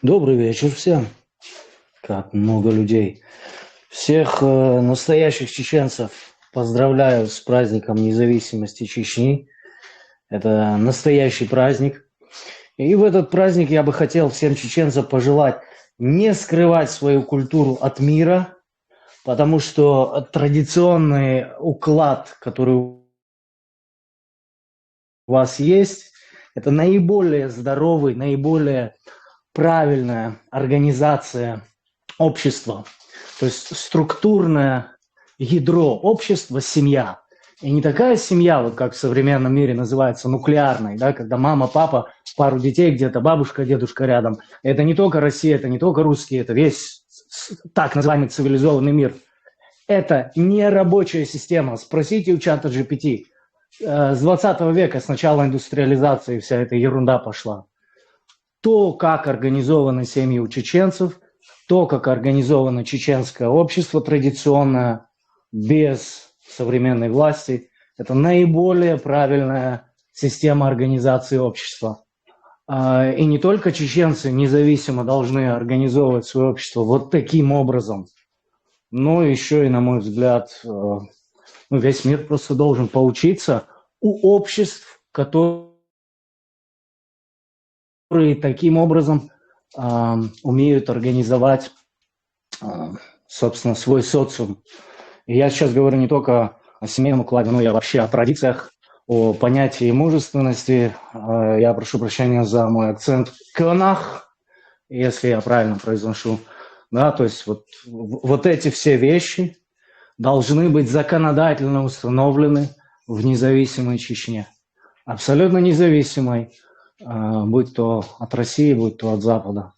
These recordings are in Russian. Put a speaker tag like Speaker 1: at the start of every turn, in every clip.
Speaker 1: Добрый вечер всем. Как много людей. Всех настоящих чеченцев поздравляю с праздником независимости Чечни. Это настоящий праздник. И в этот праздник я бы хотел всем чеченцам пожелать не скрывать свою культуру от мира, потому что традиционный уклад, который у вас есть, это наиболее здоровый, наиболее правильная организация общества. То есть структурное ядро общества – семья. И не такая семья, вот как в современном мире называется, нуклеарной, да, когда мама, папа, пару детей где-то, бабушка, дедушка рядом. Это не только Россия, это не только русские, это весь так называемый цивилизованный мир. Это не рабочая система. Спросите у чата GPT. С 20 века, с начала индустриализации вся эта ерунда пошла. То, как организованы семьи у чеченцев, то, как организовано чеченское общество традиционное, без современной власти, это наиболее правильная система организации общества. И не только чеченцы независимо должны организовывать свое общество вот таким образом, но еще и, на мой взгляд, весь мир просто должен поучиться у обществ, которые таким образом умеют организовать, собственно, свой социум. И я сейчас говорю не только о семейном укладе, но и вообще о традициях, о понятии мужественности. Я прошу прощения за мой акцент. Кёнах, если я правильно произношу. Да, то есть вот эти все вещи должны быть законодательно установлены в независимой Чечне. Абсолютно независимой, будь то от России, будь то от Запада.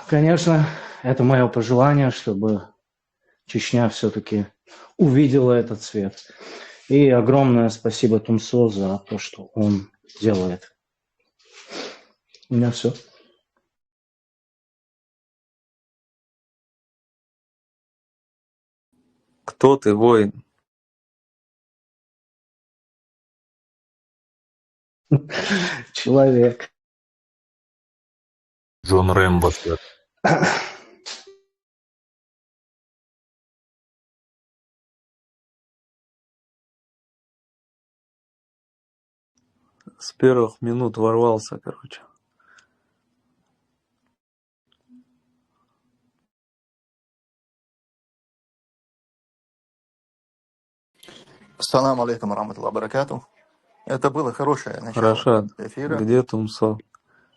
Speaker 1: Конечно, это мое пожелание, чтобы Чечня все-таки увидела этот цвет. И огромное спасибо Тумсо за то, что он делает. У меня все.
Speaker 2: Кто ты, воин?
Speaker 1: Человек.
Speaker 3: Джон Рэмбо.
Speaker 2: С первых минут ворвался, короче.
Speaker 4: Ассаламу алейкум раматуллахи баракату. Это было хорошее начало
Speaker 2: Рашад,
Speaker 4: эфира.
Speaker 2: где Тумсо?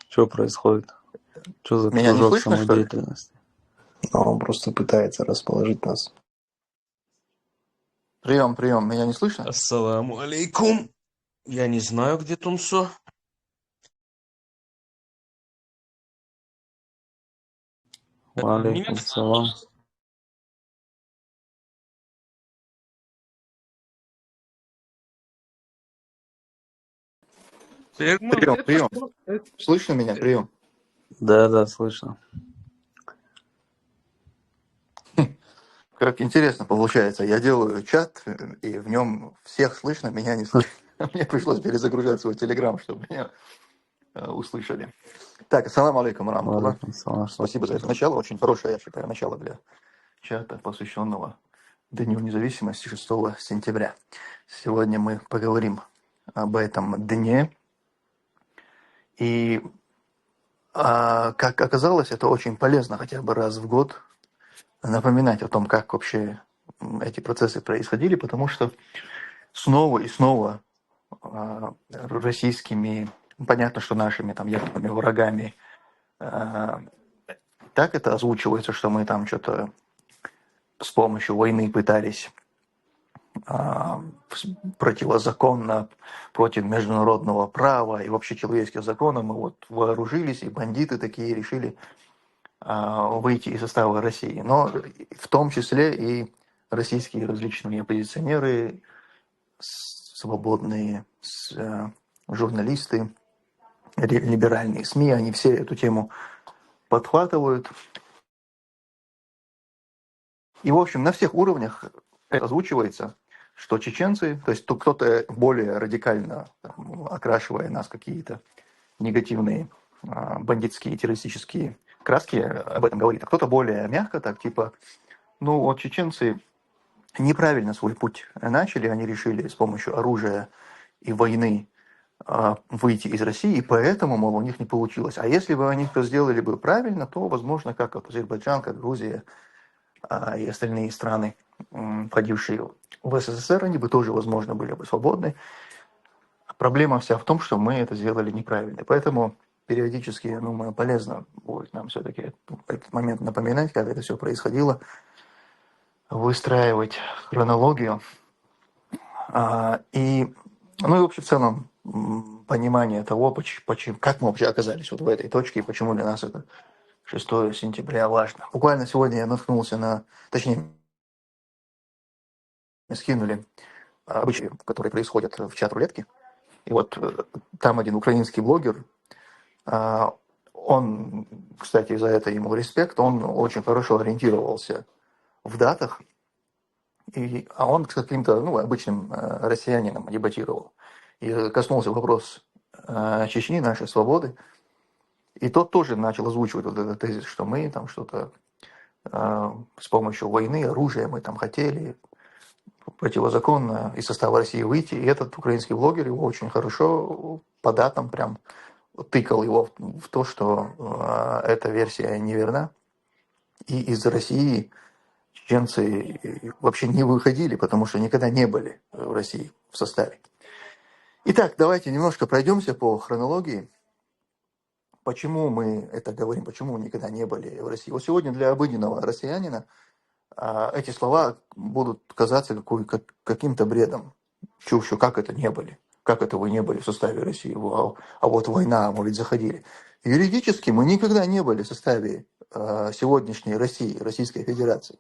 Speaker 2: Что происходит? Что за
Speaker 4: Меня не
Speaker 2: кружок
Speaker 4: слышно, что ли?
Speaker 2: самодеятельности?
Speaker 5: Он просто пытается расположить нас.
Speaker 4: Прием. Меня не слышно?
Speaker 6: Ассаламу алейкум. Я не знаю, где Тумсо.
Speaker 2: Валейкум салам.
Speaker 4: Прием. Слышно меня? Прием.
Speaker 2: Да, слышно.
Speaker 4: Как интересно получается. Я делаю чат, и в нем всех слышно, меня не слышно. Мне пришлось перезагружать свой телеграм, чтобы меня услышали. Так, ассаламу алейкум раматуллах.
Speaker 2: Валейкум салам.
Speaker 4: Спасибо за это начало. Очень хорошее, я считаю, начало для чата, посвященного Дню независимости 6 сентября. Сегодня мы поговорим об этом дне. И, как оказалось, это очень полезно хотя бы раз в год напоминать о том, как вообще эти процессы происходили, потому что снова и снова российскими, понятно, что нашими там явными врагами, так это озвучивается, что мы там что-то с помощью войны пытались противозаконно, против международного права и вообще человеческих законов. Мы вот вооружились, и бандиты такие решили выйти из состава России. Но в том числе и российские различные оппозиционеры, свободные журналисты, либеральные СМИ, они все эту тему подхватывают. И, в общем, на всех уровнях это озвучивается, что чеченцы, то есть кто-то более радикально, окрашивая нас в какие-то негативные бандитские, террористические краски об этом говорит, а кто-то более мягко, так типа, ну вот чеченцы неправильно свой путь начали, они решили с помощью оружия и войны выйти из России, и поэтому, мол, у них не получилось. А если бы они это сделали бы правильно, то, возможно, как вот Азербайджан, как Грузия и остальные страны, входившие в СССР, они бы тоже, возможно, были бы свободны. Проблема вся в том, что мы это сделали неправильно. Поэтому периодически, я думаю, полезно будет нам все-таки этот момент напоминать, как это все происходило, выстраивать хронологию. Ну и вообще в целом понимание того, почему, как мы вообще оказались вот в этой точке и почему для нас это 6 сентября важно. Буквально сегодня я наткнулся на, точнее, мне скинули обычаи, которые происходят в чат-рулетке. И вот там один украинский блогер, он, кстати, за это ему респект, он очень хорошо ориентировался в датах, а он с каким-то обычным россиянином дебатировал. И коснулся вопрос Чечни, нашей свободы. И тот тоже начал озвучивать вот этот тезис, что мы там что-то с помощью войны, оружия мы там хотели противозаконно из состава России выйти. И этот украинский блогер его очень хорошо по датам прям тыкал его в то, что эта версия неверна. И из России чеченцы вообще не выходили, потому что никогда не были в России в составе. Итак, давайте немножко пройдемся по хронологии. Почему мы это говорим, почему мы никогда не были в России? Вот сегодня для обыденного россиянина эти слова будут казаться каким-то бредом. Чушью, как это не были? Как это вы не были в составе России? А вот война, мы ведь заходили. Юридически мы никогда не были в составе сегодняшней России, Российской Федерации.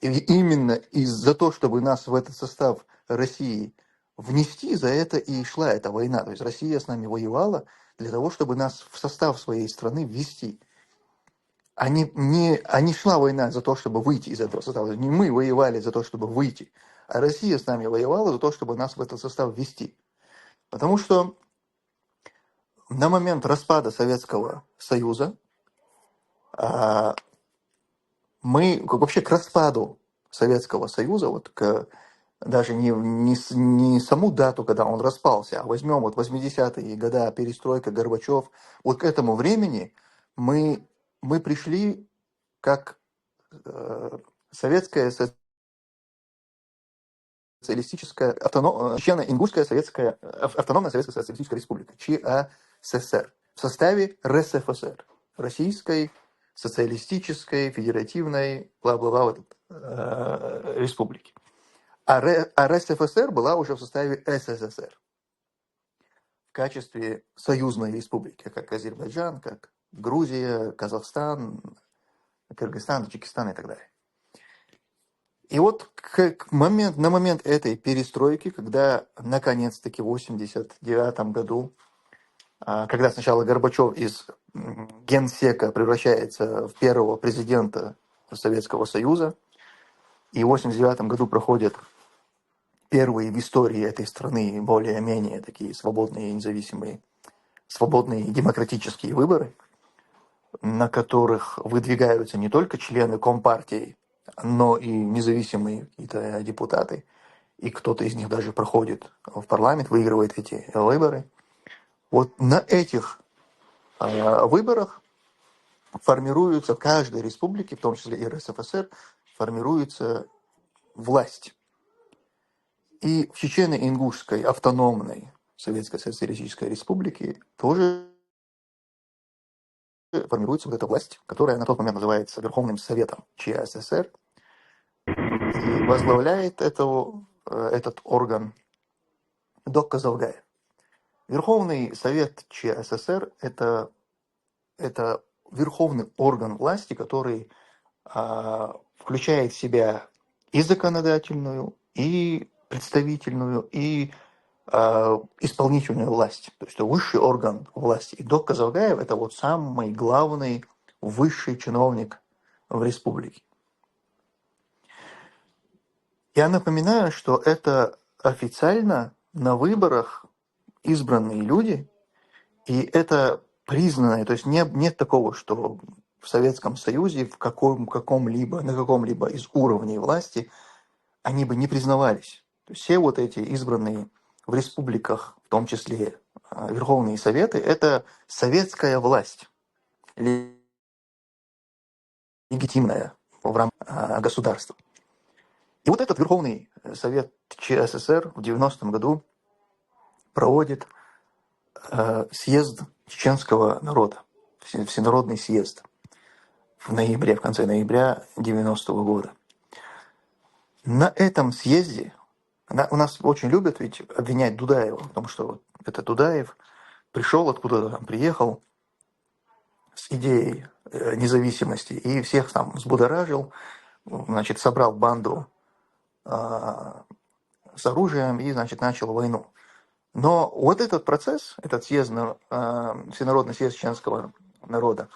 Speaker 4: И именно из-за того, чтобы нас в этот состав России внести, за это и шла эта война. То есть Россия с нами воевала для того, чтобы нас в состав своей страны ввести. А не шла война за то, чтобы выйти из этого состава. Не мы воевали за то, чтобы выйти, а Россия с нами воевала за то, чтобы нас в этот состав ввести. Потому что на момент распада Советского Союза мы вообще к распаду Советского Союза, даже не саму дату, когда он распался, а возьмем 80-е годы, перестройка, Горбачев, вот к этому времени мы пришли как советская социалистическая Чечено-Ингушская советская автономная советская социалистическая республика, ЧАССР, в составе РСФСР, Российской социалистической федеративной бла-бла-бла республики. А РСФСР была уже в составе СССР в качестве союзной республики, как Азербайджан, как Грузия, Казахстан, Кыргызстан, Таджикистан и так далее. И вот на момент этой перестройки, когда наконец-таки в 1989 году, когда сначала Горбачев из генсека превращается в первого президента Советского Союза, и в 1989 году проходят первые в истории этой страны более-менее такие свободные, независимые, свободные демократические выборы, на которых выдвигаются не только члены Компартии, но и независимые какие-то депутаты, и кто-то из них даже проходит в парламент, выигрывает эти выборы. Вот на этих выборах формируется в каждой республике, в том числе и РСФСР, формируется власть. И в Чечено-Ингушской автономной Советской Социалистической Республике тоже формируется вот эта власть, которая на тот момент называется Верховным Советом ЧССР. И возглавляет этот орган Докка Завгаев. Верховный Совет ЧССР – это верховный орган власти, который включает в себя и законодательную, и представительную, и исполнительную власть. То есть это высший орган власти. И Докка Завгаев – это вот самый главный высший чиновник в республике. Я напоминаю, что это официально на выборах избранные люди, и это признанное, то есть нет такого, что в Советском Союзе на каком-либо из уровней власти они бы не признавались. То есть все вот эти избранные в республиках, в том числе Верховные Советы, это советская власть, легитимная в рамках государства. И вот этот Верховный Совет ЧССР в 90-м году проводит съезд чеченского народа, всенародный съезд в конце ноября 90-го года. На этом съезде у нас очень любят ведь обвинять Дудаева, потому что вот это Дудаев пришел откуда-то там, приехал с идеей независимости и всех там взбудоражил, значит, собрал банду с оружием и, значит, начал войну. Но вот этот процесс, этот съезд, всенародный съезд чеченского народа,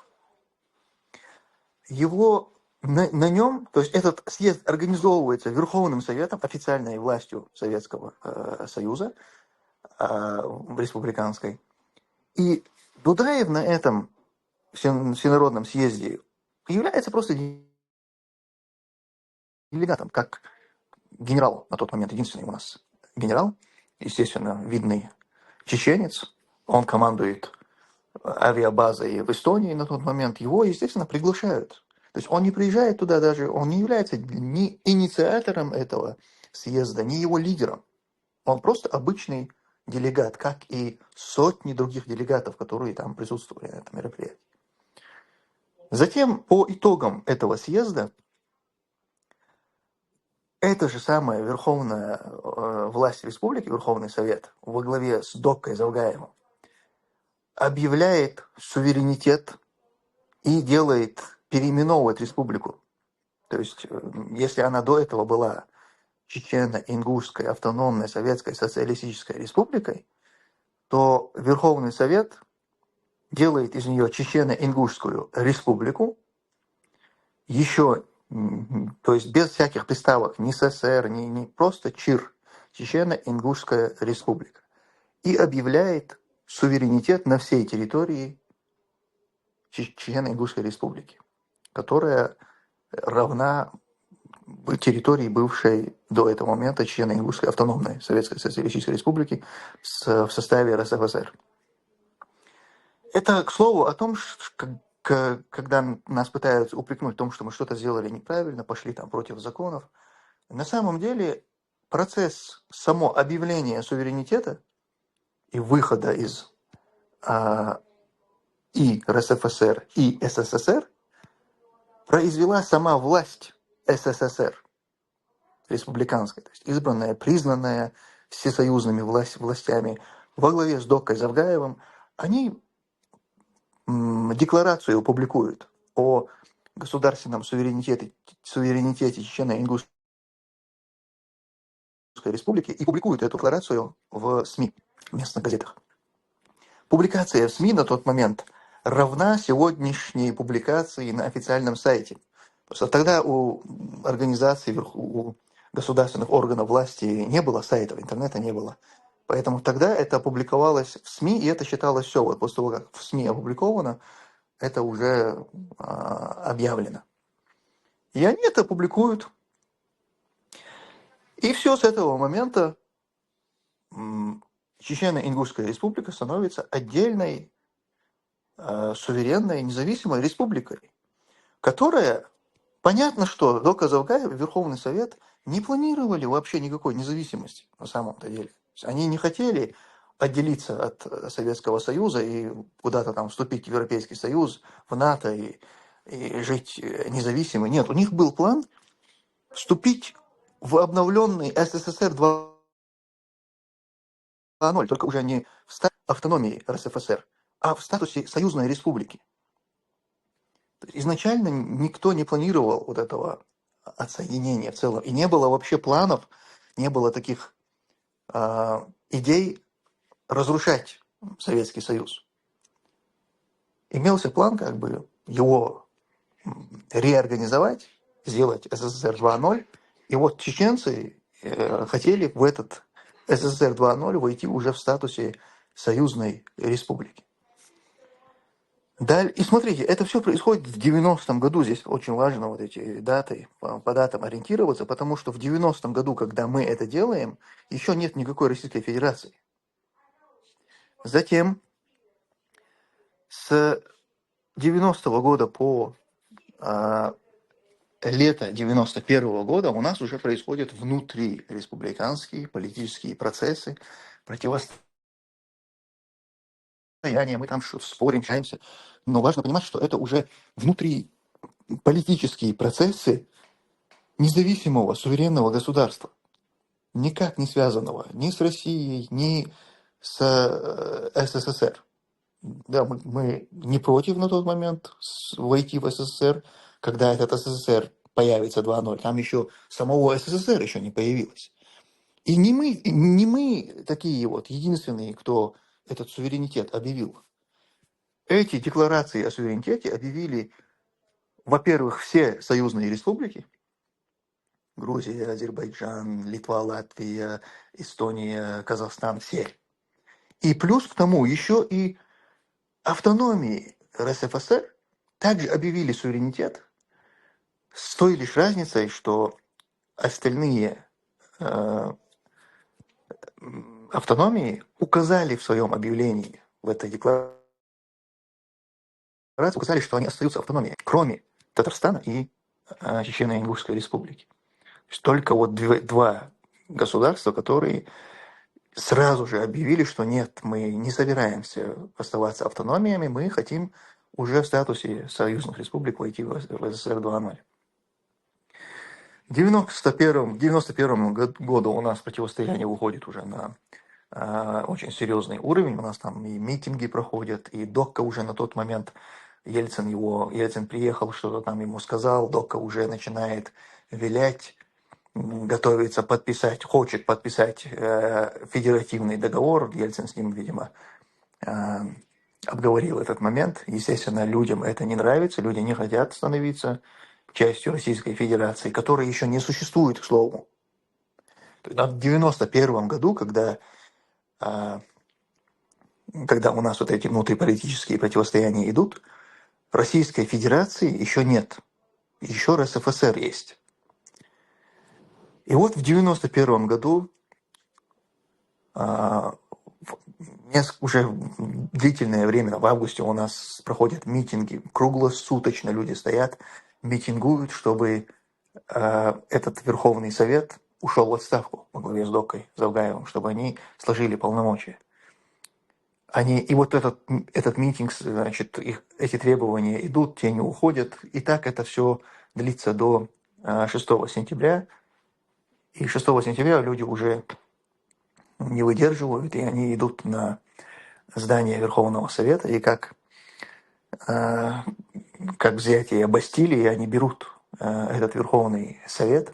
Speaker 4: его на нем, то есть этот съезд организовывается Верховным Советом, официальной властью Советского Союза, республиканской. И Дудаев на этом всенародном съезде является просто делегатом, как генерал на тот момент, единственный у нас генерал, естественно, видный чеченец, он командует авиабазой в Эстонии на тот момент, его, естественно, приглашают. То есть он не приезжает туда даже, он не является ни инициатором этого съезда, ни его лидером. Он просто обычный делегат, как и сотни других делегатов, которые там присутствовали на этом мероприятии. Затем, по итогам этого съезда, эта же самая верховная власть республики, Верховный Совет, во главе с Доккой Завгаевым, объявляет суверенитет и переименовывает республику. То есть, если она до этого была Чечено-Ингушской автономной Советской Социалистической Республикой, то Верховный Совет делает из нее Чечено-Ингушскую республику, еще, то есть без всяких приставок, ни СССР, ни просто ЧИР, Чечено-Ингушская республика, и объявляет суверенитет на всей территории Чечено-Ингушской республики, которая равна территории бывшей до этого момента Чечено-Ингушской автономной Советской Социалистической Республики в составе РСФСР. Это, к слову, о том, когда нас пытаются упрекнуть в том, что мы что-то сделали неправильно, пошли там против законов. На самом деле процесс само объявления суверенитета и выхода из и РСФСР, и СССР произвела сама власть СССР, республиканская, то есть избранная, признанная всесоюзными властями во главе с Доккой Завгаевым. Они декларацию публикуют о государственном суверенитете Чечено-Ингушской республики и публикуют эту декларацию в СМИ, в местных газетах. Публикация в СМИ на тот момент равна сегодняшней публикации на официальном сайте. Просто тогда у организаций, у государственных органов власти не было сайтов, интернета не было. Поэтому тогда это опубликовалось в СМИ, и это считалось все. Вот после того, как в СМИ опубликовано, это уже объявлено. И они это публикуют. И все с этого момента Чечено-Ингушская республика становится отдельной, суверенной, независимой республикой, которая, понятно, что Докка Завгаев и Верховный Совет не планировали вообще никакой независимости на самом-то деле. Они не хотели отделиться от Советского Союза и куда-то там вступить в Европейский Союз, в НАТО и жить независимо. Нет, у них был план вступить в обновленный СССР 2.0, только уже не в статусе автономии РСФСР, а в статусе союзной республики. То есть изначально никто не планировал вот этого отсоединения в целом. И не было вообще планов, не было таких идей разрушать Советский Союз. Имелся план как бы его реорганизовать, сделать СССР 2.0. И вот чеченцы хотели в этот СССР 2.0 войти уже в статусе союзной республики. Далее, и смотрите, это все происходит в 90-м году. Здесь очень важно вот эти даты, по датам ориентироваться, потому что в 90-м году, когда мы это делаем, еще нет никакой Российской Федерации. Затем с 90-го года по а, лето 91-го года у нас уже происходят внутриреспубликанские политические процессы, противостояния, мы там спорим, общаемся. Но важно понимать, что это уже внутриполитические процессы независимого суверенного государства, никак не связанного ни с Россией, ни с СССР. Да, мы не против на тот момент войти в СССР, когда этот СССР появится 2.0. Там еще самого СССР еще не появилось. И не мы такие вот единственные, кто этот суверенитет объявил. Эти декларации о суверенитете объявили, во-первых, все союзные республики: Грузия, Азербайджан, Литва, Латвия, Эстония, Казахстан, все. И плюс к тому еще и автономии РСФСР также объявили суверенитет, с той лишь разницей, что остальные автономии указали в своем объявлении, в этой декларации, указали, что они остаются автономией, кроме Татарстана и Чечено-Ингушской республики. То есть только вот два государства, которые сразу же объявили, что нет, мы не собираемся оставаться автономиями, мы хотим уже в статусе союзных республик войти в СССР 2.0. В 91 году у нас противостояние уходит уже на очень серьезный уровень. У нас там и митинги проходят, и Докко уже на тот момент, Ельцин приехал, что-то там ему сказал, Докко уже начинает вилять, готовится подписать, хочет подписать федеративный договор. Ельцин с ним, видимо, обговорил этот момент. Естественно, людям это не нравится, люди не хотят становиться частью Российской Федерации, которая еще не существует, к слову. В 1991 году, когда у нас вот эти внутриполитические противостояния идут, Российской Федерации еще нет. Еще РСФСР есть. И вот в 1991 году уже длительное время, в августе у нас проходят митинги, круглосуточно люди стоят, митингуют, чтобы этот Верховный Совет ушел в отставку во главе с Доккой, Завгаевым, чтобы они сложили полномочия. И вот этот митинг, значит, эти требования идут, те не уходят, и так это все длится до 6 сентября. И 6 сентября люди уже не выдерживают, и они идут на здание Верховного Совета, и как взятие Бастилии, они берут этот Верховный Совет,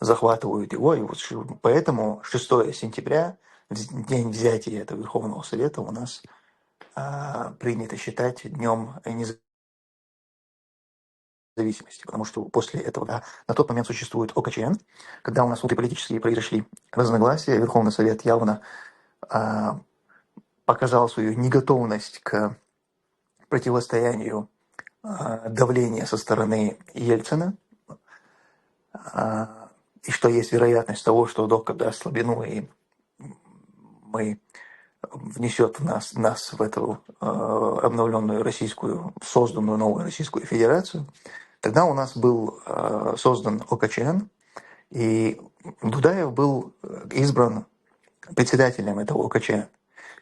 Speaker 4: захватывают его, и вот поэтому 6 сентября, день взятия этого Верховного Совета, у нас принято считать днем независимости, потому что после этого, на тот момент существует ОКЧН, когда у нас внутриполитические произошли разногласия, Верховный Совет явно показал свою неготовность к противостоянию давления со стороны Ельцина, и что есть вероятность того, что Докко даст слабину, и внесет нас в эту обновленную российскую, созданную новую Российскую Федерацию. Тогда у нас был создан ОКЧН, и Дудаев был избран председателем этого ОКЧН.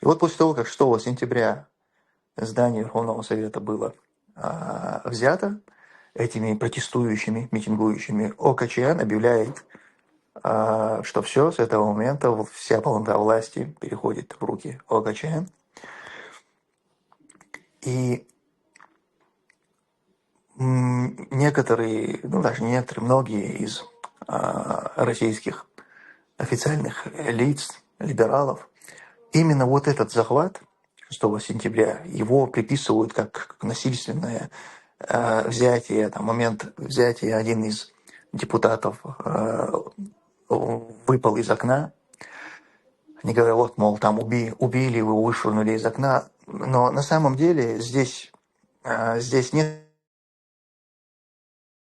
Speaker 4: И вот после того, как 6 сентября здание Верховного Совета было взято этими протестующими, митингующими, ОКЧН объявляет, что все, с этого момента вся полнота власти переходит в руки ОКЧН. И многие из российских официальных лиц, либералов, именно вот этот захват 6 сентября, его приписывают как насильственное взятие, момент взятия. Один из депутатов выпал из окна. Они говорят, вот, мол, там убили, вы вышвырнули из окна. Но на самом деле здесь здесь нет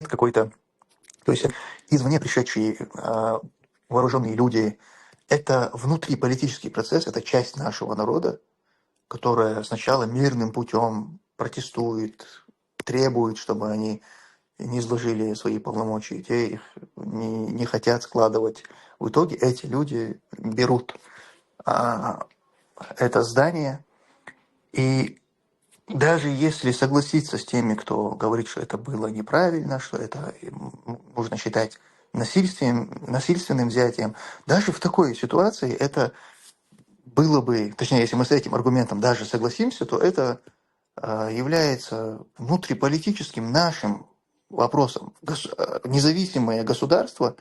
Speaker 4: какой-то... То есть извне пришедшие вооруженные люди – это внутриполитический процесс, это часть нашего народа, которая сначала мирным путем протестует, требует, чтобы они не изложили свои полномочия, те их не хотят складывать. В итоге эти люди берут это здание, и даже если согласиться с теми, кто говорит, что это было неправильно, что это нужно считать насильственным взятием, даже в такой ситуации это было бы, точнее, если мы с этим аргументом даже согласимся, то это является внутриполитическим нашим вопросом. Независимое государство,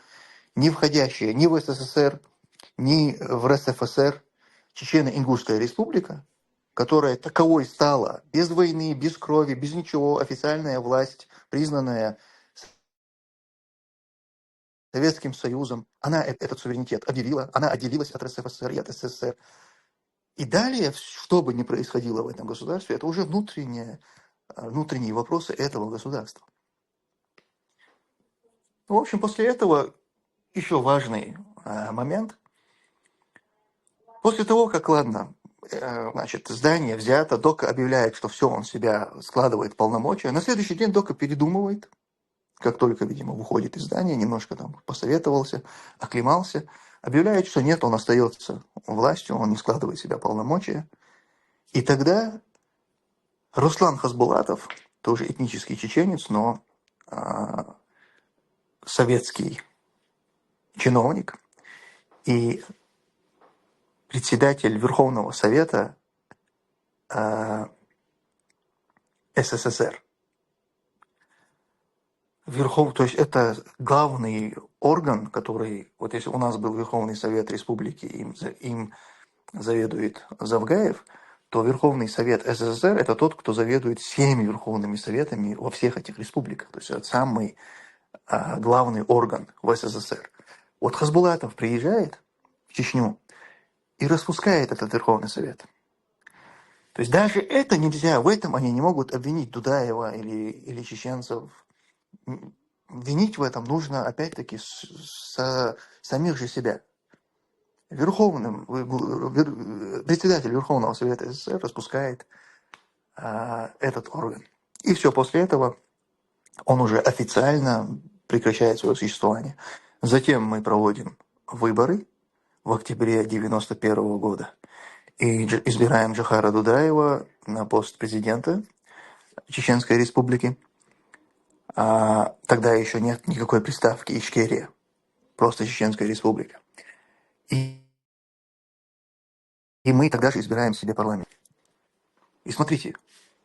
Speaker 4: не входящее ни в СССР, ни в РСФСР, Чечено-Ингушская республика, которая таковой стала без войны, без крови, без ничего, официальная власть, признанная Советским Союзом, она этот суверенитет объявила, она отделилась от РСФСР и от СССР. И далее, что бы ни происходило в этом государстве, это уже внутренние вопросы этого государства. В общем, после этого еще важный момент. После того, как, ладно, значит, здание взято, Дока объявляет, что все, он себя складывает полномочия, на следующий день Дока передумывает, как только, видимо, выходит из здания, немножко там посоветовался, оклемался, объявляет, что нет, он остается властью, он не складывает себя полномочия. И тогда Руслан Хасбулатов, тоже этнический чеченец, но советский чиновник и председатель Верховного Совета СССР. То есть это главный орган, который, вот если у нас был Верховный Совет Республики, им заведует Завгаев, то Верховный Совет СССР – это тот, кто заведует всеми Верховными Советами во всех этих республиках. То есть это самый главный орган в СССР. Вот Хасбулатов приезжает в Чечню и распускает этот Верховный Совет. То есть даже это нельзя, в этом они не могут обвинить Дудаева или чеченцев. Винить в этом нужно, опять-таки, самих же себя. Председатель Верховного Совета СССР распускает этот орган. И все, после этого он уже официально прекращает свое существование. Затем мы проводим выборы в октябре 1991 года и избираем Джохара Дудаева на пост президента Чеченской Республики. Тогда еще нет никакой приставки Ичкерия, просто Чеченская Республика. И мы тогда же избираем себе парламент. И смотрите,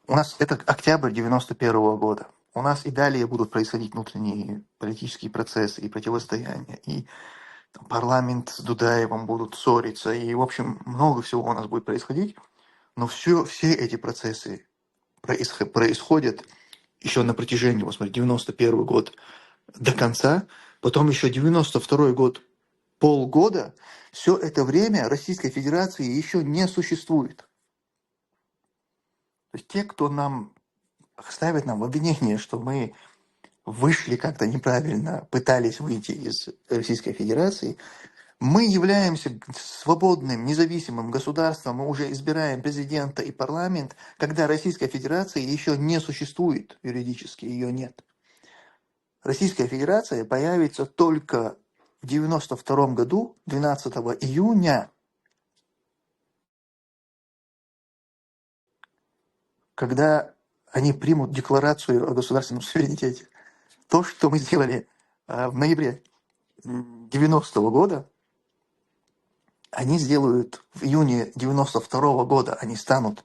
Speaker 4: у нас это октябрь 1991 года. У нас и далее будут происходить внутренние политические процессы и противостояния, и парламент с Дудаевым будут ссориться, и, в общем, много всего у нас будет происходить. Но все эти процессы происходят еще на протяжении, вот смотри, 91 год до конца, потом еще 92 год, полгода, все это время Российской Федерации еще не существует. То есть те, кто ставит нам в обвинение, что мы вышли как-то неправильно, пытались выйти из Российской Федерации, мы являемся свободным, независимым государством, мы уже избираем президента и парламент, когда Российская Федерация еще не существует юридически, ее нет. Российская Федерация появится только в 1992 году, 12 июня, когда они примут декларацию о государственном суверенитете. То, что мы сделали в ноябре 90 года, они сделают в июне 92 года, они станут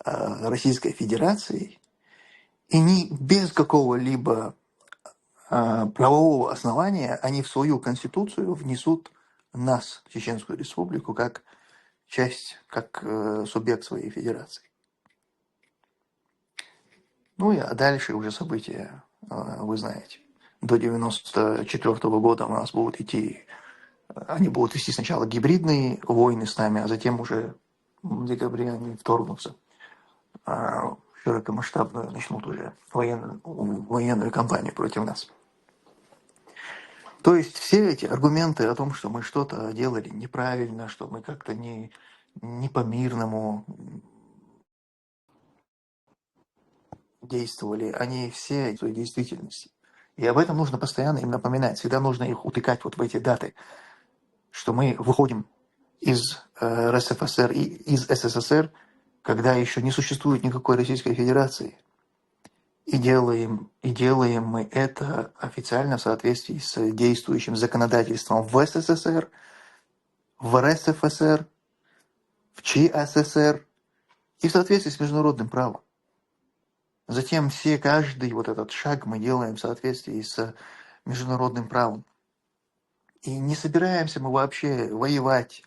Speaker 4: Российской Федерацией, и без какого-либо правового основания они в свою конституцию внесут нас, Чеченскую Республику, как субъект своей федерации. Ну и дальше уже события вы знаете. До 94 года у нас они будут вести сначала гибридные войны с нами, а затем уже в декабре они вторгнутся в широкомасштабную начнут уже военную кампанию против нас. То есть все эти аргументы о том, что мы что-то делали неправильно, что мы как-то не по-мирному действовали, они все в своей действительности. И об этом нужно постоянно им напоминать. Всегда нужно их утыкать вот в эти даты, что мы выходим из РСФСР и из СССР, когда еще не существует никакой Российской Федерации. И делаем мы это официально в соответствии с действующим законодательством в СССР, в РСФСР, в ЧССР и в соответствии с международным правом. Затем каждый вот этот шаг мы делаем в соответствии с международным правом. И не собираемся мы вообще воевать.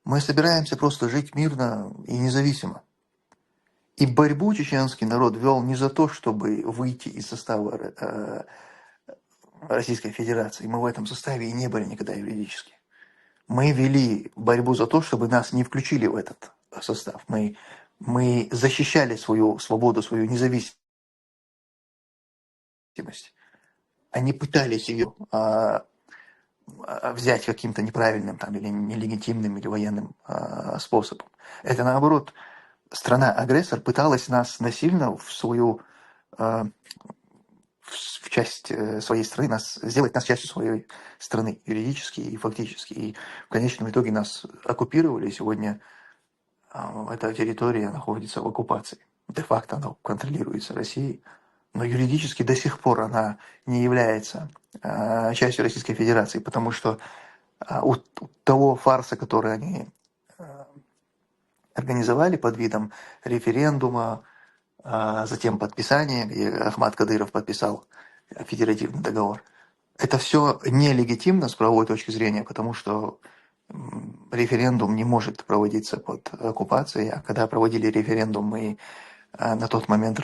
Speaker 4: Мы собираемся просто жить мирно и независимо. И борьбу чеченский народ вел не за то, чтобы выйти из состава Российской Федерации. Мы в этом составе и не были никогда юридически. Мы вели борьбу за то, чтобы нас не включили в этот состав. Мы защищали свою свободу, свою независимость. Они пытались ее взять каким-то неправильным там, или нелегитимным, или военным способом. Это наоборот, страна-агрессор пыталась нас насильно в часть своей страны, сделать нас частью своей страны юридически и фактически. И в конечном итоге нас оккупировали. Сегодня эта территория находится в оккупации. Де-факто она контролируется Россией, но юридически до сих пор она не является частью Российской Федерации, потому что у того фарса, который они организовали под видом референдума, затем подписание, где Ахмад Кадыров подписал федеративный договор, это все нелегитимно с правовой точки зрения, потому что референдум не может проводиться под оккупацией, а когда проводили референдум, мы на тот момент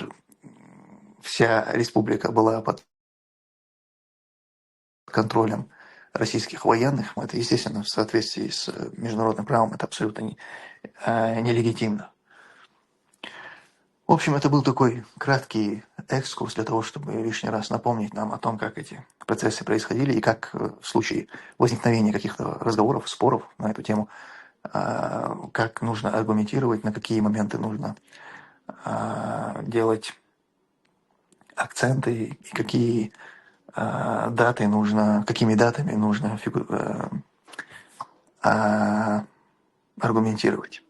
Speaker 4: вся республика была под контролем российских военных. Это, естественно, в соответствии с международным правом, это абсолютно нелегитимно. В общем, это был такой краткий экскурс для того, чтобы лишний раз напомнить нам о том, как эти процессы происходили и как в случае возникновения каких-то разговоров, споров на эту тему, как нужно аргументировать, на какие моменты нужно делать акценты и какими датами нужно аргументировать.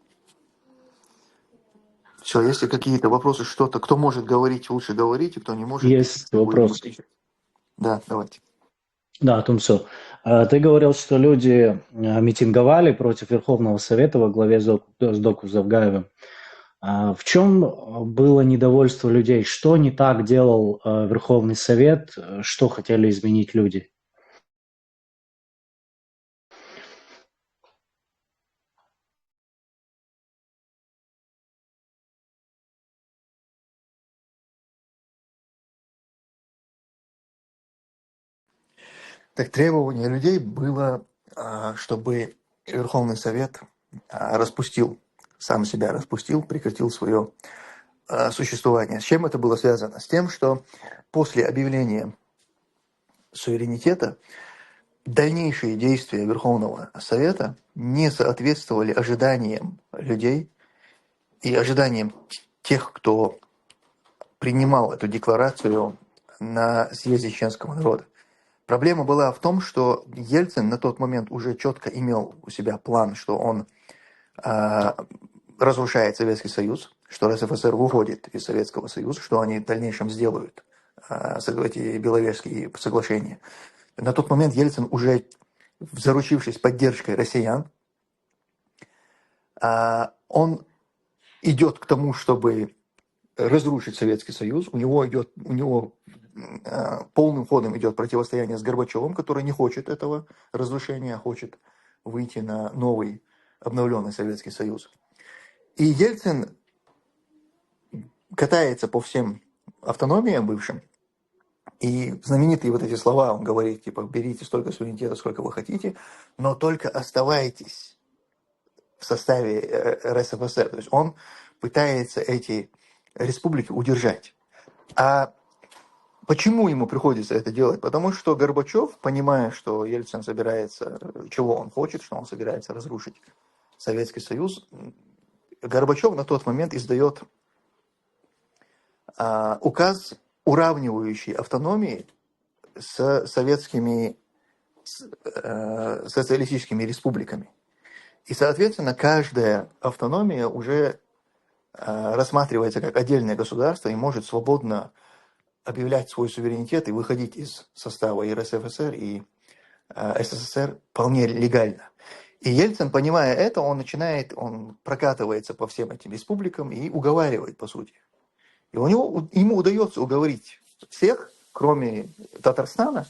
Speaker 4: Все, если какие-то вопросы, что-то, кто может говорить, лучше говорите, кто не может.
Speaker 1: Есть вопрос.
Speaker 4: Да, давайте.
Speaker 1: Да, Тумсо. Ты говорил, что люди митинговали против Верховного Совета во главе с Доку Завгаевым. В чем было недовольство людей? Что не так делал Верховный Совет? Что хотели изменить люди?
Speaker 4: Так требование людей было, чтобы Верховный Совет сам себя распустил, прекратил свое существование. С чем это было связано? С тем, что после объявления суверенитета дальнейшие действия Верховного Совета не соответствовали ожиданиям людей и ожиданиям тех, кто принимал эту декларацию на съезде чеченского народа. Проблема была в том, что Ельцин на тот момент уже четко имел у себя план, что он разрушает Советский Союз, что РСФСР выходит из Советского Союза, что они в дальнейшем сделают эти Беловежские соглашения. На тот момент Ельцин, уже заручившись поддержкой россиян, он идет к тому, чтобы разрушить Советский Союз. У него полным ходом идет противостояние с Горбачевым, который не хочет этого разрушения, а хочет выйти на новый обновленный Советский Союз. И Ельцин катается по всем автономиям бывшим, и знаменитые вот эти слова, он говорит, типа, берите столько суверенитета, сколько вы хотите, но только оставайтесь в составе РСФСР. То есть он пытается эти республики удержать. А почему ему приходится это делать? Потому что Горбачев, понимая, что Ельцин собирается, чего он хочет, что он собирается разрушить Советский Союз, Горбачев на тот момент издает указ, уравнивающий автономии с советскими социалистическими республиками. И, соответственно, каждая автономия уже рассматривается как отдельное государство и может свободно объявлять свой суверенитет и выходить из состава и РСФСР, и СССР вполне легально. И Ельцин, понимая это, он прокатывается по всем этим республикам и уговаривает, по сути. И ему удается уговорить всех, кроме Татарстана.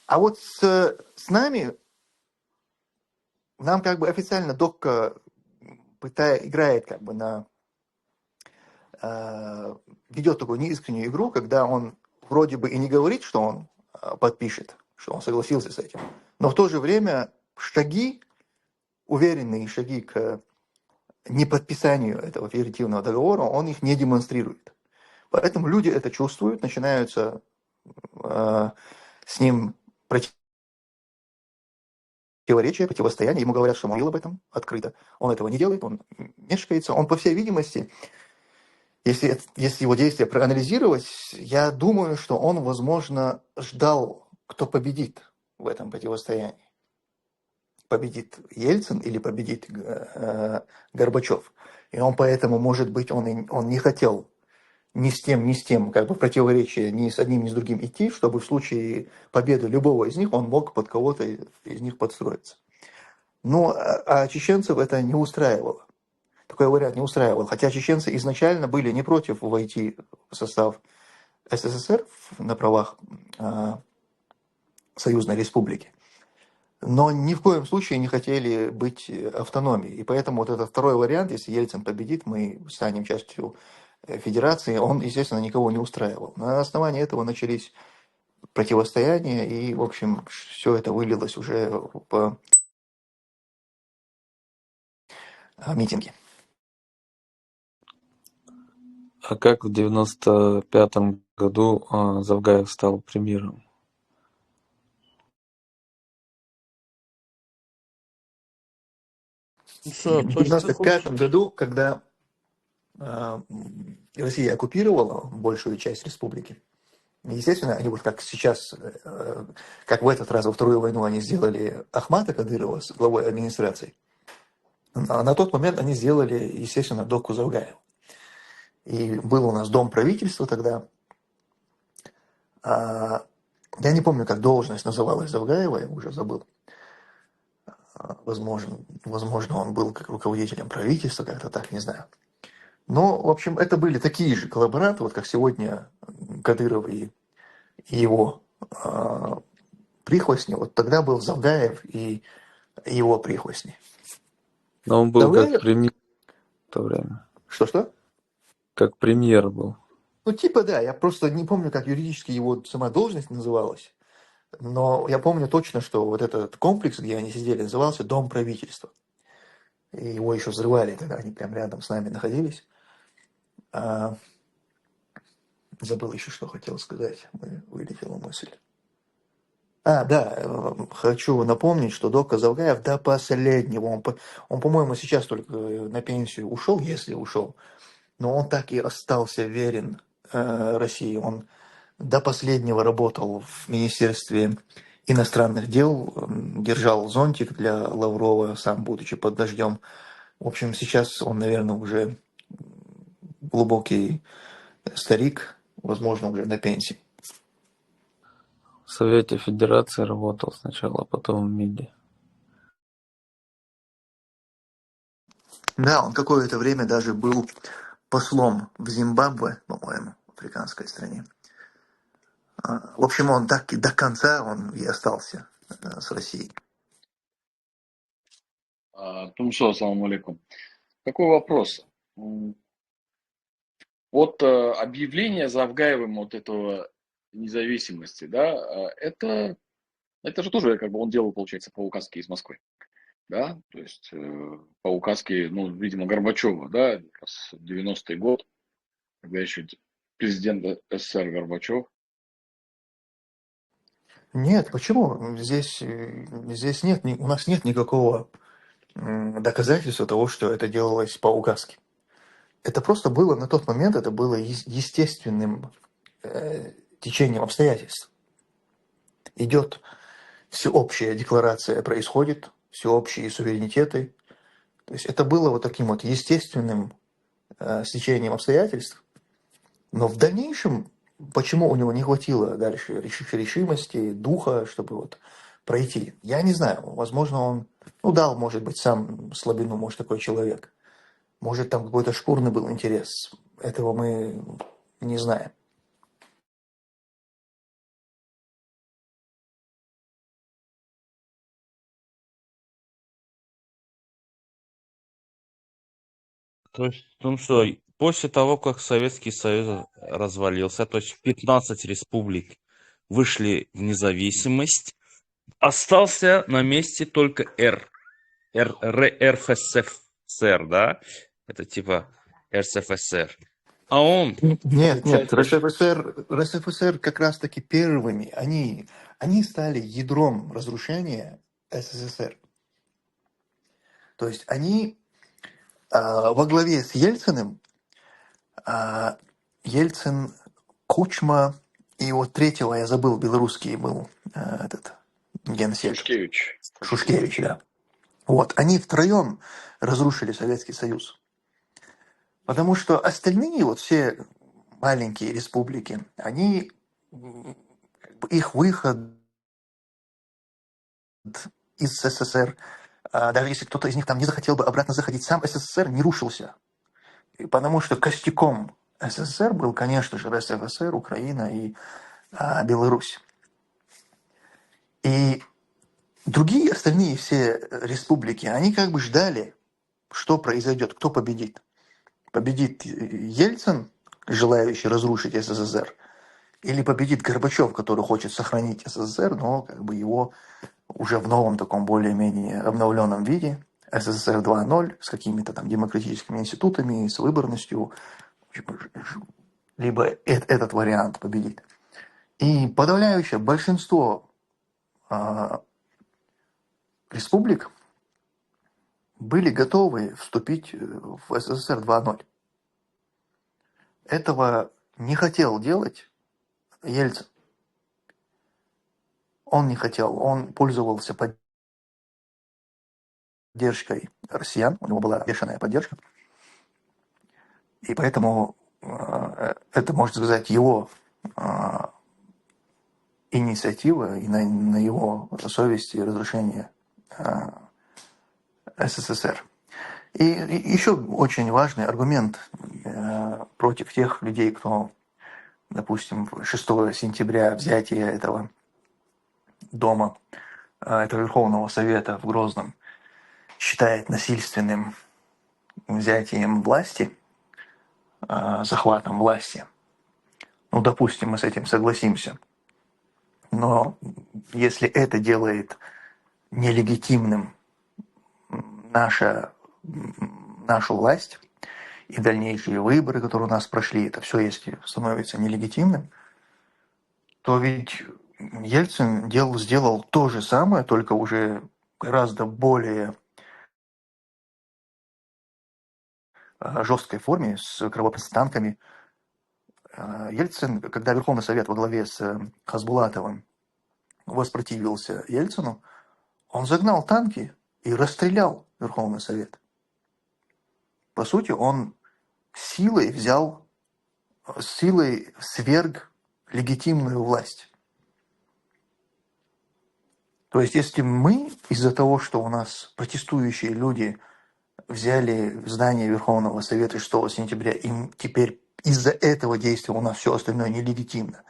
Speaker 4: А вот с нами, нам как бы официально Докка играет как бы ведет такую неискреннюю игру, когда он вроде бы и не говорит, что он подпишет, что он согласился с этим, но в то же время уверенные шаги к неподписанию этого федеративного договора, он их не демонстрирует. Поэтому люди это чувствуют, начинаются с ним противоречия, противостояние. Ему говорят, что он говорил об этом открыто. Он этого не делает, он мешкается. Он, по всей видимости, если его действия проанализировать, я думаю, что он, возможно, ждал, кто победит в этом противостоянии. Победит Ельцин или победит Горбачев. И он поэтому, может быть, он не хотел ни с тем, как бы в противоречие ни с одним, ни с другим идти, чтобы в случае победы любого из них он мог под кого-то из них подстроиться. Но а чеченцев это не устраивало. Такой вариант не устраивал. Хотя чеченцы изначально были не против войти в состав СССР на правах союзной республики, но ни в коем случае не хотели быть автономией. И поэтому вот этот второй вариант, если Ельцин победит, мы станем частью федерации, он, естественно, никого не устраивал. На основании этого начались противостояния, и, в общем, все это вылилось уже в митинги.
Speaker 2: А как в 95-м году Завгаев стал премьером?
Speaker 6: Что,
Speaker 4: В
Speaker 6: точно ты хочешь?
Speaker 4: 1995 году, когда Россия оккупировала большую часть республики, естественно, они вот как сейчас, как в этот раз во Вторую войну они сделали Ахмата Кадырова с главой администрации, а на тот момент они сделали, естественно, Докку Завгаева. И был у нас дом правительства тогда. Я не помню, как должность называлась Завгаева, я уже забыл. Возможно, он был как руководителем правительства, как-то так, не знаю. Но, в общем, это были такие же коллаборанты, вот как сегодня Кадыров и его прихвостни. Вот тогда был Завгаев и его прихвостни.
Speaker 2: Но он был
Speaker 4: Завгаев?
Speaker 2: как премьер в то время.
Speaker 4: Что-что?
Speaker 2: Как премьер был.
Speaker 4: Ну, типа, да, я просто не помню, как юридически его сама должность называлась. Но я помню точно, что вот этот комплекс, где они сидели, назывался Дом правительства. И его еще взрывали, тогда они прям рядом с нами находились. Забыл еще, что хотел сказать. Вылетела мысль. Да, хочу напомнить, что Докка Завгаев до последнего, он, по-моему, сейчас только на пенсию ушел, если ушел, но он так и остался верен России. Он до последнего работал в Министерстве иностранных дел, держал зонтик для Лаврова, сам будучи под дождем. В общем, сейчас он, наверное, уже глубокий старик, возможно, уже на пенсии.
Speaker 2: В Совете Федерации работал сначала, а потом в МИДе.
Speaker 4: Да, он какое-то время даже был послом в Зимбабве, по-моему, в африканской стране. В общем, он так и до конца он и остался с Россией.
Speaker 3: Тумсо, ассаламу алейкум. Такой вопрос. Вот объявление Завгаевым вот этого независимости, да, это же тоже как бы он делал, получается, по указке из Москвы. да, то есть по указке, ну, видимо, Горбачева, да, как раз 90-й год, когда еще президент СССР Горбачев.
Speaker 4: Нет, почему? Здесь нет, у нас нет никакого доказательства того, что это делалось по указке. Это просто было на тот момент, это было естественным течением обстоятельств. Идет всеобщая декларация, происходит, всеобщие суверенитеты. То есть это было вот таким вот естественным стечением обстоятельств. Но в дальнейшем, почему у него не хватило дальше решимости, духа, чтобы вот пройти, я не знаю. Возможно, он, ну, дал, может быть, сам слабину, может, такой человек. Может, там какой-то шкурный был интерес. Этого мы не знаем.
Speaker 6: То есть, ну что, после того, как Советский Союз развалился, то есть 15 республик вышли в независимость, остался на месте только РФСР, да? Это типа РСФСР. А он,
Speaker 4: Нет,
Speaker 6: получается,
Speaker 4: РСФСР как раз-таки первыми, они стали ядром разрушения СССР. То есть они во главе с Ельциным, Ельцин, Кучма, и вот третьего, я забыл, белорусский был этот генсек,
Speaker 3: Шушкевич.
Speaker 4: Шушкевич, да. Вот, они втроем разрушили Советский Союз. Потому что остальные, вот все маленькие республики, они, как бы их выход из СССР, даже если кто-то из них там не захотел бы обратно заходить, сам СССР не рушился. Потому что костяком СССР был, конечно же, РСФСР, Украина и Беларусь. И другие остальные все республики, они как бы ждали, что произойдет, кто победит. Победит Ельцин, желающий разрушить СССР, или победит Горбачев, который хочет сохранить СССР, но как бы его уже в новом таком более-менее обновленном виде, СССР 2.0, с какими-то там демократическими институтами, с выборностью, либо этот вариант победит. И подавляющее большинство республик были готовы вступить в СССР 2.0. Этого не хотел делать Ельцин. Он не хотел, он пользовался поддержкой россиян, у него была бешеная поддержка. И поэтому это, можно сказать, его инициатива и на его совести разрушение СССР. И еще очень важный аргумент против тех людей, кто, допустим, 6 сентября взятие этого дома, этого Верховного Совета в Грозном, считает насильственным взятием власти, захватом власти. Ну, допустим, мы с этим согласимся. Но если это делает нелегитимным нашу власть и дальнейшие выборы, которые у нас прошли, это все, если становится нелегитимным, то ведь Ельцин сделал то же самое, только уже гораздо более жесткой форме, с кровоподстанками. Ельцин, когда Верховный Совет во главе с Хасбулатовым воспротивился Ельцину, он загнал танки и расстрелял Верховный Совет. По сути, он силой сверг легитимную власть. То есть, если мы из-за того, что у нас протестующие люди взяли здание Верховного Совета 6 сентября, и теперь из-за этого действия у нас все остальное нелегитимно,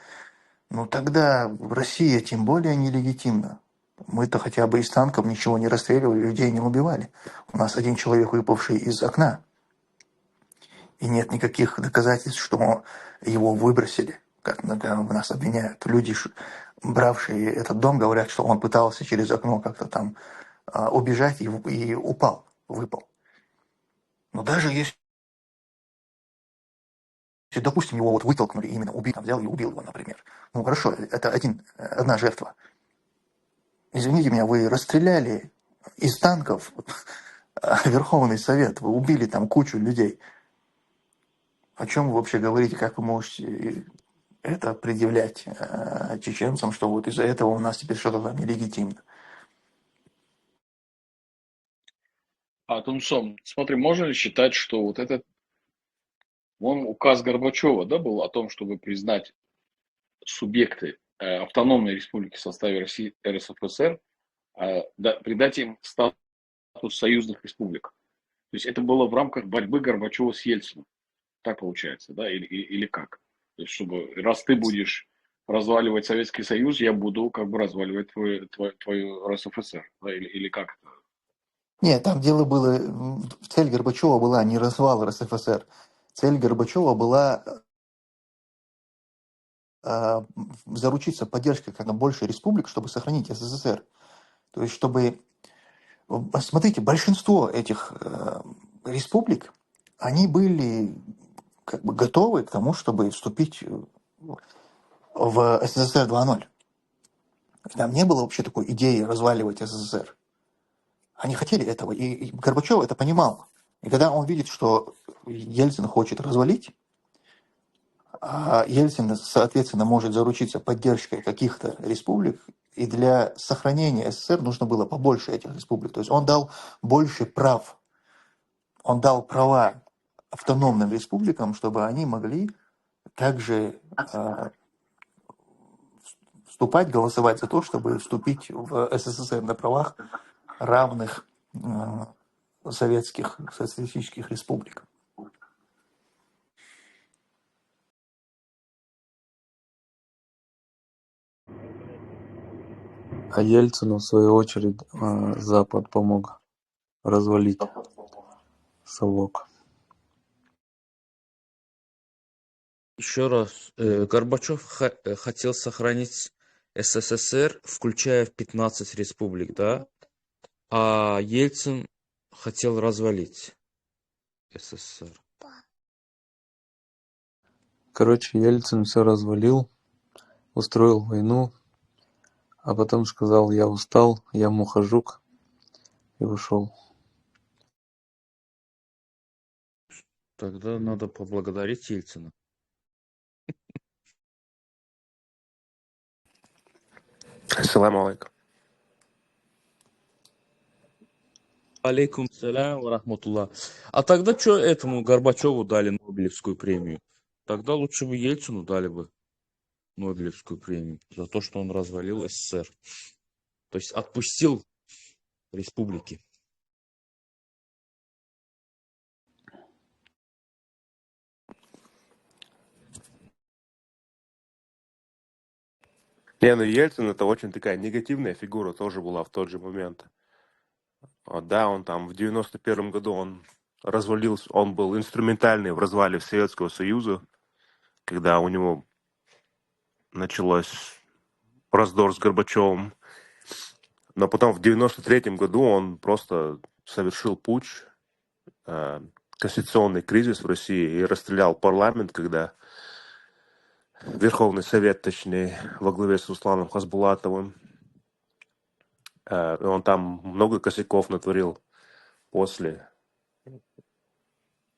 Speaker 4: ну тогда Россия тем более нелегитимна. Мы-то хотя бы из танков ничего не расстреливали, людей не убивали. У нас один человек, выпавший из окна. И нет никаких доказательств, что его выбросили, как нас обвиняют. Люди, бравшие этот дом, говорят, что он пытался через окно как-то там убежать и выпал. Но даже если, допустим, его вот вытолкнули, именно убил, там, взял и убил его, например. Ну хорошо, это одна жертва. Извините меня, вы расстреляли из танков Верховный Совет, вы убили там кучу людей. О чем вы вообще говорите, как вы можете это предъявлять чеченцам, что вот из-за этого у нас теперь что-то там нелегитимно?
Speaker 3: А Тумсом, смотри, можно ли считать, что вот этот, указ Горбачева, да, был о том, чтобы признать субъекты автономной республики в составе России РСФСР, да, придать им статус союзных республик. То есть это было в рамках борьбы Горбачева с Ельциным. Так получается, да, или как? То есть, чтобы, раз ты будешь разваливать Советский Союз, я буду как бы разваливать твою РСФСР, да, или как это?
Speaker 4: Нет, там дело было, цель Горбачева была не развал РСФСР. Цель Горбачева была заручиться поддержкой как можно больше республик, чтобы сохранить СССР. То есть, чтобы... Смотрите, большинство этих республик, они были как бы готовы к тому, чтобы вступить в СССР 2.0. Там не было вообще такой идеи разваливать СССР. Они хотели этого, и Горбачев это понимал. И когда он видит, что Ельцин хочет развалить, а Ельцин, соответственно, может заручиться поддержкой каких-то республик, и для сохранения СССР нужно было побольше этих республик. То есть он дал больше прав, он дал права автономным республикам, чтобы они могли также вступать, голосовать за то, чтобы вступить в СССР на правах равных советских социалистических республик.
Speaker 2: А Ельцину, в свою очередь, Запад помог развалить совок.
Speaker 6: Еще раз, Горбачев хотел сохранить СССР, включая в 15 республик, да? А Ельцин хотел развалить СССР.
Speaker 2: Короче, Ельцин все развалил, устроил войну, а потом сказал: я устал, я мухожук, и ушел.
Speaker 6: Тогда надо поблагодарить Ельцина.
Speaker 7: Ассаламу алейкум.
Speaker 6: Алейкум салям ва рахматуллах. А тогда что этому Горбачеву дали Нобелевскую премию? Тогда лучше бы Ельцину дали бы Нобелевскую премию за то, что он развалил СССР. То есть отпустил республики.
Speaker 7: Не, ну Ельцин это очень такая негативная фигура тоже была в тот же момент. Да, он там в 91 году он развалился, он был инструментальный в развале Советского Союза, когда у него началось раздор с Горбачевым. Но потом в 93 году он просто совершил путч, конституционный кризис в России и расстрелял парламент, когда Верховный Совет, точнее, во главе с Русланом Хасбулатовым. Он там много косяков натворил после.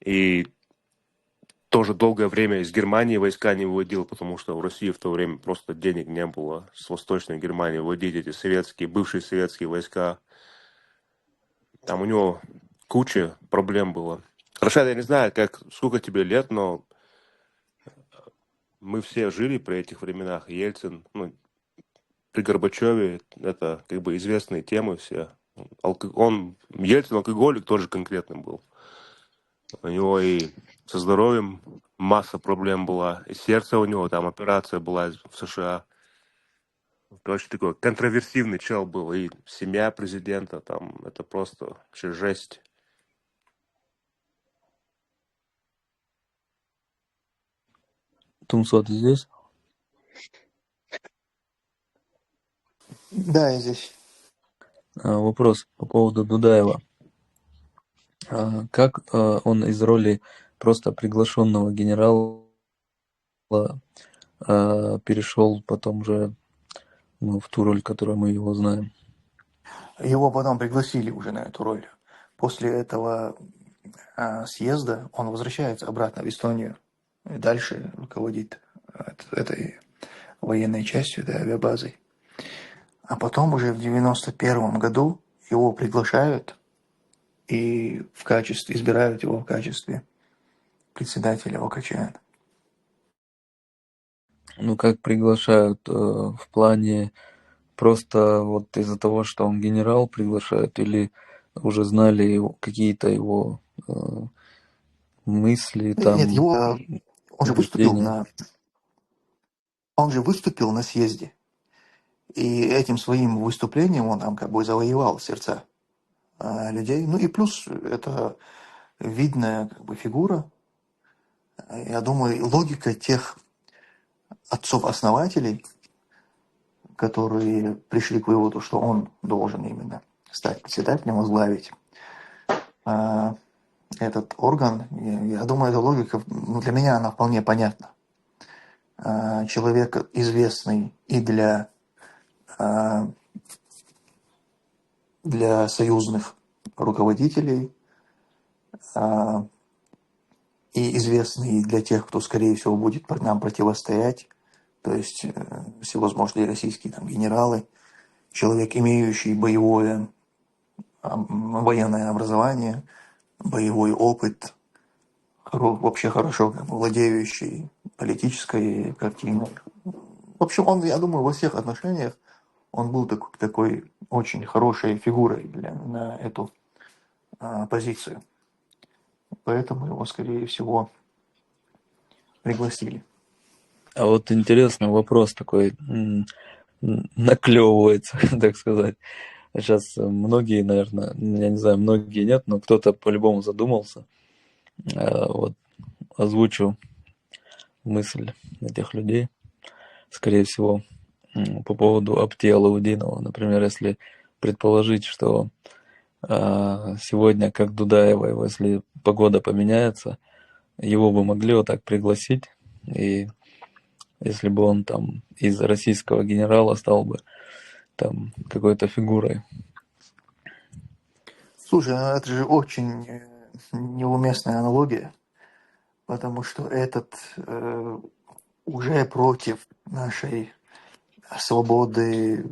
Speaker 7: И тоже долгое время из Германии войска не выводил, потому что в России в то время просто денег не было с Восточной Германии выводить эти советские, бывшие советские войска. Там у него куча проблем было. Рашид, я не знаю, сколько тебе лет, но мы все жили при этих временах. Ельцин, при Горбачеве, это как бы известные темы все. Ельцин алкоголик тоже конкретным был. У него и со здоровьем масса проблем была. И сердце у него, там операция была в США. Очень такой контроверсивный чел был. И семья президента, там, это просто вообще жесть.
Speaker 2: Тумсо, ты здесь?
Speaker 4: Да, я здесь.
Speaker 2: Вопрос по поводу Дудаева. Как он из роли просто приглашенного генерала перешел потом же в ту роль, которую мы его знаем?
Speaker 4: Его потом пригласили уже на эту роль. После этого съезда он возвращается обратно в Эстонию и дальше руководит этой военной частью, этой авиабазой. А потом уже в 91 году его приглашают и избирают его в качестве председателя ОКЧН.
Speaker 2: Как приглашают в плане просто вот из-за того, что он генерал, приглашают, или уже знали какие-то его мысли,
Speaker 4: Нет, он же
Speaker 2: убеждения?
Speaker 4: выступил на съезде. И этим своим выступлением он там как бы завоевал сердца людей. Ну и плюс это видная как бы фигура. Я думаю, логика тех отцов-основателей, которые пришли к выводу, что он должен именно стать председателем, возглавить этот орган, я думаю, эта логика, для меня она вполне понятна. Человек известный и для союзных руководителей, и известный для тех, кто, скорее всего, будет нам противостоять, то есть всевозможные российские генералы, человек, имеющий военное образование, боевой опыт, вообще хорошо владеющий политической картиной. В общем, я думаю, во всех отношениях он был такой очень хорошей фигурой на эту позицию. Поэтому его, скорее всего, пригласили.
Speaker 2: А вот интересный вопрос такой наклевывается, так сказать. Сейчас многие, наверное, я не знаю, многие нет, но кто-то по-любому задумался. Вот озвучу мысль этих людей, скорее всего, по поводу Апти Алаудинова. Например, если предположить, что сегодня, как Дудаева, если погода поменяется, его бы могли вот так пригласить, и если бы он там из российского генерала стал бы там какой-то фигурой.
Speaker 4: Слушай, это же очень неуместная аналогия, потому что этот уже против нашей свободы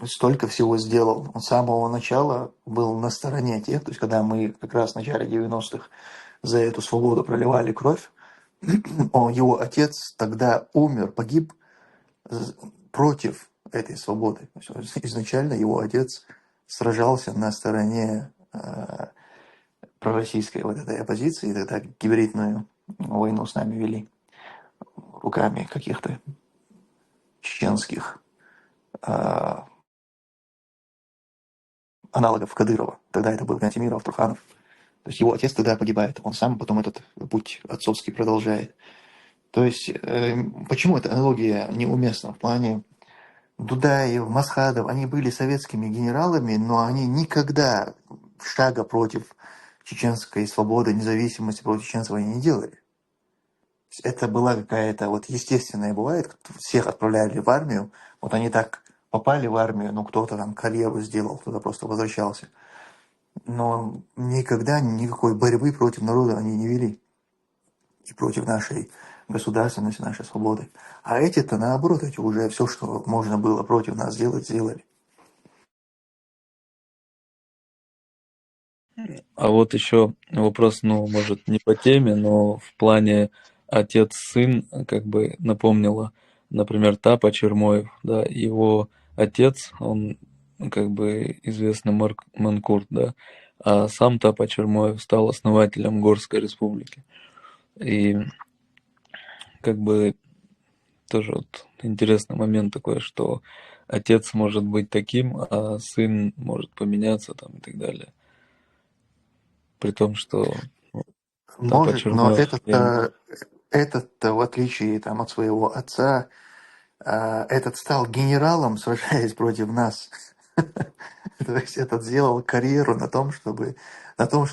Speaker 4: столько всего сделал. Он с самого начала был на стороне тех, то есть когда мы как раз в начале 90-х за эту свободу проливали кровь, его отец тогда погиб против этой свободы. Изначально его отец сражался на стороне пророссийской вот этой оппозиции, тогда гибридную войну с нами вели руками каких-то чеченских аналогов Кадырова. Тогда это был Кантемиров, Труханов. То есть его отец тогда погибает, он сам потом этот путь отцовский продолжает. То есть почему эта аналогия неуместна? В плане Дудаев, Масхадов, они были советскими генералами, но они никогда шага против чеченской свободы, независимости, против чеченцев они не делали. Это была какая-то естественная бывает, всех отправляли в армию, вот они так попали в армию, кто-то там карьеру сделал, кто-то просто возвращался. Но никогда никакой борьбы против народа они не вели. И против нашей государственности, нашей свободы. А эти-то наоборот, эти уже все, что можно было против нас сделать, сделали.
Speaker 2: А вот еще вопрос, может, не по теме, но в плане отец-сын, как бы напомнила, например, Тапа Чермоев, да, его отец, он как бы известный Манкурт, да, а сам Тапа Чермоев стал основателем Горской республики. И как бы тоже интересный момент такой, что отец может быть таким, а сын может поменяться там и так далее. При том, что Тапа
Speaker 4: Может, но
Speaker 2: Чермоев...
Speaker 4: этот в отличие от своего отца, этот стал генералом, сражаясь против нас. То есть этот сделал карьеру на том, что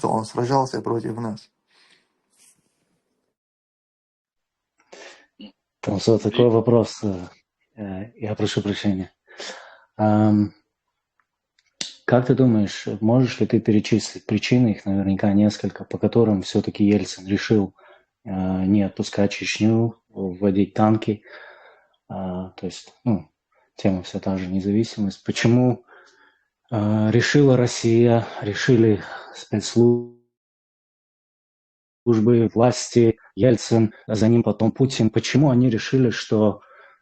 Speaker 4: он сражался против нас.
Speaker 1: Там что, такой вопрос, я прошу прощения. Как ты думаешь, можешь ли ты перечислить причины, их наверняка несколько, по которым все-таки Ельцин решил не отпускать Чечню, вводить танки, то есть, тема все та же независимость. Почему решила Россия, решили спецслужбы, власти, Ельцин, за ним потом Путин, почему они решили, что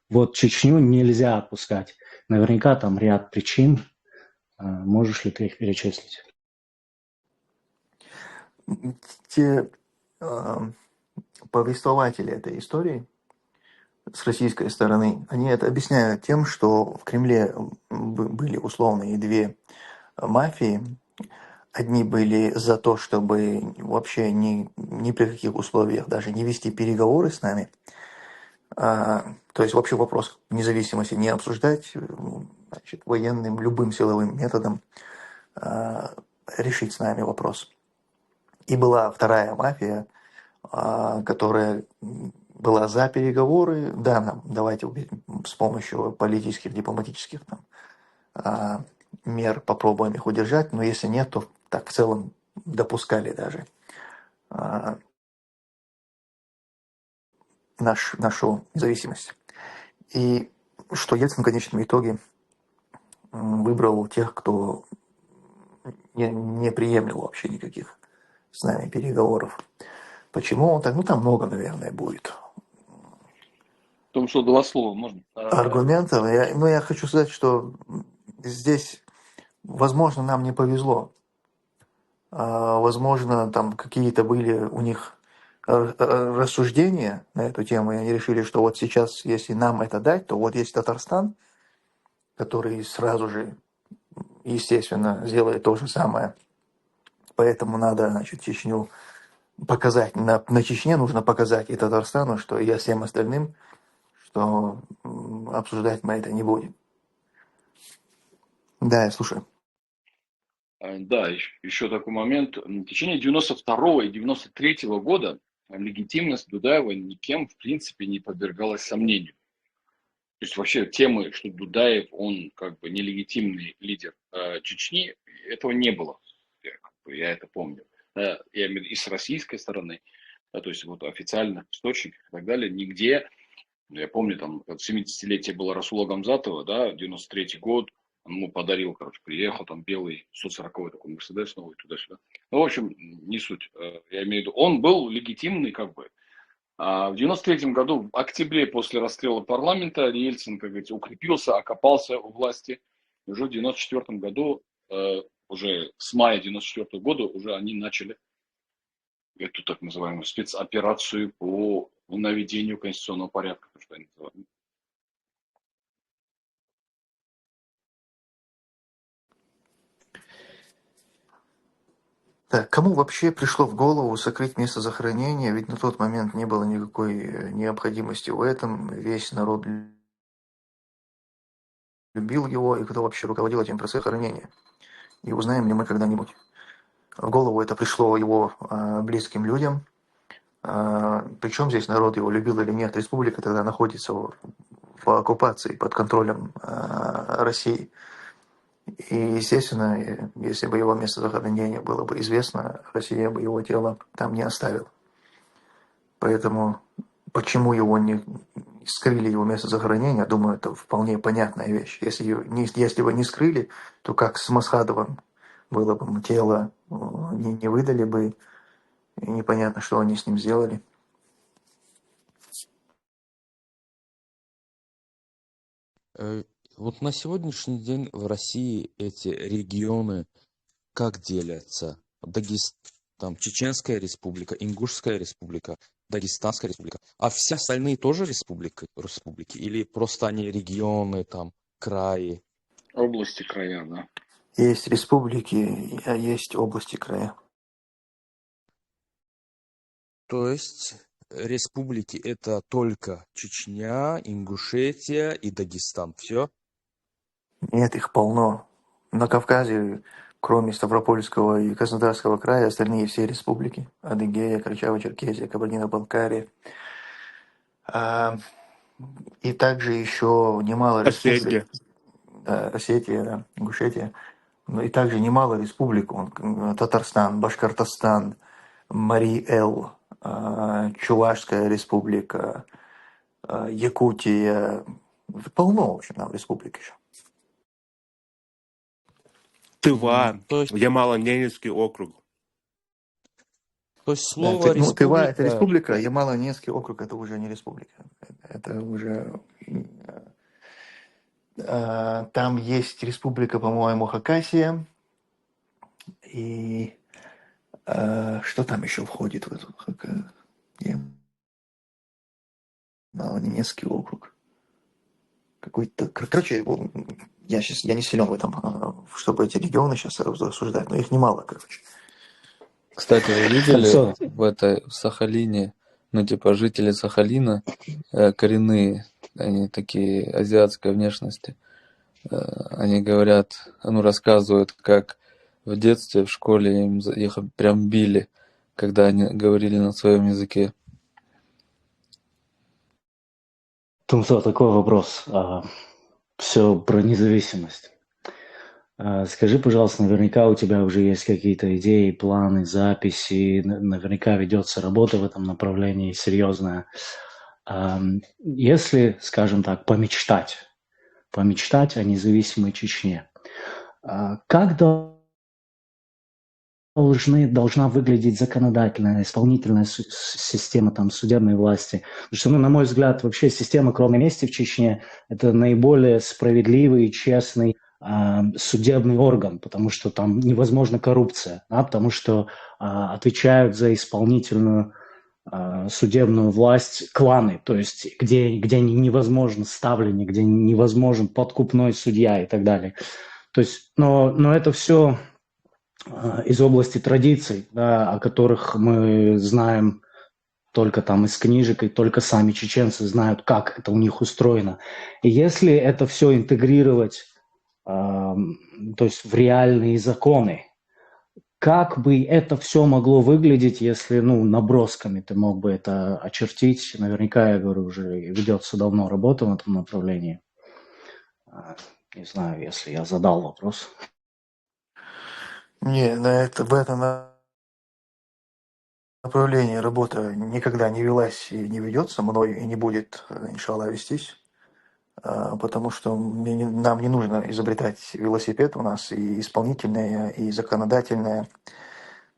Speaker 1: вот Чечню нельзя отпускать? Наверняка там ряд причин. Можешь ли ты их перечислить?
Speaker 4: Те повествователи этой истории с российской стороны, они это объясняют тем, что в Кремле были условные две мафии. Одни были за то, чтобы вообще ни при каких условиях даже не вести переговоры с нами. То есть вообще вопрос независимости не обсуждать, значит, военным, любым силовым методом решить с нами вопрос. И была вторая мафия, которая была за переговоры. Да, давайте с помощью политических, дипломатических мер попробуем их удержать, но если нет, то так в целом допускали даже нашу независимость. И что Ельцин в конечном итоге выбрал тех, кто не приемлил вообще никаких с нами переговоров. Почему он так? Там много, наверное, будет
Speaker 3: В том, что два слова можно.
Speaker 4: аргументов. Я хочу сказать, что здесь, возможно, нам не повезло. Возможно, там какие-то были у них рассуждения на эту тему, и они решили, что вот сейчас, если нам это дать, то вот есть Татарстан, который сразу же, естественно, сделает то же самое. Поэтому надо, значит, Чечню показать. На Чечне нужно показать и Татарстану, что и всем остальным, что обсуждать мы это не будем. Да, я слушаю.
Speaker 3: Да, еще такой момент. В течение 92 и 93 года легитимность Дудаева никем, в принципе, не подвергалась сомнению. То есть вообще темы, что Дудаев, он как бы нелегитимный лидер Чечни, этого не было. Я это помню. Я имею в виду и с российской стороны, то есть вот официальных источниках и так далее, нигде. Я помню, там 70-летие было Расула Гамзатова, 93-й год, он ему подарил, приехал там белый 140-й такой Мерседес новый туда-сюда. В общем, не суть. Я имею в виду, он был легитимный А в 93-м году, в октябре, после расстрела парламента, Ельцин, как говорится, укрепился, окопался у власти. И уже в 94-м году, уже с мая 94-го года, уже они начали эту так называемую спецоперацию по наведению конституционного порядка, что они называют.
Speaker 4: Так, кому вообще пришло в голову закрыть место захоронения? Ведь на тот момент не было никакой необходимости в этом. Весь народ любил его, и кто вообще руководил этим процессом захоронения? И узнаем ли мы когда-нибудь? В голову это пришло его близким людям. Причем здесь народ его любил или нет? Республика тогда находится в оккупации под контролем России. И, естественно, если бы его место захоронения было бы известно, Россия бы его тело там не оставила. Поэтому почему его не скрыли, его место захоронения, думаю, это вполне понятная вещь. Если бы не скрыли, то как с Масхадовым было бы тело, не выдали бы, и непонятно, что они с ним сделали.
Speaker 6: Вот на сегодняшний день в России эти регионы как делятся? Там Чеченская республика, Ингушская республика, Дагестанская республика. А все остальные тоже республики? Или просто они регионы, там, краи?
Speaker 3: Области, края, да.
Speaker 4: Есть республики, а есть области, края.
Speaker 6: То есть республики это только Чечня, Ингушетия и Дагестан. Все?
Speaker 4: Нет, их полно. на Кавказе, кроме Ставропольского и Краснодарского края, остальные все республики. Адыгея, Карачаево-Черкесия, Кабардино-Балкария. А, И также еще немало республик.
Speaker 7: Осетия.
Speaker 4: Осетия, да, Ингушетия. Ну и также немало республик. Татарстан, Башкортостан, Мари-Эл, Чувашская республика, Якутия. Полно, в общем, там республик еще.
Speaker 7: Тыва,
Speaker 6: То есть,
Speaker 7: Ямало-Ненецкий округ.
Speaker 6: слово
Speaker 4: Тыва – это
Speaker 6: республика,
Speaker 4: республика, Ямало-Ненецкий округ – это уже не республика. Это уже… Там есть республика, по-моему, Хакасия. И что там еще входит в эту Ямало-Ненецкий округ? Какой-то… Короче, я не силен в этом, чтобы эти регионы сейчас рассуждать, но их немало, короче.
Speaker 2: Кстати, вы видели
Speaker 1: Всё.
Speaker 2: в Сахалине, ну, типа, жители Сахалина коренные, они такие азиатской внешности. Они говорят, ну, рассказывают, как в детстве в школе их прям били, когда они говорили на своем языке.
Speaker 1: Тумсо, такой вопрос. Все про независимость. Скажи, пожалуйста, наверняка у тебя уже есть какие-то идеи, планы, записи, наверняка ведется работа в этом направлении серьезная. Если, скажем так, помечтать о независимой Чечне, как должна выглядеть законодательная, исполнительная система там, судебной власти? Потому что, на мой взгляд, вообще система кровной мести в Чечне – это наиболее справедливый и честный судебный орган, потому что там невозможна коррупция, да, потому что отвечают за исполнительную судебную власть кланы, то есть где невозможно ставленник, где невозможен подкупной судья и так далее. То есть, но это все из области традиций, да, о которых мы знаем только там из книжек, и только сами чеченцы знают, как это у них устроено. И если это все интегрировать, то есть в реальные законы, как бы это все могло выглядеть, если, набросками ты мог бы это очертить? Наверняка, я говорю, уже ведется давно работа в этом направлении. Не знаю, если я задал вопрос.
Speaker 4: Не, в этом направлении работа никогда не велась и не ведется мной, и не будет, иншаллах, вестись. Потому что нам не нужно изобретать велосипед, у нас и исполнительная, и законодательная,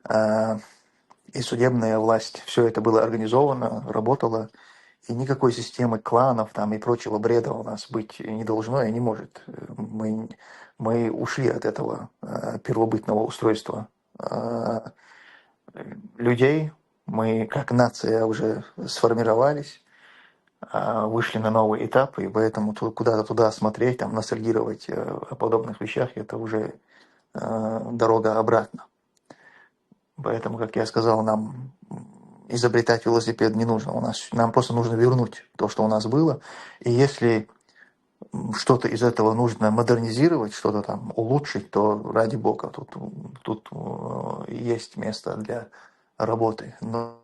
Speaker 4: и судебная власть. Все это было организовано, работало, и никакой системы кланов там и прочего бреда у нас быть не должно и не может. Мы ушли от этого первобытного устройства людей. Мы как нация уже сформировались, вышли на новый этап, и поэтому куда-то туда смотреть, там, ностальгировать о подобных вещах, это уже дорога обратно. Поэтому, как я сказал, нам изобретать велосипед не нужно. Нам просто нужно вернуть то, что у нас было. И если что-то из этого нужно модернизировать, что-то там улучшить, то ради бога, тут есть место для работы. Но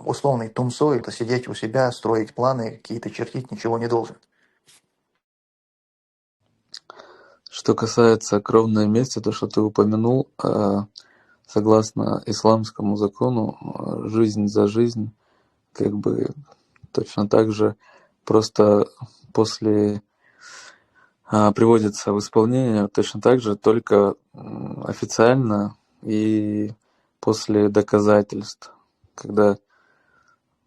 Speaker 4: условный Тумсо – это сидеть у себя, строить планы, какие-то чертить, ничего не должен.
Speaker 2: Что касается кровной мести, то, что ты упомянул, согласно исламскому закону, жизнь за жизнь, как бы точно так же просто после приводится в исполнение точно так же, только официально и после доказательств, когда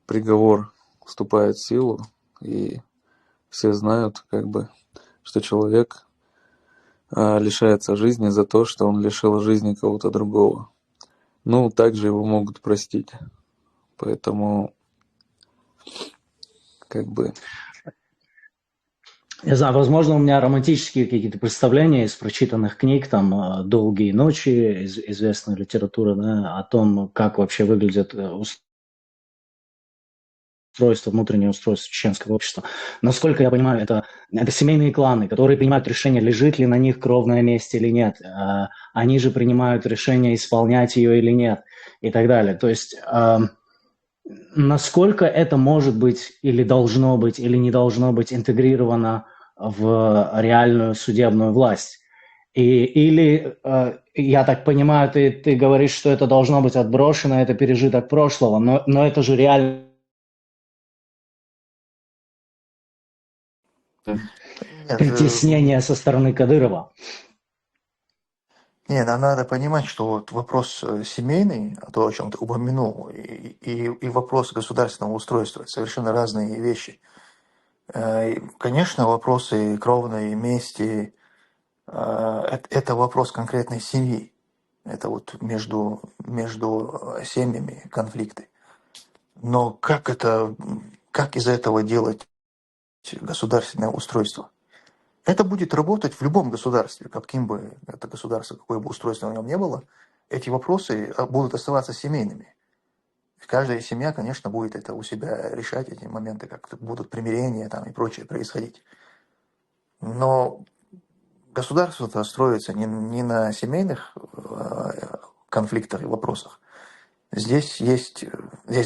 Speaker 2: приговор вступает в силу, и все знают, как бы, что человек лишается жизни за то, что он лишил жизни кого-то другого. Ну, также его могут простить. Поэтому, как бы…
Speaker 1: Я знаю, возможно, у меня романтические какие-то представления из прочитанных книг, там «Долгие ночи», известная литература, да, о том, как вообще выглядит внутреннее устройство чеченского общества. Насколько я понимаю, это семейные кланы, которые принимают решение, лежит ли на них кровная месть или нет. Они же принимают решение, исполнять ее или нет, и так далее. То есть насколько это может быть или должно быть, или не должно быть интегрировано в реальную судебную власть? Или, я так понимаю, ты говоришь, что это должно быть отброшено, это пережиток прошлого, но это же реально
Speaker 4: Нет,
Speaker 1: притеснение со стороны Кадырова.
Speaker 4: нет, надо понимать, что вот вопрос семейный, то, о чем ты упомянул, и вопрос государственного устройства – это совершенно разные вещи. И, конечно, вопросы кровной мести это вопрос конкретной семьи. Это вот между семьями конфликты. Но как из этого делать государственное устройство? Это будет работать в любом государстве, каким бы это государство, какое бы устройство в нем не было. Эти вопросы будут оставаться семейными. Каждая семья, конечно, будет это у себя решать, эти моменты, как будут примирения там, и прочее происходить. Но государство-то строится не на семейных конфликтах и вопросах. Здесь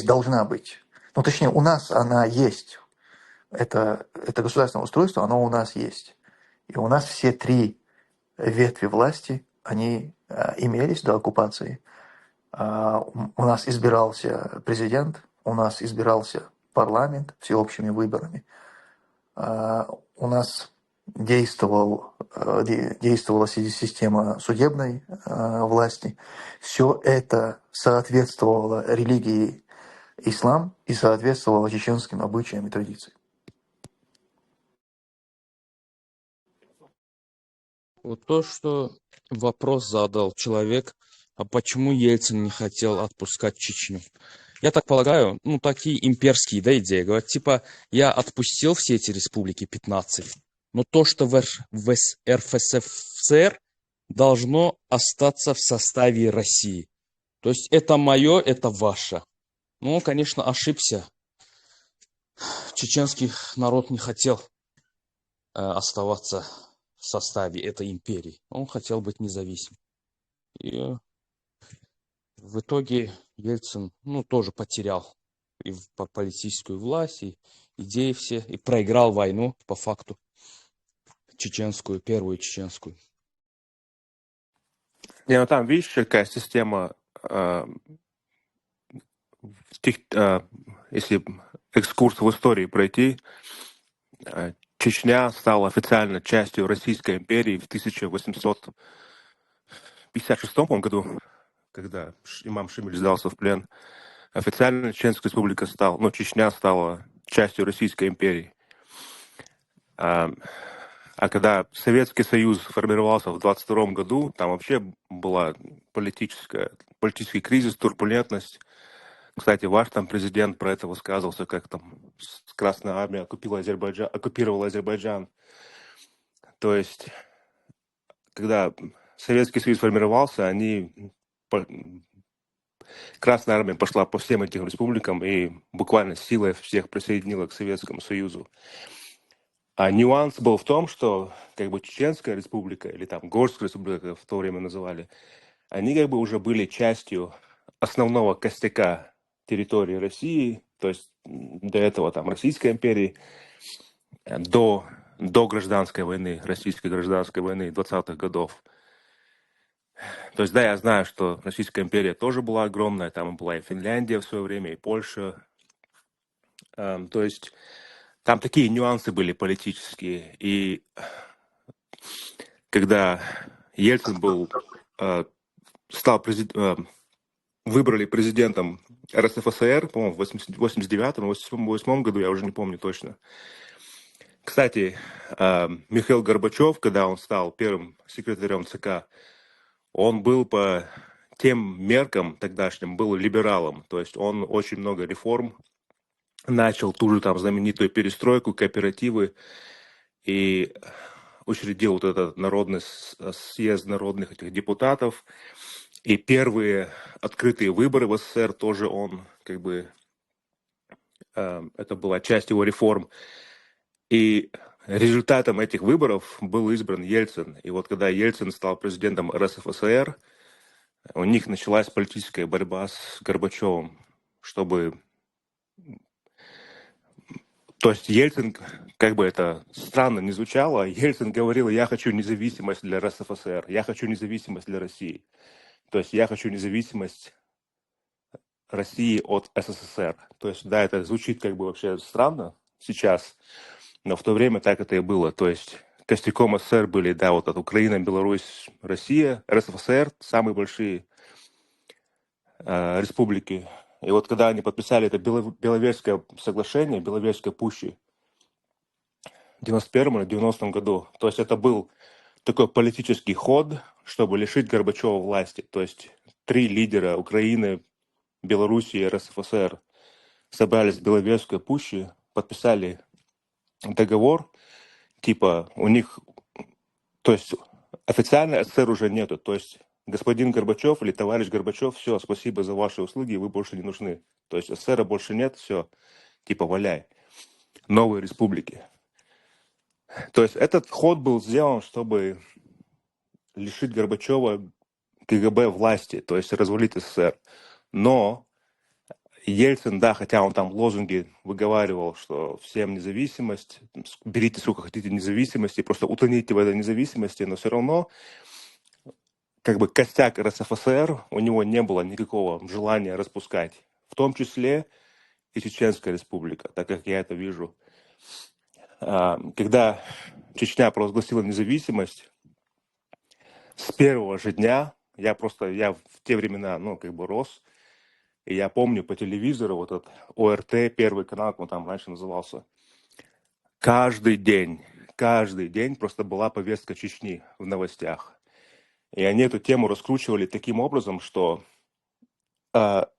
Speaker 4: должна быть, ну точнее у нас она есть. Это государственное устройство, оно у нас есть. И у нас все три ветви власти, они имелись до оккупации. У нас избирался президент, у нас избирался парламент всеобщими выборами. У нас действовала система судебной власти. Все это соответствовало религии ислам и соответствовало чеченским обычаям и традициям.
Speaker 6: Вот то, что вопрос задал человек, а почему Ельцин не хотел отпускать Чечню? Я так полагаю, ну, такие имперские, да, идеи. Говорят, типа, я отпустил все эти республики 15, но то, что в РФСФСР, должно остаться в составе России. То есть это мое, это ваше. Ну, он, конечно, ошибся. Чеченский народ не хотел оставаться в составе этой империи. Он хотел быть независим. И в итоге Ельцин, ну, тоже потерял и политическую власть, и идеи все, и проиграл войну, по факту, чеченскую, первую чеченскую.
Speaker 7: Не, ну там, видишь, какая система, если экскурс в истории пройти, Чечня стала официально частью Российской империи в 1856 году, когда имам Шимиль сдался в плен. Официально Чеченская республика Чечня стала частью Российской империи. А когда Советский Союз формировался в 22 году, там вообще была политический кризис, турбулентность. Кстати, ваш там президент про это высказывался, как там Красная Армия оккупировала Азербайджан. То есть, когда Советский Союз формировался, Красная Армия пошла по всем этим республикам и буквально силой всех присоединила к Советскому Союзу. А нюанс был в том, что как бы Чеченская республика, или там Горская республика, как в то время называли, они как бы уже были частью основного костяка территории России, то есть до этого там Российской империи, до гражданской войны, российской гражданской войны 20-х годов. То есть, да, я знаю, что Российская империя тоже была огромная, там была и Финляндия в свое время, и Польша. То есть там такие нюансы были политические. И когда Ельцин выбрали президентом РСФСР, по-моему, в 89-88 году, я уже не помню точно. Кстати, Михаил Горбачев, когда он стал первым секретарем ЦК, он был по тем меркам тогдашним, был либералом. То есть он очень много реформ начал, ту же там знаменитую перестройку, кооперативы, и учредил вот этот народный съезд народных этих депутатов. И первые открытые выборы в СССР тоже он как бы это была часть его реформ. И результатом этих выборов был избран Ельцин. И вот когда Ельцин стал президентом РСФСР, у них началась политическая борьба с Горбачевым, чтобы... То есть Ельцин, как бы это странно не звучало, Ельцин говорил: я хочу независимость для РСФСР, я хочу независимость для России. То есть я хочу независимость России от СССР. То есть, да, это звучит как бы вообще странно сейчас, но в то время так это и было. То есть костяком СССР были, да, вот от Украины, Беларусь, Россия, РСФСР, самые большие республики. И вот когда они подписали это Беловежское соглашение, Беловежской пущи в 91 или 90 году, то есть это был такой политический ход, чтобы лишить Горбачева власти. То есть 3 лидера Украины, Белоруссии и РСФСР собрались в Беловежской пуще, подписали договор, типа у них, то есть официально СССР уже нету, то есть господин Горбачев или товарищ Горбачев, все, спасибо за ваши услуги, вы больше не нужны. То есть СССР больше нет, все, типа валяй. Новые республики. То есть этот ход был сделан, чтобы лишить Горбачева КГБ власти, то есть развалить СССР. Но Ельцин, да, хотя он там лозунги выговаривал, что всем независимость, берите, сколько хотите независимости, просто утоните в этой независимости, но все равно как бы костяк РСФСР, у него не было никакого желания распускать, в том числе и Чеченская республика, так как я это вижу. Когда Чечня провозгласила независимость, с первого же дня, я в те времена, как бы рос, и я помню по телевизору вот этот ОРТ, первый канал, как он там раньше назывался, каждый день просто была повестка Чечни в новостях. И они эту тему раскручивали таким образом, что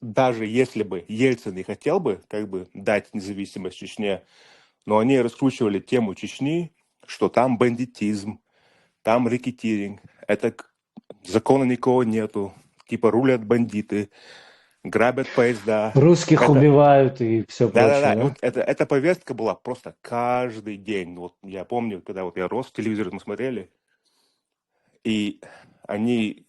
Speaker 7: даже если бы Ельцин и хотел бы как бы дать независимость Чечне, но они раскручивали тему Чечни, что там бандитизм, там рэкетиринг, это закона никакого нету, типа рулят бандиты, грабят поезда.
Speaker 1: Русских убивают и все прочее,
Speaker 7: Да-да-да,
Speaker 1: да?
Speaker 7: вот эта повестка была просто каждый день. Вот я помню, когда вот я рос, телевизор мы смотрели, и они,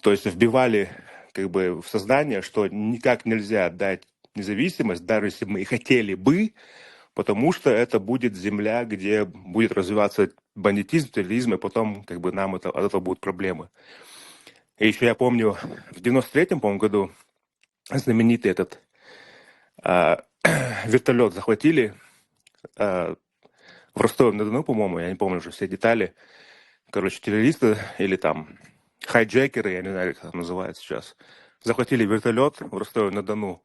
Speaker 7: то есть, вбивали как бы в сознание, что никак нельзя дать независимость, даже если мы и хотели бы, потому что это будет земля, где будет развиваться бандитизм, терроризм, и потом как бы нам от этого будут проблемы. И еще я помню, в 93-м, по-моему, году знаменитый этот вертолет захватили в Ростове-на-Дону, по-моему, я не помню уже все детали. Короче, террористы или там хайджекеры, я не знаю, как это называется сейчас, захватили вертолет в Ростове-на-Дону.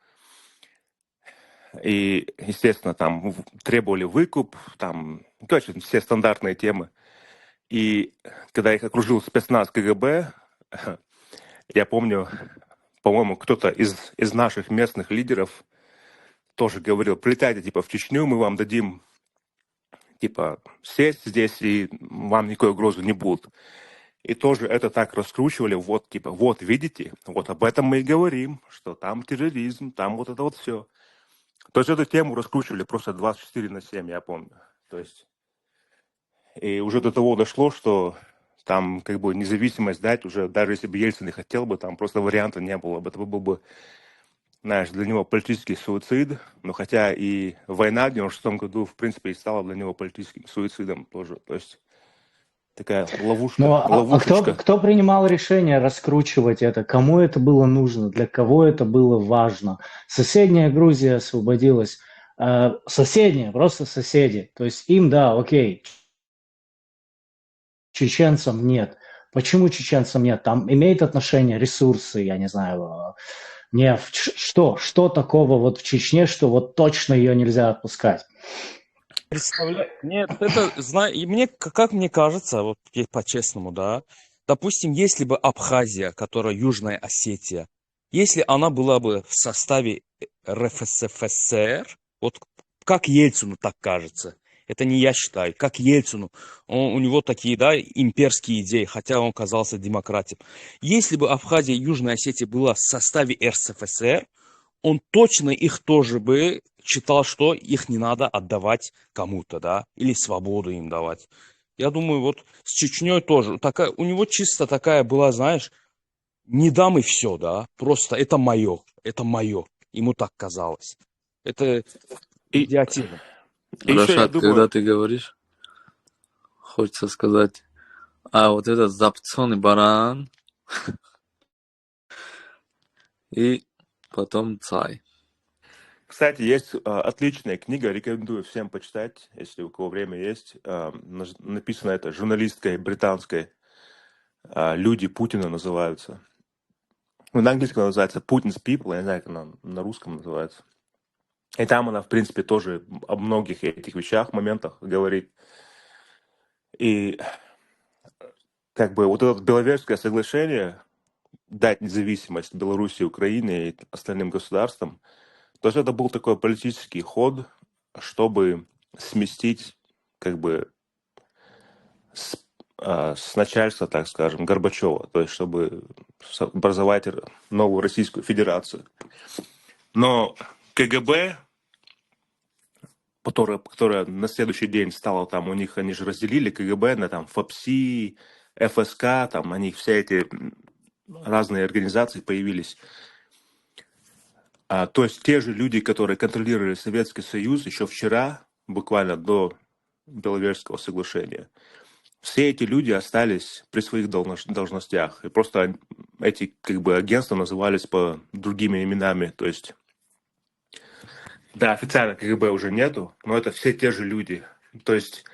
Speaker 7: И, естественно, там требовали выкуп, там, точно, все стандартные темы. И когда их окружил спецназ КГБ, я помню, по-моему, кто-то из наших местных лидеров тоже говорил: прилетайте, типа, в Чечню, мы вам дадим, типа, сесть здесь, и вам никакой угрозы не будет. И тоже это так раскручивали, вот, типа, вот, видите, вот об этом мы и говорим, что там терроризм, там вот это вот все. То есть эту тему раскручивали просто 24/7, я помню. То есть, и уже до того дошло, что там как бы независимость дать уже, даже если бы Ельцин и хотел бы, там просто варианта не было бы. Это был бы, знаешь, для него политический суицид. Но хотя и война в 96 году, в принципе, и стала для него политическим суицидом тоже. То есть такая ловушка.
Speaker 1: Ну, а
Speaker 7: ловушечка.
Speaker 1: кто принимал решение раскручивать это? Кому это было нужно? Для кого это было важно? Соседняя Грузия освободилась. Соседняя, просто соседи. То есть им, да, окей, чеченцам нет. Почему чеченцам нет? Там имеет отношение ресурсы, я не знаю, нефть. Что такого вот в Чечне, что вот точно ее нельзя отпускать?
Speaker 6: Нет, и мне, как мне кажется, вот по-честному, да, допустим, если бы Абхазия, которая Южная Осетия, если она была бы в составе РСФСР, вот как Ельцину так кажется, это не я считаю, как Ельцину, у него такие, да, имперские идеи, хотя он казался демократом. Если бы Абхазия и Южная Осетия была в составе РСФСР, он точно их тоже бы считал, что их не надо отдавать кому-то, да, или свободу им давать. Я думаю, вот с Чечней тоже. У него чисто такая была, знаешь, не дам и все, да, просто это мое. Ему так казалось. Это
Speaker 7: И,
Speaker 6: идиотизм.
Speaker 7: и еще я
Speaker 2: Рашад, когда
Speaker 7: думаю,
Speaker 2: ты говоришь, хочется сказать, а вот этот запцон и баран, и потом цай.
Speaker 7: кстати, есть отличная книга, рекомендую всем почитать, если у кого время есть. Написано это журналисткой британской. «Люди Путина» называются. Ну, на английском называется «Putin's People», я не знаю, как она на русском называется. И там она, в принципе, тоже о многих этих вещах, моментах говорит. И как бы вот это Беловежское соглашение дать независимость Беларуси, Украине и остальным государствам, то есть это был такой политический ход, чтобы сместить как бы с начальства, так скажем, Горбачева, то есть чтобы образовать новую Российскую Федерацию. Но КГБ, которая на следующий день стала там, у них, они же разделили КГБ на там ФАПСИ, ФСК, там они все эти разные организации появились. То есть те же люди, которые контролировали Советский Союз еще вчера, буквально до Беловежского соглашения, все эти люди остались при своих должностях. И просто эти как бы агентства назывались по другими именами. То есть, да, официально КГБ уже нету, но это все те же люди. То есть,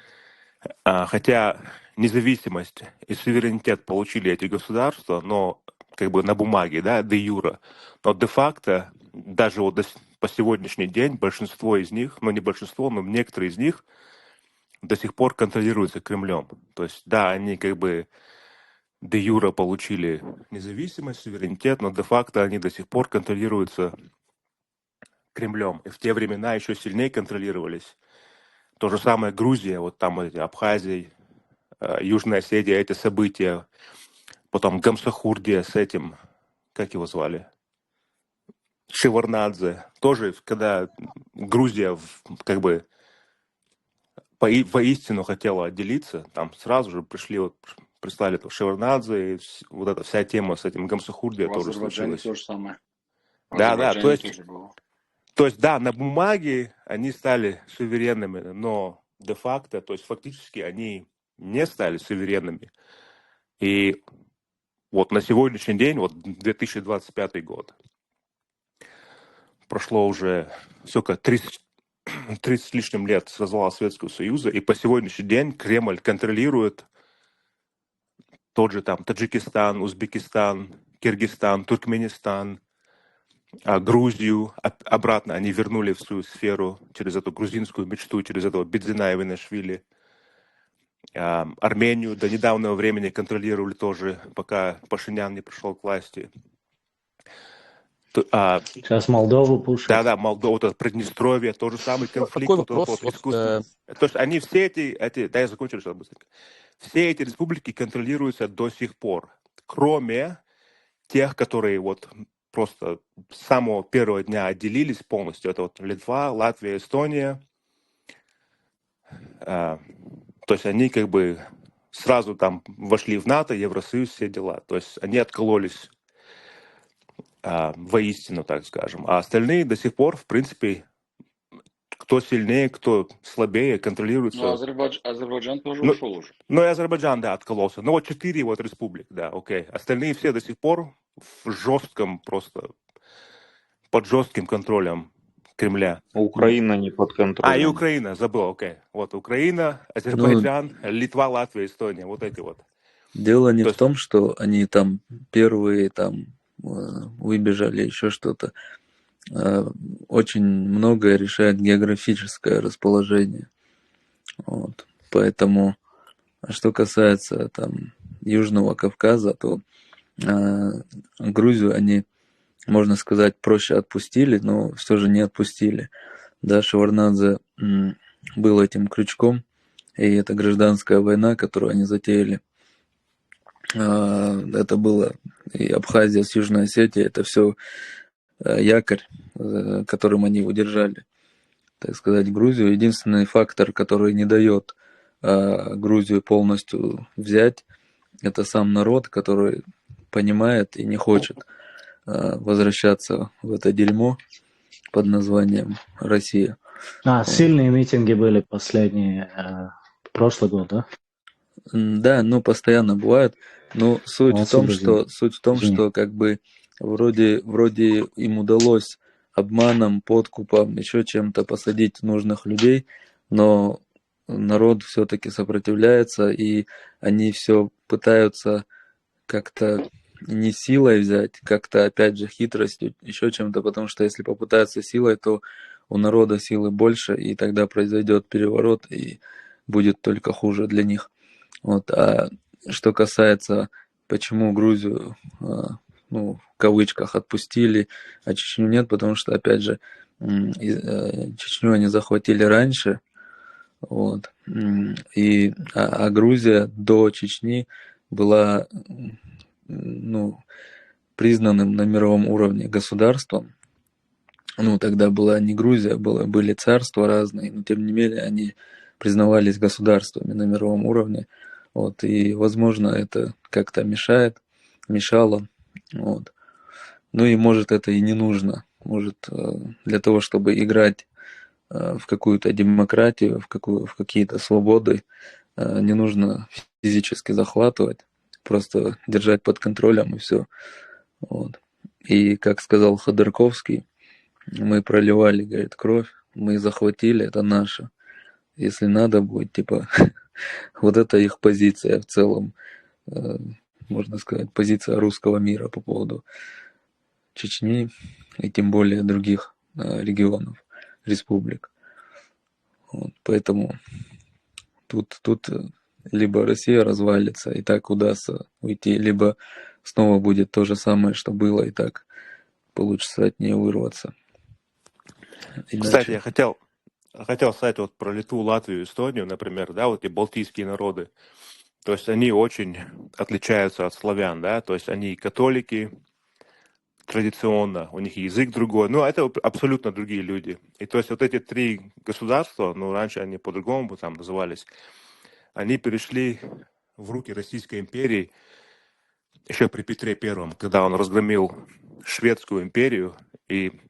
Speaker 7: хотя независимость и суверенитет получили эти государства, но как бы на бумаге, да, де юра, но де-факто, даже вот по сегодняшний день большинство из них, ну не большинство, но некоторые из них до сих пор контролируются Кремлем. То есть, да, они как бы де юра получили независимость, суверенитет, но де-факто они до сих пор контролируются Кремлем. И в те времена еще сильнее контролировались. То же самое Грузия, вот там эти Абхазия, Южная Осетия, эти события. Потом Гамсахурдия с этим, как его звали? Шеварнадзе. Тоже, когда Грузия как бы воистину хотела отделиться, там сразу же прислали этого Шеварнадзе, и вот эта вся тема с этим Гамсахурдия
Speaker 3: В
Speaker 7: тоже
Speaker 3: Азербайджане
Speaker 7: случилась.
Speaker 3: то же самое. В
Speaker 7: Да, то
Speaker 3: Азербайджане
Speaker 7: есть,
Speaker 3: тоже было.
Speaker 7: то есть, да, на бумаге они стали суверенными, но де-факто, то есть фактически они не стали суверенными. И вот на сегодняшний день, вот 2025 год, прошло уже, сколько, 30 с лишним лет с развала Советского Союза, и по сегодняшний день Кремль контролирует тот же там Таджикистан, Узбекистан, Киргизстан, Туркменистан, Грузию. Обратно они вернули в свою сферу через эту грузинскую мечту, через этого Бедзина Иванишвили. Армению до недавнего времени контролировали тоже, пока Пашинян не пришел к власти.
Speaker 1: Сейчас Молдову пушат.
Speaker 7: Да, Молдова, вот это Приднестровье, тот же самый конфликт,
Speaker 6: Такой
Speaker 7: вот этот
Speaker 6: вопрос.
Speaker 7: вот искусственный. То есть они все эти, да, я закончу сейчас быстренько. Все эти республики контролируются до сих пор, кроме тех, которые вот просто с самого первого дня отделились полностью. Это вот Литва, Латвия, Эстония. То есть они как бы сразу там вошли в НАТО, Евросоюз, все дела. То есть они откололись воистину, так скажем. А остальные до сих пор, в принципе, кто сильнее, кто слабее, контролируется.
Speaker 3: Ну, Азербайджан тоже
Speaker 7: Ну,
Speaker 3: ушел уже.
Speaker 7: Ну и Азербайджан, да, откололся. Ну вот 4 вот республик, да, окей. Остальные все до сих пор в жестком просто, под жестким контролем Кремля.
Speaker 8: Украина не под
Speaker 7: И
Speaker 8: контролем.
Speaker 7: Украина, забыл, окей. Вот Украина,
Speaker 2: Ну,
Speaker 7: Азербайджан, Литва, Латвия, Эстония, вот эти вот.
Speaker 2: дело не
Speaker 7: То
Speaker 2: в
Speaker 7: есть,
Speaker 2: том, что они там первые там выбежали, еще что-то. Очень многое решает географическое расположение. Вот. Поэтому, что касается там Южного Кавказа, то Грузию они, можно сказать, проще отпустили, но все же не отпустили. Да, Шеварнадзе был этим крючком, и эта гражданская война, которую они затеяли, это было и Абхазия с Южной Осетией, это все якорь, которым они удержали так сказать, Грузию. Единственный фактор, который не дает Грузию полностью взять, это сам народ, который понимает и не хочет возвращаться в это дерьмо под названием Россия. Вот.
Speaker 1: Сильные митинги были последние, прошлый год, да?
Speaker 2: Да, ну постоянно бывает. Но суть в том,
Speaker 1: Извини.
Speaker 2: что как бы вроде им удалось обманом, подкупом, еще чем-то посадить нужных людей, но народ все-таки сопротивляется, и они все пытаются как-то не силой взять, как-то опять же хитростью, еще чем-то, потому что если попытаются силой, то у народа силы больше, и тогда произойдет переворот, и будет только хуже для них. Вот. А что касается, почему Грузию, ну, в кавычках, отпустили, а Чечню нет, потому что, опять же, Чечню они захватили раньше, вот, а Грузия до Чечни была, ну, признанным на мировом уровне государством. Ну, тогда была не Грузия, были царства разные, но тем не менее они признавались государствами на мировом уровне. Вот, и, возможно, это как-то мешало. Вот. Ну и может это и не нужно. Может, для того, чтобы играть в какую-то демократию, в какие-то свободы, не нужно физически захватывать, просто держать под контролем и все. Вот. И как сказал Ходорковский, мы проливали, говорит, кровь, мы захватили, это наше. Если надо будет, типа, вот это их позиция в целом, можно сказать, позиция русского мира по поводу Чечни и тем более других регионов, республик. Вот, поэтому тут либо Россия развалится и так удастся уйти, либо снова будет то же самое, что было, и так получится от нее вырваться.
Speaker 7: Кстати,
Speaker 2: Иначе.
Speaker 7: я хотел сказать вот про Литву, Латвию, Эстонию, например, да, вот эти балтийские народы. То есть они очень отличаются от славян, да, то есть они католики традиционно, у них язык другой, ну, это абсолютно другие люди. И то есть вот эти три государства, ну, раньше они по-другому там назывались, они перешли в руки Российской империи еще при Петре Первом, когда он разгромил Шведскую империю, и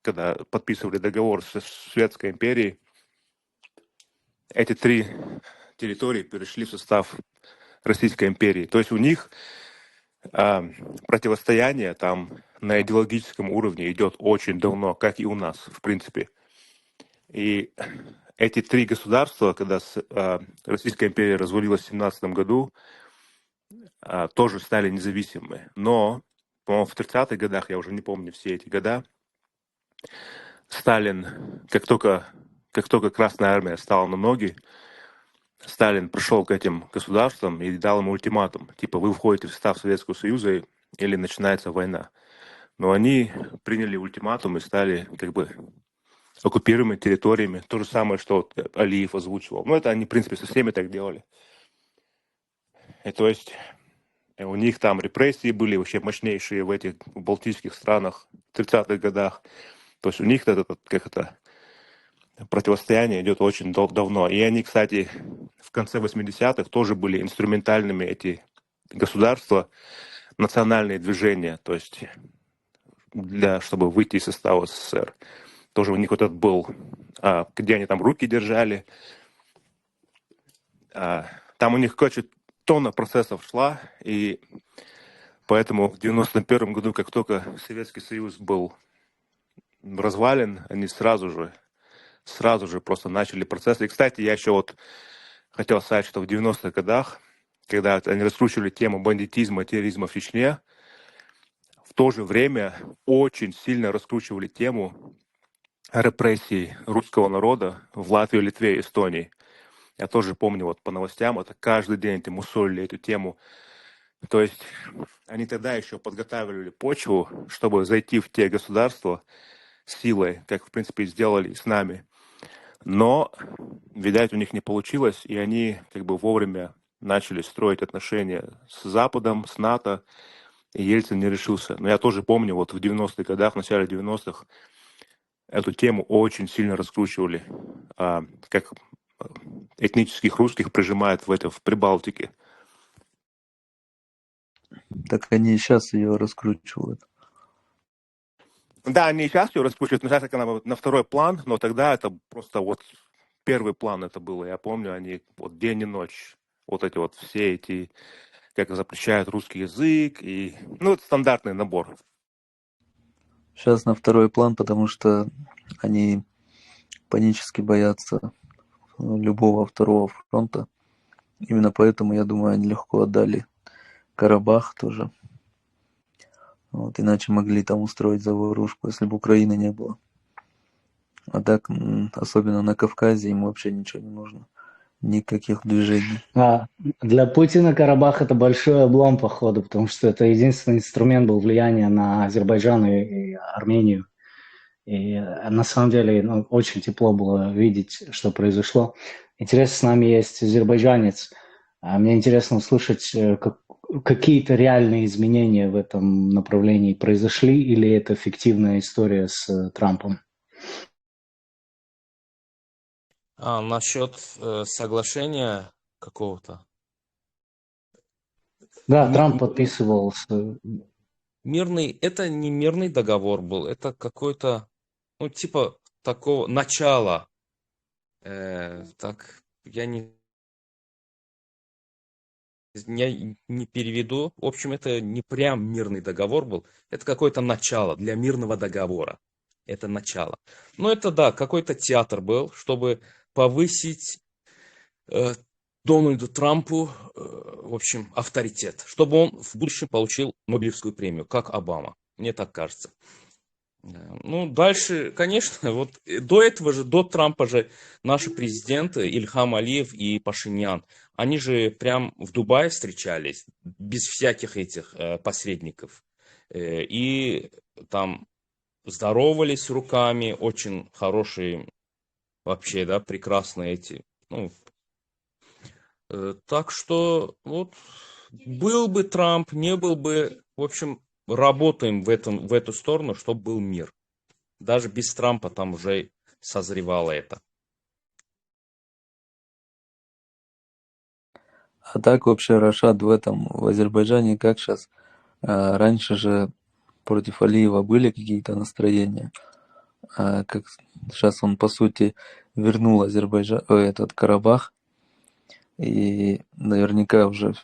Speaker 7: когда подписывали договор с Шведской империей, эти три территории перешли в состав Российской империи. То есть у них противостояние там на идеологическом уровне идет очень давно, как и у нас, в принципе. И эти три государства, когда Российская империя развалилась в 17 году, тоже стали независимыми. Но, по-моему, в 30-х годах, я уже не помню все эти года, Сталин, как только Красная Армия стала на ноги, Сталин пришел к этим государствам и дал им ультиматум. Типа, вы входите в состав Советского Союза или начинается война. Но они приняли ультиматум и стали как бы оккупируемыми территориями. То же самое, что вот Алиев озвучивал. Ну, это они, в принципе, со всеми так делали. И то есть у них там репрессии были вообще мощнейшие в этих балтийских странах в 30-х годах. То есть у них противостояние идет очень давно. И они, кстати, в конце 80-х тоже были инструментальными, эти государства, национальные движения, то есть чтобы выйти из состава СССР. Тоже у них вот этот был, где они там руки держали. Там у них, короче, тонна процессов шла, и поэтому в 91 году, как только Советский Союз был развален, они сразу же просто начали процессы. И, кстати, я еще вот хотел сказать, что в 90-х годах, когда они раскручивали тему бандитизма, терроризма в Чечне, в то же время очень сильно раскручивали тему репрессий русского народа в Латвии, Литве и Эстонии. Я тоже помню вот по новостям, это каждый день ты мусолили эту тему. То есть они тогда еще подготавливали почву, чтобы зайти в те государства силой, как, в принципе, и сделали с нами. Но, видать, у них не получилось, и они как бы вовремя начали строить отношения с Западом, с НАТО, и Ельцин не решился. Но я тоже помню, вот в 90-х годах, в начале 90-х, эту тему очень сильно раскручивали, как этнических русских прижимают в Прибалтике.
Speaker 2: Так они и сейчас ее раскручивают.
Speaker 7: Да, они и сейчас ее раскручивают, но сейчас как она на второй план, но тогда это просто вот первый план это было. Я помню, они вот день и ночь, вот эти вот все эти, как запрещают русский язык, и, ну, это стандартный набор.
Speaker 2: Сейчас на второй план, потому что они панически боятся любого второго фронта. Именно поэтому, я думаю, они легко отдали Карабах тоже. Вот, иначе могли там устроить заварушку, если бы Украины не было. А так, особенно на Кавказе, им вообще ничего не нужно. Никаких движений.
Speaker 1: Для Путина Карабах это большой облом, походу, потому что это единственный инструмент был влияния на Азербайджан и Армению. И на самом деле очень тепло было видеть, что произошло. Интересно, с нами есть азербайджанец. Мне интересно услышать, какие-то реальные изменения в этом направлении произошли, или это фиктивная история с Трампом?
Speaker 6: Насчет соглашения какого-то.
Speaker 1: Да, Трамп подписывал.
Speaker 6: Мирный, это не мирный договор был, это какой-то, ну, типа такого начала. Так, я не переведу. В общем, это не прям мирный договор был, это какое-то начало для мирного договора. Это начало. Но это, да, какой-то театр был, чтобы повысить Дональду Трампу, в общем, авторитет, чтобы он в будущем получил Нобелевскую премию, как Обама. Мне так кажется. Ну, дальше, конечно, вот до этого же, до Трампа же наши президенты Ильхам Алиев и Пашинян, они же прям в Дубае встречались, без всяких этих посредников. И там здоровались руками, очень хорошие, вообще, да, прекрасные эти, ну, так что, вот, был бы Трамп, не был бы, в общем, работаем в эту сторону, чтобы был мир. Даже без Трампа там уже созревало это.
Speaker 2: А так вообще Рашад в Азербайджане как сейчас? Раньше же против Алиева были какие-то настроения. Как сейчас он, по сути, вернул этот Карабах. И наверняка уже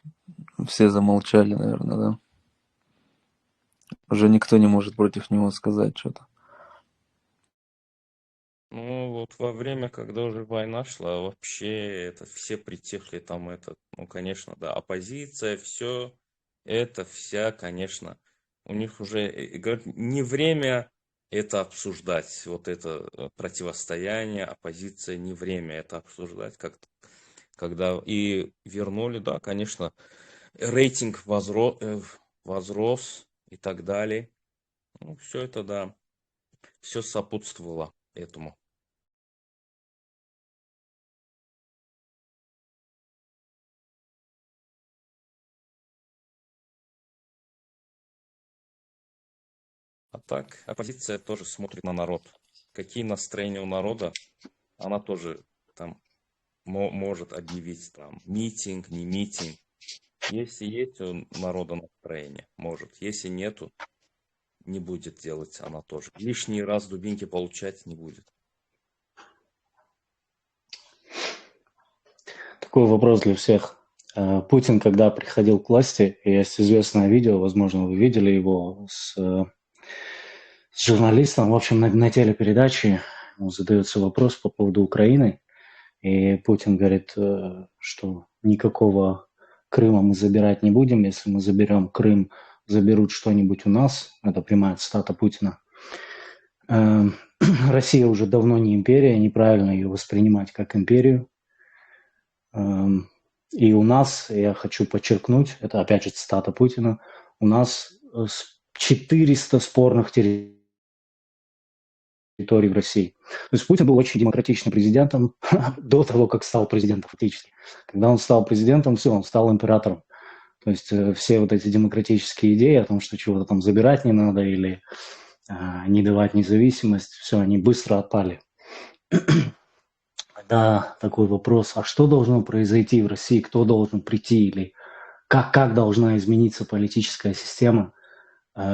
Speaker 2: все замолчали, наверное, да? Уже никто не может против него сказать что-то.
Speaker 6: Ну, вот во время, когда уже война шла, вообще это все притихли там это, ну, конечно, да, оппозиция, все это вся, конечно, у них уже, говорят, не время это обсуждать, вот это противостояние, оппозиция, не время это обсуждать, как когда и вернули, да, конечно, рейтинг возрос и так далее. Ну, все это, да, все сопутствовало этому. А так, оппозиция тоже смотрит на народ. Какие настроения у народа, она тоже там может объявить там митинг, не митинг. Если есть у народа настроение, может. Если нету, не будет делать она тоже. Лишний раз дубинки получать не будет.
Speaker 1: Такой вопрос для всех. Путин, когда приходил к власти, есть известное видео, возможно, вы видели его с журналистом, в общем, на телепередаче задается вопрос по поводу Украины, и Путин говорит, что никакого Крыма мы забирать не будем, если мы заберем Крым, заберут что-нибудь у нас, это прямая цитата Путина. Россия уже давно не империя, неправильно ее воспринимать как империю. И у нас, я хочу подчеркнуть, это опять же цитата Путина, у нас 400 спорных территорий в России. То есть Путин был очень демократичным президентом до того, как стал президентом фактически. Когда он стал президентом, все, он стал императором. То есть все вот эти демократические идеи о том, что чего-то там забирать не надо или не давать независимость, все, они быстро отпали. Да, такой вопрос, а что должно произойти в России, кто должен прийти или как должна измениться политическая система,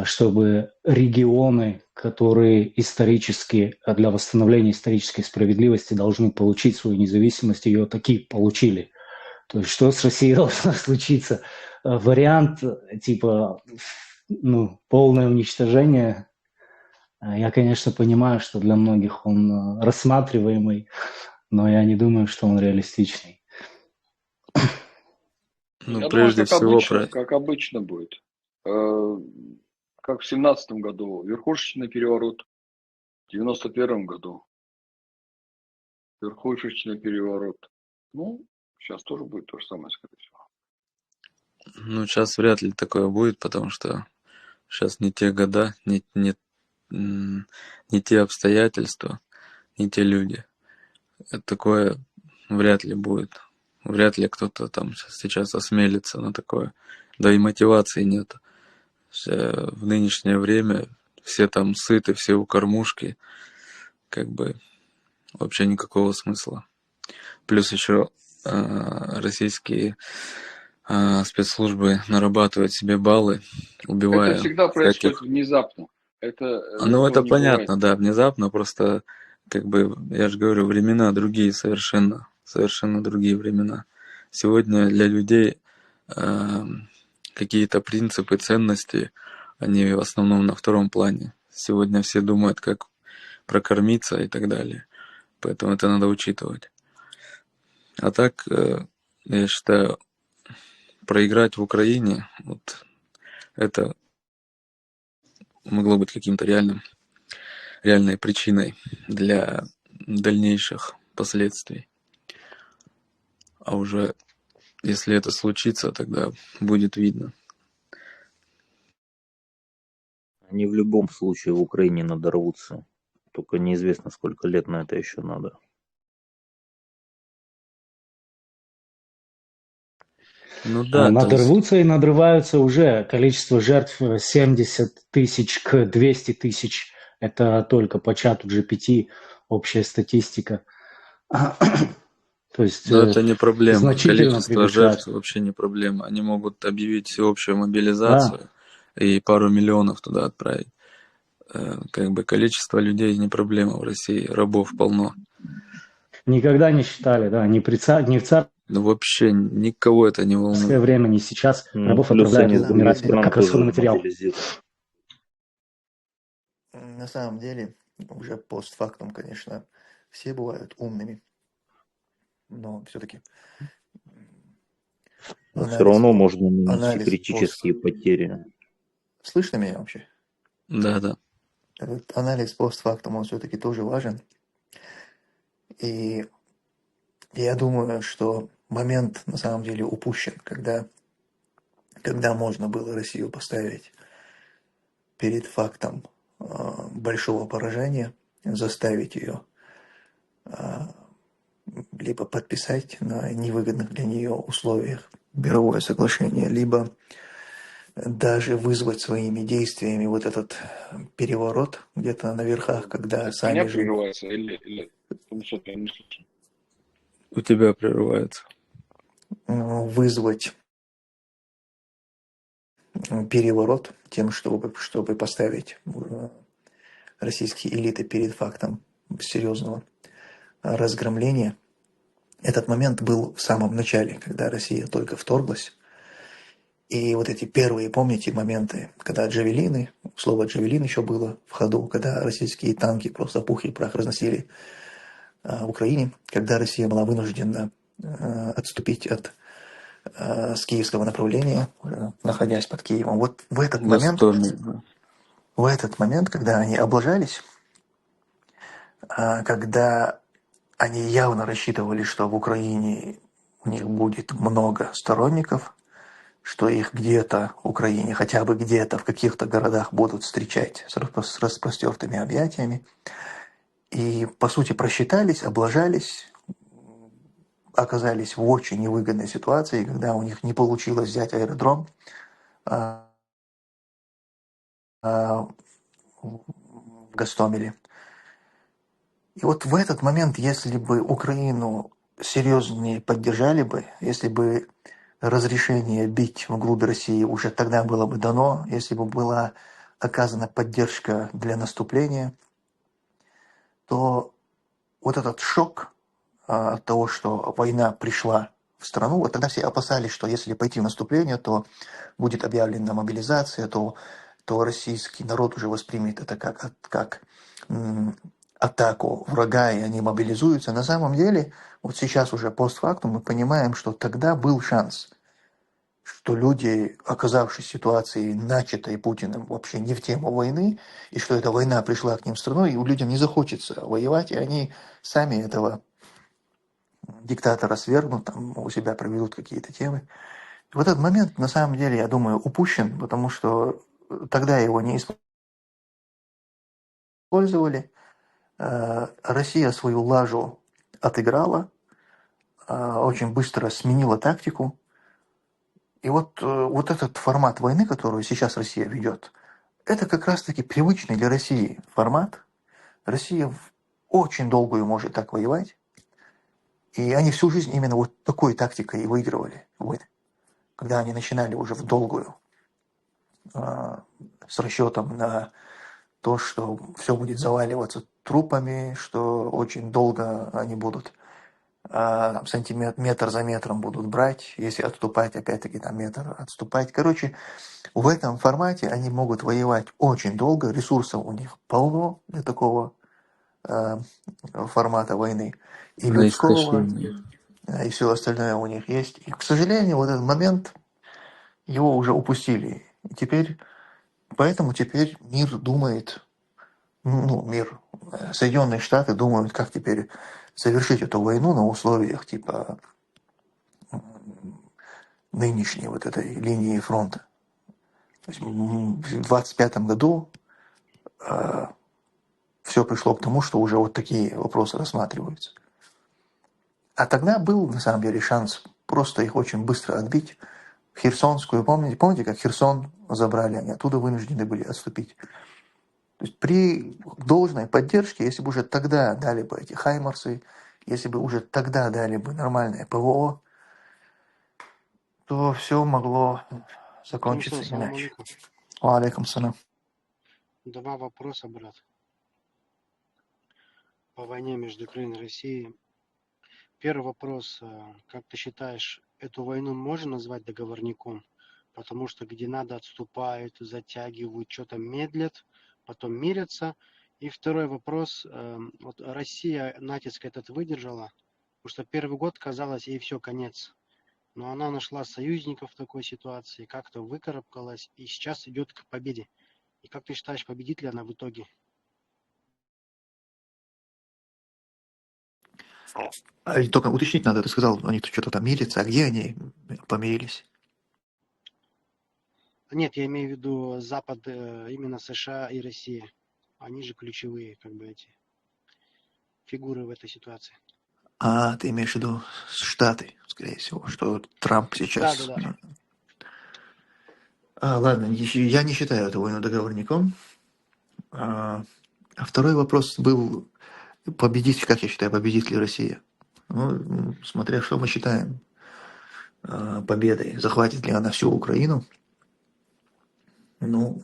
Speaker 1: чтобы регионы, которые исторически, для восстановления исторической справедливости должны получить свою независимость, ее такие получили. То есть что с Россией должно случиться? Вариант типа полное уничтожение. Я, конечно, понимаю, что для многих он рассматриваемый, но я не думаю, что он реалистичный.
Speaker 2: Ну,
Speaker 3: Я думаю,
Speaker 2: прежде всего,
Speaker 3: как обычно будет. Как в 17 году верхушечный переворот, в 91 году верхушечный переворот. Ну, сейчас тоже будет то же самое, скорее всего.
Speaker 2: ну, сейчас вряд ли такое будет, потому что сейчас не те года, не те обстоятельства, не те люди. Такое вряд ли будет. Вряд ли кто-то там сейчас осмелится на такое. Да и мотивации нет. В нынешнее время все там сыты, все у кормушки. Как бы вообще никакого смысла. Плюс еще российские спецслужбы нарабатывают себе баллы,
Speaker 3: Это
Speaker 2: убивая
Speaker 3: всегда происходит внезапно.
Speaker 2: Ну, это
Speaker 3: не
Speaker 2: понятно,
Speaker 3: бывает.
Speaker 2: да, внезапно, просто, как бы, я же говорю, времена другие совершенно другие времена. Сегодня для людей какие-то принципы, ценности, они в основном на втором плане. Сегодня все думают, как прокормиться и так далее. Поэтому это надо учитывать. А так, я считаю, проиграть в Украине, вот это могло быть каким-то реальной причиной для дальнейших последствий. А уже если это случится, тогда будет видно.
Speaker 8: Они в любом случае в Украине надорвутся. Только неизвестно, сколько лет на это еще надо.
Speaker 2: Ну да, то есть,
Speaker 1: Надорвутся и надрываются уже. Количество жертв 70 тысяч к 200 тысяч. Это только по чату GPT общая статистика. То есть
Speaker 2: но это не проблема.
Speaker 1: значительно
Speaker 2: Количество
Speaker 1: превышает.
Speaker 2: жертв вообще не проблема. Они могут объявить всеобщую
Speaker 1: Да,
Speaker 2: мобилизацию и пару миллионов туда отправить. Как бы количество людей не проблема в России, рабов полно.
Speaker 1: никогда не считали, да, ни в царское
Speaker 2: Ну вообще никого это не волнует.
Speaker 1: время, ни сейчас рабов
Speaker 8: Плюс
Speaker 1: отправляют
Speaker 8: они с других
Speaker 1: умирать
Speaker 8: стран
Speaker 1: как
Speaker 8: тоже
Speaker 1: расходный материал.
Speaker 8: мобилизируют.
Speaker 4: На самом деле, уже постфактум, конечно, все бывают умными, но все-таки
Speaker 8: Но все равно можно нанести
Speaker 4: анализ
Speaker 8: критические потери.
Speaker 4: Слышно меня вообще?
Speaker 2: Да.
Speaker 4: Этот анализ постфактум, он все-таки тоже важен. И я думаю, что момент на самом деле упущен, когда можно было Россию поставить перед фактом большого поражения, заставить ее либо подписать на невыгодных для нее условиях мировое соглашение, либо даже вызвать своими действиями вот этот переворот где-то на верхах, когда сами
Speaker 3: Меня
Speaker 4: же
Speaker 3: прерывается или я не слышу.
Speaker 2: У тебя прерывается.
Speaker 4: вызвать переворот тем, чтобы поставить российские элиты перед фактом серьезного разгромления. Этот момент был в самом начале, когда Россия только вторглась. И вот эти первые, помните, моменты, когда джавелины, слово джавелин еще было в ходу, когда российские танки просто пух и прах разносили в Украине, когда Россия была вынуждена отступить с киевского направления, находясь под Киевом. Вот в этот момент, когда они облажались, когда они явно рассчитывали, что в Украине у них будет много сторонников, что их где-то в Украине, хотя бы где-то в каких-то городах будут встречать с распростертыми объятиями. И, по сути, просчитались, облажались, оказались в очень невыгодной ситуации, когда у них не получилось взять аэродром. Гастомеле. И вот в этот момент, если бы Украину серьезнее поддержали бы, если бы разрешение бить вглубь России уже тогда было бы дано, если бы была оказана поддержка для наступления, то вот этот шок от того, что война пришла в страну, вот тогда все опасались, что если пойти в наступление, то будет объявлена мобилизация, то российский народ уже воспримет это как атаку врага, и они мобилизуются. На самом деле, вот сейчас уже постфактум мы понимаем, что тогда был шанс, что люди, оказавшись в ситуации, начатой Путиным вообще не в тему войны, и что эта война пришла к ним в страну, и людям не захочется воевать, и они сами этого диктатора свергнут, там у себя проведут какие-то темы. И вот этот момент, на самом деле, я думаю, упущен, потому что тогда его не использовали. Россия свою лажу отыграла, очень быстро сменила тактику. И вот этот формат войны, которую сейчас Россия ведет, это как раз-таки привычный для России формат. Россия очень долгую может так воевать. И они всю жизнь именно вот такой тактикой и выигрывали войны. Когда они начинали уже в долгую, с расчетом на то, что все будет заваливаться трупами, что очень долго они будут метр за метром будут брать, если отступать, опять-таки там метр отступать. Короче, в этом формате они могут воевать очень долго, ресурсов у них полно для такого формата войны. И
Speaker 2: На
Speaker 4: людского,
Speaker 2: истощение.
Speaker 4: и все остальное у них есть. И, к сожалению, вот этот момент, его уже упустили. И поэтому теперь мир думает, мир, Соединенные Штаты думают, как теперь завершить эту войну на условиях типа нынешней вот этой линии фронта. То есть в 2025 году все пришло к тому, что уже вот такие вопросы рассматриваются. А тогда был, на самом деле, шанс просто их очень быстро отбить. Херсонскую, помните, как Херсон забрали, они оттуда вынуждены были отступить. То есть при должной поддержке, если бы уже тогда дали бы эти хаймарсы, если бы уже тогда дали бы нормальное ПВО, то все могло закончиться
Speaker 9: Салам
Speaker 4: иначе.
Speaker 9: алейкум.
Speaker 4: Алейкум салам.
Speaker 9: Два вопроса, брат. По войне между Украиной и Россией. Первый вопрос. Как ты считаешь, эту войну можно назвать договорником? Потому что где надо отступают, затягивают, что-то медлят, потом мирятся. И второй вопрос. Вот Россия натиск этот выдержала, потому что первый год казалось, ей все, конец. Но она нашла союзников в такой ситуации, как-то выкарабкалась и сейчас идет к победе. И как ты считаешь, победит ли она в итоге?
Speaker 4: И только уточнить надо, ты сказал, они что-то там мирятся, а где они помирились?
Speaker 9: Нет, я имею в виду Запад, именно США и Россия. Они же ключевые, как бы, эти фигуры в этой ситуации.
Speaker 4: А, ты имеешь в виду Штаты, скорее всего, что Трамп
Speaker 9: Да,
Speaker 4: сейчас...
Speaker 9: да, да.
Speaker 4: Ладно, я не считаю эту войну договорником. А второй вопрос был, победить, как я считаю, победит ли Россия? Ну, смотря что мы считаем победой. Захватит ли она всю Украину? Ну,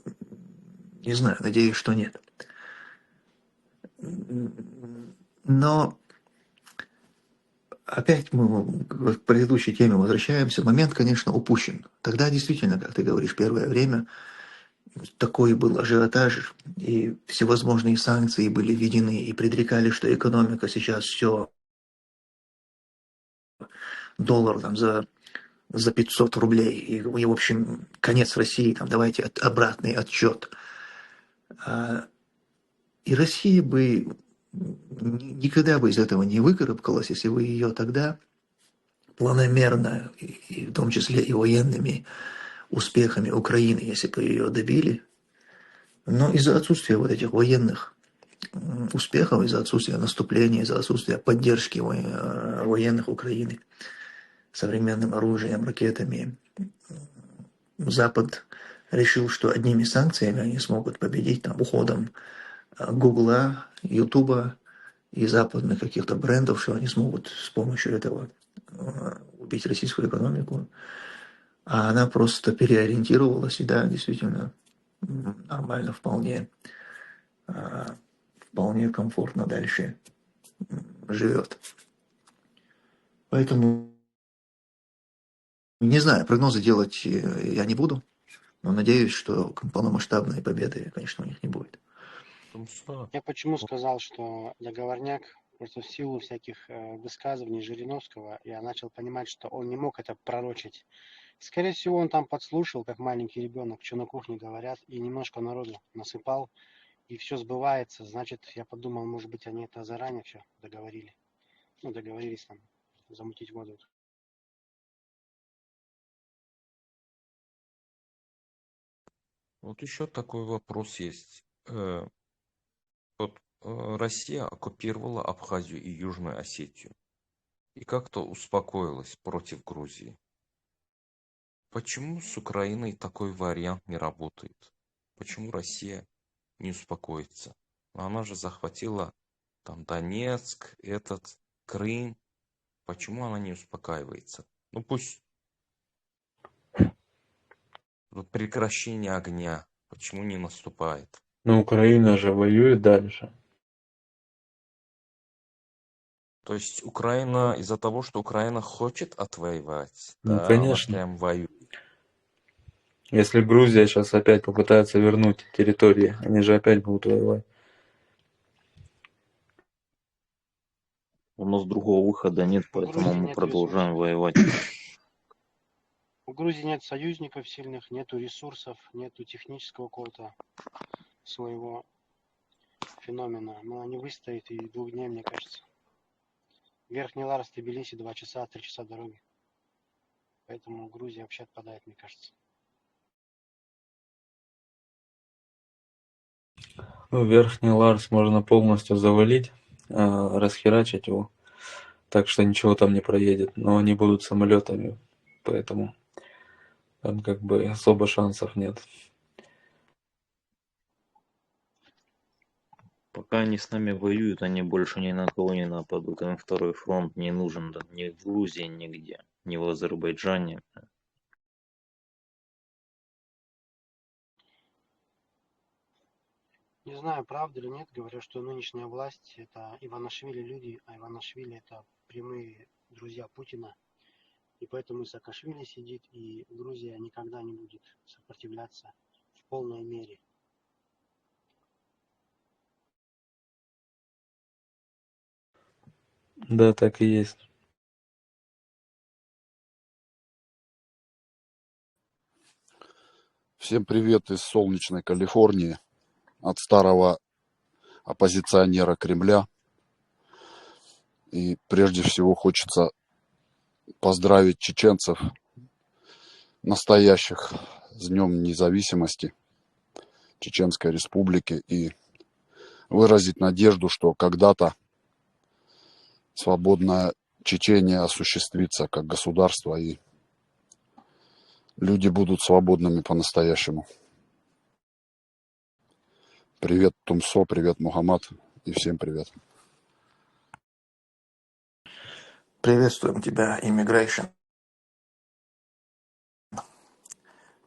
Speaker 4: не знаю, надеюсь, что нет. Но опять мы к предыдущей теме возвращаемся. Момент, конечно, упущен. Тогда действительно, как ты говоришь, первое время такой был ажиотаж, и всевозможные санкции были введены, и предрекали, что экономика сейчас все, доллар там за 500 рублей, и в общем, конец России, там, давайте обратный отчет. И Россия бы никогда бы из этого не выкарабкалась, если бы ее тогда планомерно, и в том числе и военными успехами Украины, если бы ее добили. Но из-за отсутствия вот этих военных успехов, из-за отсутствия наступления, из-за отсутствия поддержки военных Украины современным оружием, ракетами, Запад решил, что одними санкциями они смогут победить, там, уходом Гугла, Ютуба и западных каких-то брендов, что они смогут с помощью этого убить российскую экономику. А она просто переориентировалась, и да, действительно, нормально, вполне комфортно дальше живет. Поэтому, не знаю, прогнозы делать я не буду, но надеюсь, что полномасштабной победы, конечно, у них не будет.
Speaker 9: Я почему сказал, что договорняк, просто в силу всяких высказываний Жириновского, я начал понимать, что он не мог это пророчить. Скорее всего, он там подслушал, как маленький ребенок, что на кухне говорят, и немножко народу насыпал, и все сбывается. Значит, я подумал, может быть, они это заранее все договорили. Ну, договорились там замутить воду.
Speaker 6: Вот еще такой вопрос есть. Россия оккупировала Абхазию и Южную Осетию и как-то успокоилась против Грузии. Почему с Украиной такой вариант не работает? Почему Россия не успокоится? Она же захватила там Донецк, Крым. Почему она не успокаивается? Ну пусть прекращение огня. Почему не наступает?
Speaker 2: Но Украина же воюет дальше.
Speaker 6: То есть Украина из-за того, что Украина хочет отвоевать,
Speaker 2: Ну,
Speaker 6: да, она
Speaker 2: конечно.
Speaker 6: прям воюет.
Speaker 2: Если Грузия сейчас опять попытается вернуть территории, они же опять будут воевать.
Speaker 8: У нас другого выхода нет,
Speaker 9: В
Speaker 8: поэтому
Speaker 9: Грузии
Speaker 8: мы
Speaker 9: нет
Speaker 8: продолжаем
Speaker 9: ресурсов.
Speaker 8: воевать.
Speaker 9: У Грузии нет союзников сильных, нету ресурсов, нету технического какого-то своего феномена. Но они выстоят и 2 дней, мне кажется. Верхний Ларс, Тбилиси 2 часа, 3 часа дороги. Поэтому Грузия вообще отпадает, мне кажется.
Speaker 2: Ну, Верхний Ларс можно полностью завалить, расхерачить его, так что ничего там не проедет, но они будут самолетами, поэтому там как бы особо шансов нет.
Speaker 8: Пока они с нами воюют, они больше ни на кого не нападут. Им второй фронт не нужен, да, ни в Грузии, нигде, ни в Азербайджане.
Speaker 9: Не знаю, правда или нет, говорят, что нынешняя власть это Иванашвили люди, а Иванашвили это прямые друзья Путина. И поэтому Саакашвили сидит, и Грузия никогда не будет сопротивляться в полной мере.
Speaker 2: Да, так и есть.
Speaker 10: Всем привет из солнечной Калифорнии от старого оппозиционера Кремля. И прежде всего хочется поздравить чеченцев, настоящих, с Днем Независимости Чеченской Республики и выразить надежду, что когда-то свободная Чечения осуществится как государство и люди будут свободными по-настоящему. Привет, Тумсо, привет, Мухаммад, и всем привет.
Speaker 4: Приветствуем тебя, Immigration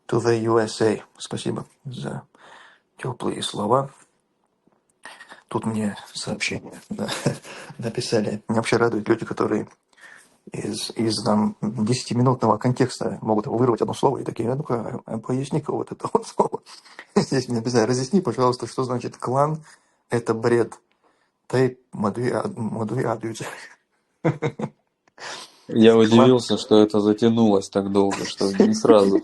Speaker 4: to the USA. Спасибо за теплые слова. Тут мне сообщение написали. Меня вообще радуют люди, которые из там, 10-минутного контекста могут вырвать одно слово и такие, ну-ка, поясни-ка вот это вот слово. Здесь мне написали, разъясни, пожалуйста, что значит клан, это бред. Тейп Мадуядюдзе.
Speaker 2: Я
Speaker 4: Клан.
Speaker 2: удивился, что это затянулось так долго, что не сразу.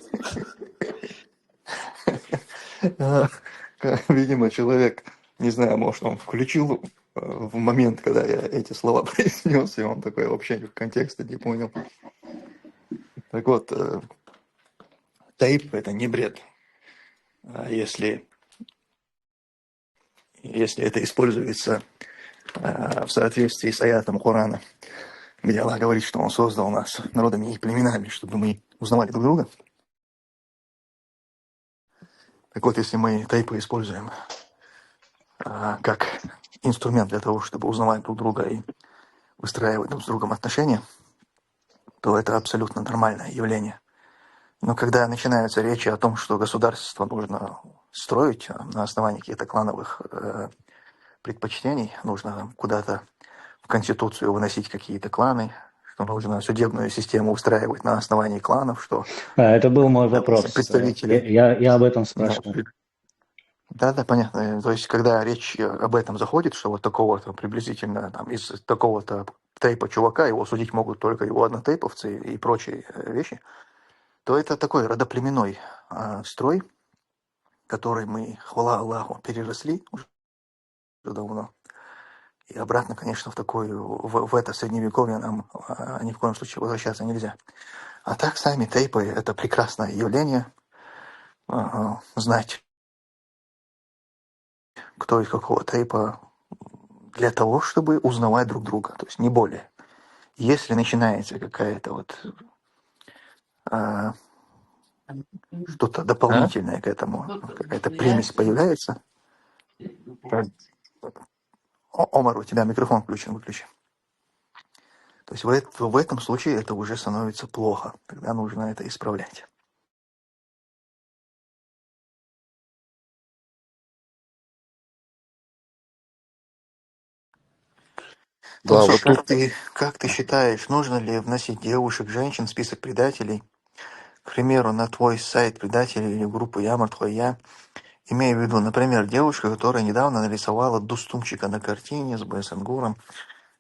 Speaker 4: Видимо, человек, не знаю, может, он включил в момент, когда я эти слова произнес, и он такой вообще контекста не понял. Так вот, тейп – это не бред. Если это используется в соответствии с аятом Корана, где Аллах говорит, что Он создал нас народами и племенами, чтобы мы узнавали друг друга. Так вот, если мы тейпы используем как инструмент для того, чтобы узнавать друг друга и выстраивать друг с другом отношения, то это абсолютно нормальное явление. Но когда начинаются речи о том, что государство нужно строить на основании каких-то клановых предпочтений, нужно куда-то в Конституцию выносить какие-то кланы, что нужно судебную систему устраивать на основании кланов, что,
Speaker 1: Это был мой
Speaker 4: допустим,
Speaker 1: вопрос.
Speaker 4: представители...
Speaker 1: Я об этом
Speaker 4: Да,
Speaker 1: спрашивал.
Speaker 4: да, понятно. То есть, когда речь об этом заходит, что вот такого-то приблизительно там, из такого-то тейпа чувака его судить могут только его однотейповцы и прочие вещи, то это такой родоплеменной строй, который мы, хвала Аллаху, переросли уже давно. И обратно, конечно, в это средневековье нам ни в коем случае возвращаться нельзя. А так, сами тейпы – это прекрасное явление. Знать, кто из какого тейпа, для того, чтобы узнавать друг друга, то есть не более. Если начинается какая-то вот что-то дополнительное к этому, какая-то примесь появляется. Омар, у тебя микрофон включен, выключи. То есть в этом случае это уже становится плохо, тогда нужно это исправлять.
Speaker 10: Да,
Speaker 4: Томсо,
Speaker 10: вот тут,
Speaker 4: как ты считаешь, нужно ли вносить девушек, женщин в список предателей? К примеру, на твой сайт предателей или группу «Я мертвый я», имея в виду, например, девушка, которая недавно нарисовала Дустумчика на картине с Байсангуром.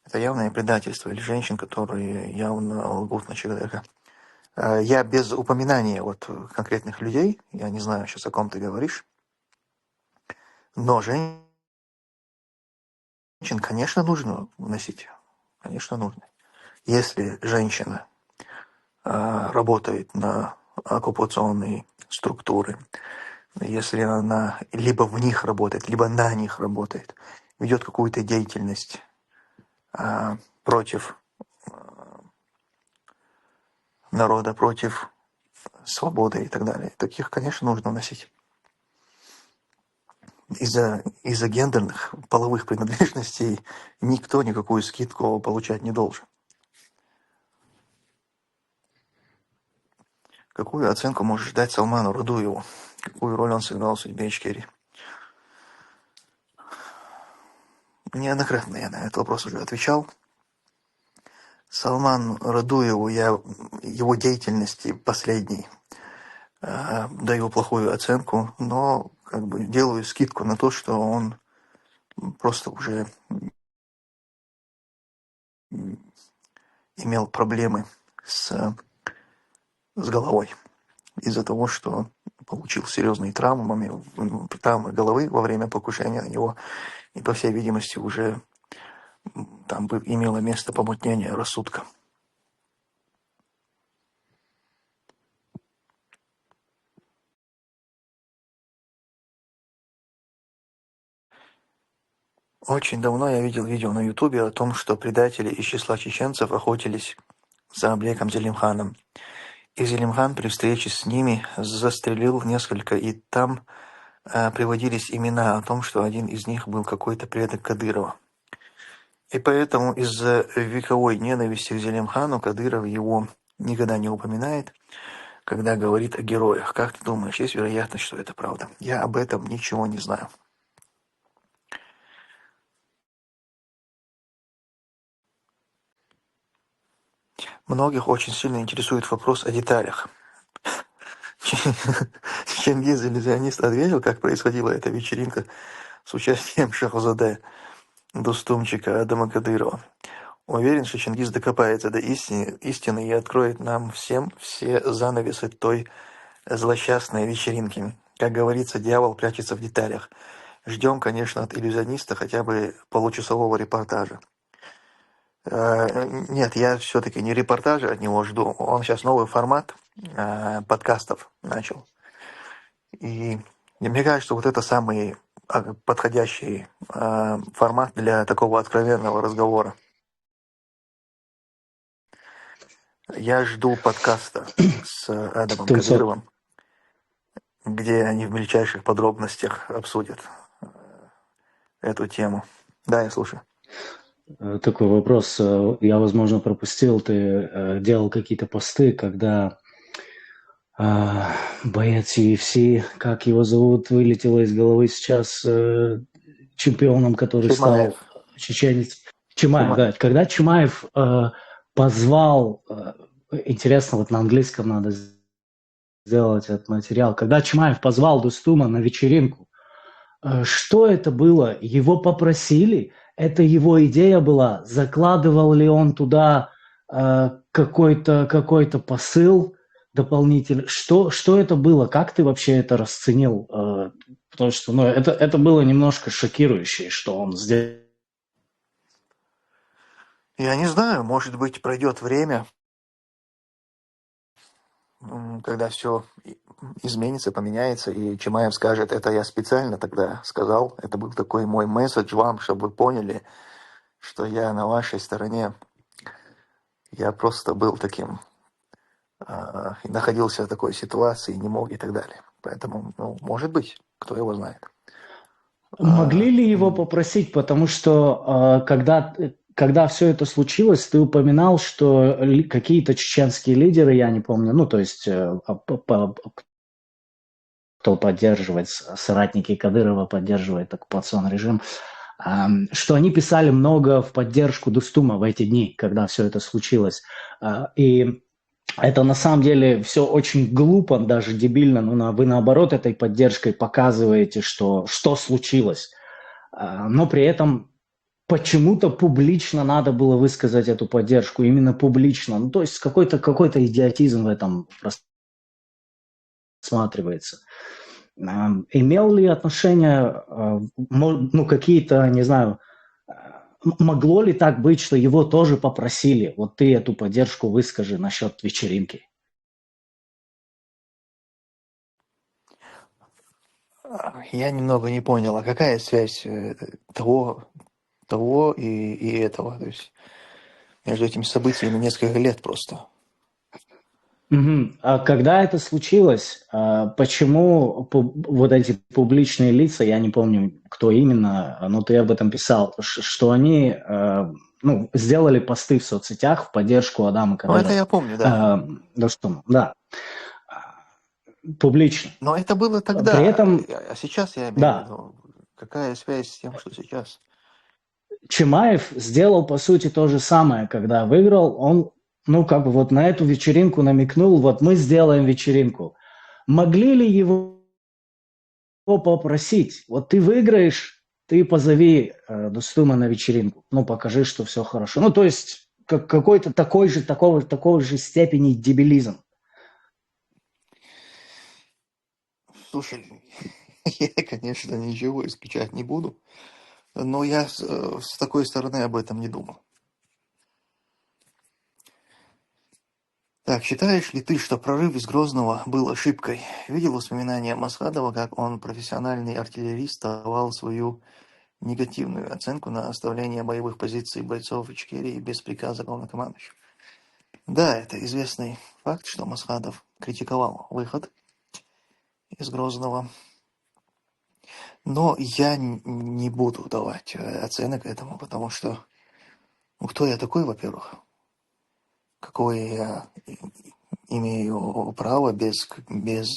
Speaker 4: Это явное предательство. Или женщин, которые явно лгут на человека. Я без упоминания вот конкретных людей, я не знаю сейчас, о ком ты говоришь, но женщин, конечно, нужно вносить. Конечно, нужно. Если женщина работает на оккупационные структуры, если она либо в них работает, либо на них работает, ведет какую-то деятельность против народа, против свободы и так далее, таких, конечно, нужно вносить. Из-за гендерных половых принадлежностей никто никакую скидку получать не должен. Какую оценку можешь дать Салману Радуеву? Какую роль он сыграл в судьбе Ичкерии? Неоднократно я на этот вопрос уже отвечал. Салман Радуеву я его деятельности последней даю плохую оценку, но как бы делаю скидку на то, что он просто уже имел проблемы с головой из-за того, что получил серьезные травмы головы во время покушения на него, и, по всей видимости, уже там бы имело место помутнение рассудка. Очень давно я видел видео на Ютубе о том, что предатели из числа чеченцев охотились за Аблеком Зелимханом. И Зелимхан при встрече с ними застрелил несколько, и там приводились имена о том, что один из них был какой-то предок Кадырова. И поэтому из-за вековой ненависти к Зелимхану Кадыров его никогда не упоминает, когда говорит о героях. Как ты думаешь, есть вероятность, что это правда? Я об этом ничего не знаю. Многих очень сильно интересует вопрос о деталях. Чингиз, иллюзионист, ответил, как происходила эта вечеринка с участием Шахзаде, Дустумчика, Адама Кадырова. Уверен, что Чингиз докопается до истины и откроет нам всем все занавесы той злосчастной вечеринки. Как говорится, дьявол прячется в деталях. Ждем, конечно, от иллюзиониста хотя бы получасового репортажа. Нет, я все-таки не репортажа от него жду. Он сейчас новый формат подкастов начал. И мне кажется, что вот это самый подходящий формат для такого откровенного разговора. Я жду подкаста с Адамом
Speaker 1: Тумсо,
Speaker 4: Кадыровым, где они в мельчайших подробностях обсудят эту тему. Да, я слушаю.
Speaker 1: Такой вопрос. Я, возможно, пропустил. Ты делал какие-то посты, когда боец UFC, как его зовут, вылетело из головы сейчас, чемпионом, который
Speaker 4: Чимаев.
Speaker 1: стал чеченец. Чимаев,
Speaker 4: Чимаев.
Speaker 1: да. Когда Чимаев позвал, интересно, вот на английском надо сделать этот материал, когда Чимаев позвал Дустума на вечеринку, что это было? Его попросили? Это его идея была? Закладывал ли он туда какой-то посыл дополнительный? Что это было? Как ты вообще это расценил? Потому что это было немножко шокирующе, что он сделал.
Speaker 4: Я не знаю, может быть, пройдет время, когда все изменится, поменяется, и Чимаев скажет, это я специально тогда сказал, это был такой мой месседж вам, чтобы вы поняли, что я на вашей стороне. Я просто был таким, находился в такой ситуации, не мог и так далее. Поэтому, может быть, кто его знает.
Speaker 1: Могли ли его попросить, потому что когда все это случилось, ты упоминал, что какие-то чеченские лидеры, я не помню, то есть кто поддерживает, соратники Кадырова поддерживает оккупационный режим, что они писали много в поддержку Дустума в эти дни, когда все это случилось. И это на самом деле все очень глупо, даже дебильно, но вы наоборот этой поддержкой показываете, что случилось. Но при этом почему-то публично надо было высказать эту поддержку, именно публично. То есть какой-то идиотизм в этом просматривается. Имел ли отношение, какие-то, не знаю, могло ли так быть, что его тоже попросили, вот ты эту поддержку выскажи насчет вечеринки?
Speaker 4: Я немного не понял, а какая связь того и этого? То есть между этими событиями несколько лет просто.
Speaker 1: А когда это случилось, почему вот эти публичные лица, я не помню, кто именно, но ты об этом писал, что они сделали посты в соцсетях в поддержку Адама Кадырова?
Speaker 4: Это я помню, да.
Speaker 1: Да, публично.
Speaker 4: Но это было тогда,
Speaker 1: При этом,
Speaker 4: а сейчас я имею в
Speaker 1: да,
Speaker 4: виду, какая связь с тем, что сейчас?
Speaker 1: Чимаев сделал, по сути, то же самое, когда выиграл, он, вот на эту вечеринку намекнул, вот мы сделаем вечеринку. Могли ли его попросить, вот ты выиграешь, ты позови Дустума на вечеринку, покажи, что все хорошо. То есть какой-то такой же степени дебилизм.
Speaker 4: Слушай, я, конечно, ничего исключать не буду, но я с такой стороны об этом не думал. Так, считаешь ли ты, что прорыв из Грозного был ошибкой? Видел воспоминания Масхадова, как он, профессиональный артиллерист, давал свою негативную оценку на оставление боевых позиций бойцов Ичкерии без приказа главнокомандующего? Да, это известный факт, что Масхадов критиковал выход из Грозного. Но я не буду давать оценок этому, потому что кто я такой, во-первых? Какое я имею право без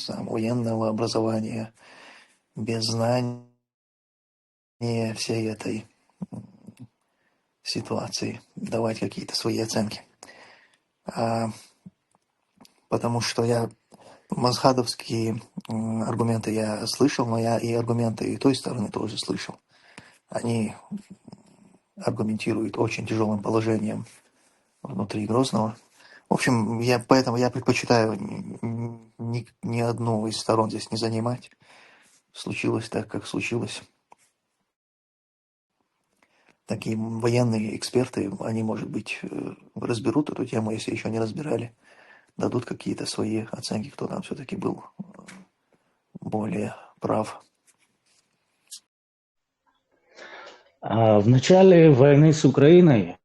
Speaker 4: военного образования, без знания всей этой ситуации давать какие-то свои оценки. Потому что я масхадовские аргументы я слышал, но я и аргументы и той стороны тоже слышал. Они аргументируют очень тяжелым положением внутри Грозного. В общем, поэтому я предпочитаю ни одну из сторон здесь не занимать. Случилось так, как случилось. Такие военные эксперты, они, может быть, разберут эту тему, если еще не разбирали, дадут какие-то свои оценки, кто там все-таки был более прав.
Speaker 1: В начале войны с Украиной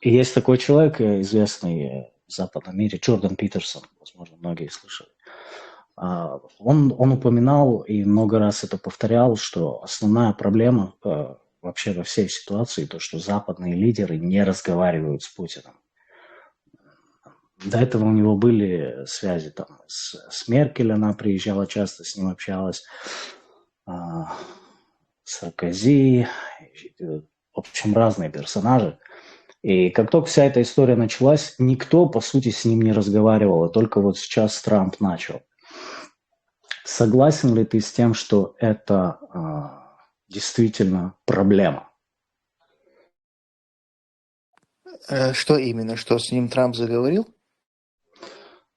Speaker 1: есть такой человек, известный в западном мире, Джордан Питерсон, возможно, многие слышали. Он упоминал и много раз это повторял, что основная проблема вообще во всей ситуации то, что западные лидеры не разговаривают с Путиным. До этого у него были связи там с Меркель, она приезжала часто, с ним общалась, Саркози, в общем, разные персонажи. И как только вся эта история началась, никто, по сути, с ним не разговаривал, и только вот сейчас Трамп начал. Согласен ли ты с тем, что это действительно проблема?
Speaker 4: Что именно? Что с ним Трамп заговорил?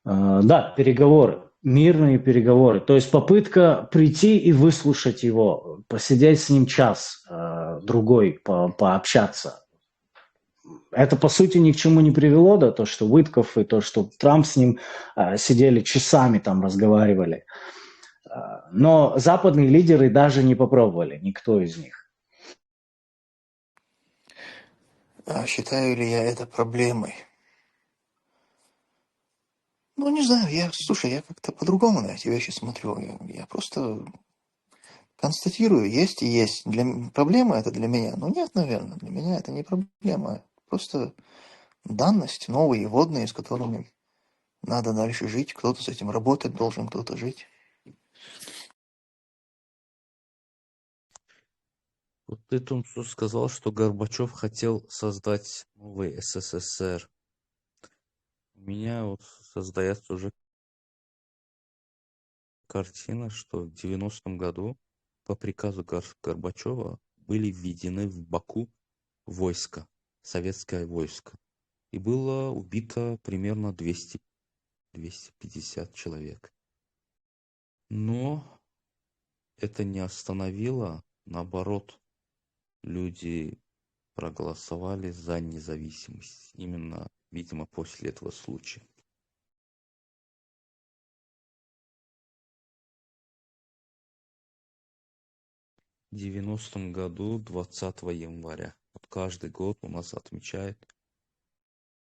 Speaker 1: Да, переговоры, мирные переговоры. То есть попытка прийти и выслушать его, посидеть с ним час, другой, пообщаться. Это, по сути, ни к чему не привело, да, то, что Уитков и то, что Трамп с ним сидели часами там, разговаривали. Но западные лидеры даже не попробовали, никто из них.
Speaker 4: Считаю ли я это проблемой? Ну, не знаю, слушай, я как-то по-другому на эти вещи смотрю. Я просто констатирую, есть и есть. Проблема это для меня? Ну, нет, наверное, для меня это не проблема. Просто данность, новые, водные, с которыми надо дальше жить. Кто-то с этим работать должен, кто-то жить.
Speaker 6: Вот ты, Тумсу, сказал, что Горбачев хотел создать новый СССР. У меня вот создается уже картина, что в 90-м году по приказу Горбачева были введены в Баку войска, советское войско. И было убито примерно 200-250 человек. Но это не остановило, наоборот, люди проголосовали за независимость. Именно, видимо, после этого случая. В 90-м году, 20 января, вот каждый год у нас отмечают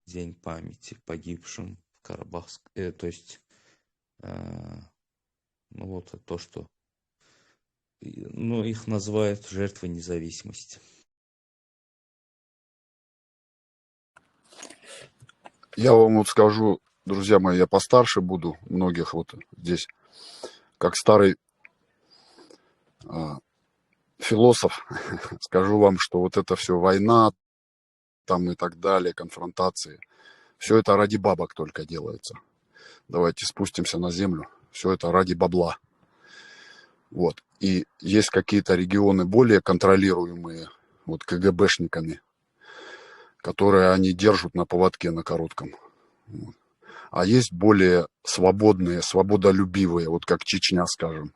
Speaker 6: День памяти погибшим в Карабахске, то есть, ну вот то, что, ну, их называют жертвой независимости.
Speaker 10: Я вам вот скажу, друзья мои, я постарше буду многих вот здесь, как старый философ, скажу вам, что вот это все война там и так далее, конфронтации, все это ради бабок только делается. Давайте спустимся на землю. Все это ради бабла. Вот. И есть какие-то регионы более контролируемые вот КГБшниками, которые они держат на поводке на коротком. Вот. А есть более свободные, свободолюбивые, вот как Чечня, скажем.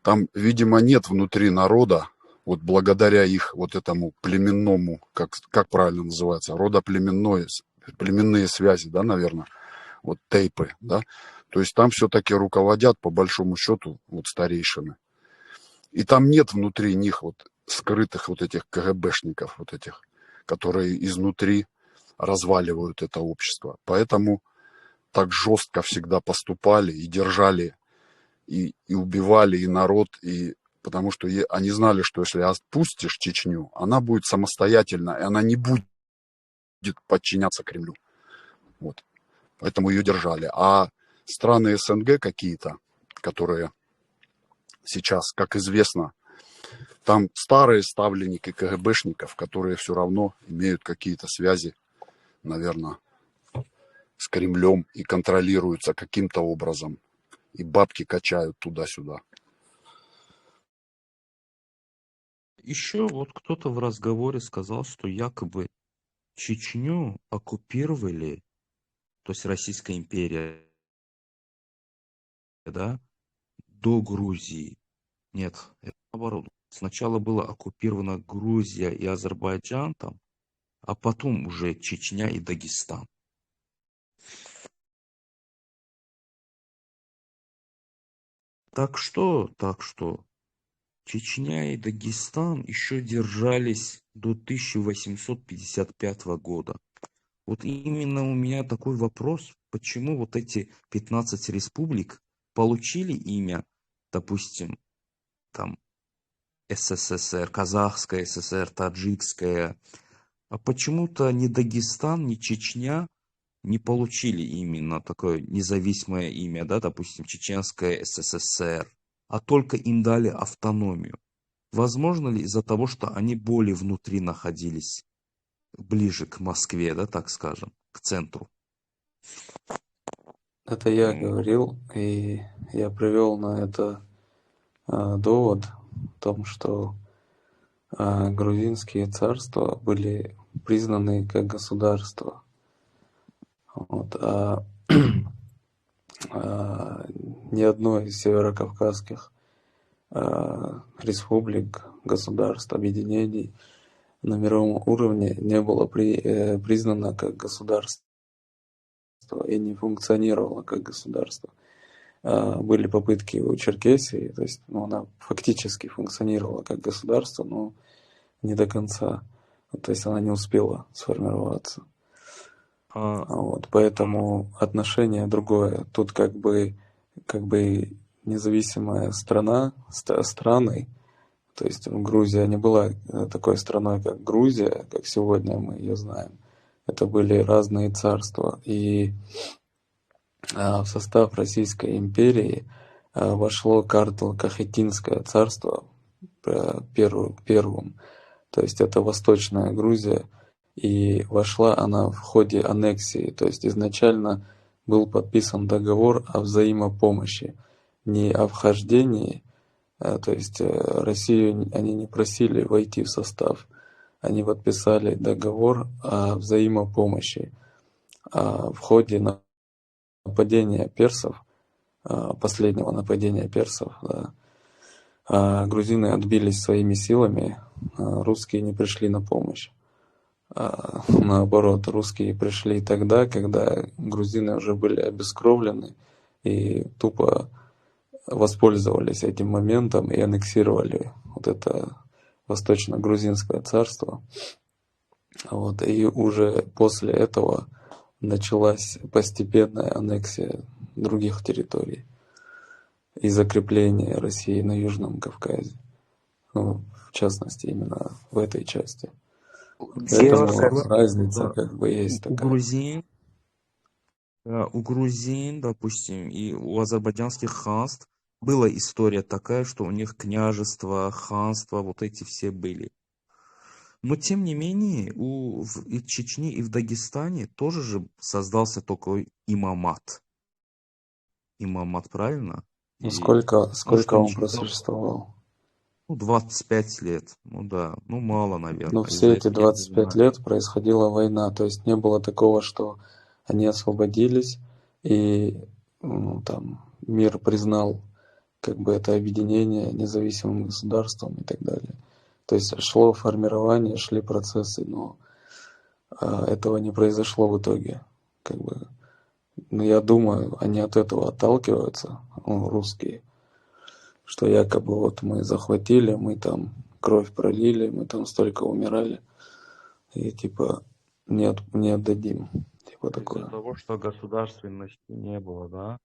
Speaker 10: Там, видимо, нет внутри народа, вот благодаря их вот этому племенному, как правильно называется, племенные связи, да, наверное, вот тейпы, да. То есть там все-таки руководят, по большому счету, вот старейшины. И там нет внутри них вот скрытых вот этих КГБшников, вот этих, которые изнутри разваливают это общество. Поэтому так жестко всегда поступали и держали, и убивали и народ, и потому что они знали, что если отпустишь Чечню, она будет самостоятельна, и она не будет подчиняться Кремлю. Вот. Поэтому ее держали. А страны СНГ какие-то, которые сейчас, как известно, там старые ставленники КГБшников, которые все равно имеют какие-то связи, наверное, с Кремлем и контролируются каким-то образом. И бабки качают туда-сюда.
Speaker 6: Еще вот кто-то в разговоре сказал, что якобы Чечню оккупировали, то есть Российская империя, да, до Грузии. Нет, это наоборот. Сначала была оккупирована Грузия и Азербайджан там, а потом уже Чечня и Дагестан. Так что, Чечня и Дагестан еще держались до 1855 года. Вот именно у меня такой вопрос, почему вот эти 15 республик получили имя, допустим, там СССР, Казахская ССР, Таджикская, а почему-то ни Дагестан, ни Чечня не получили именно такое независимое имя, да, допустим, Чеченская СССР, а только им дали автономию. Возможно ли из-за того, что они более внутри находились, ближе к Москве, да, так скажем, к центру?
Speaker 2: Это я говорил, и я привел на это довод о том, что грузинские царства были признаны как государство. Вот, ни одной из северокавказских республик, государств, объединений на мировом уровне не было признано как государство и не функционировало как государство. Были попытки у Черкесии, то есть она фактически функционировала как государство, но не до конца. То есть она не успела сформироваться. Вот, поэтому отношение другое. Тут как бы независимая страны, то есть Грузия не была такой страной, как Грузия, как сегодня мы ее знаем. Это были разные царства. И в состав Российской империи вошло Картл-Кахетинское царство первым. То есть это Восточная Грузия. И вошла она в ходе аннексии. То есть изначально был подписан договор о взаимопомощи, не о вхождении. То есть Россию они не просили войти в состав. Они подписали договор о взаимопомощи. В ходе нападения персов, последнего нападения персов, да, грузины отбились своими силами, русские не пришли на помощь. Наоборот, русские пришли тогда, когда грузины уже были обескровлены и тупо воспользовались этим моментом и аннексировали вот это Восточно-Грузинское царство. Вот, и уже после этого началась постепенная аннексия других территорий и закрепление России на Южном Кавказе. Ну, в частности, именно в этой части. Поэтому разница как бы есть такая.
Speaker 6: У грузин, допустим, и у азербайджанских ханств была история такая, что у них княжество, ханство, вот эти все были. Но тем не менее, и в Чечне, и в Дагестане тоже же создался такой имамат. Имамат, правильно?
Speaker 2: Ну, сколько он просуществовал?
Speaker 6: 25 лет. Ну да, ну мало, наверное.
Speaker 2: Но все эти 25 лет происходила война. То есть не было такого, что они освободились, и там мир признал как бы это объединение независимым государством и так далее. То есть шло формирование, шли процессы, но этого не произошло в итоге. Как бы, но я думаю, они от этого отталкиваются, русские, что якобы вот мы захватили, мы там кровь пролили, мы там столько умирали, и типа не отдадим. Типа такое.
Speaker 6: Из-за того, что государственности не было, да?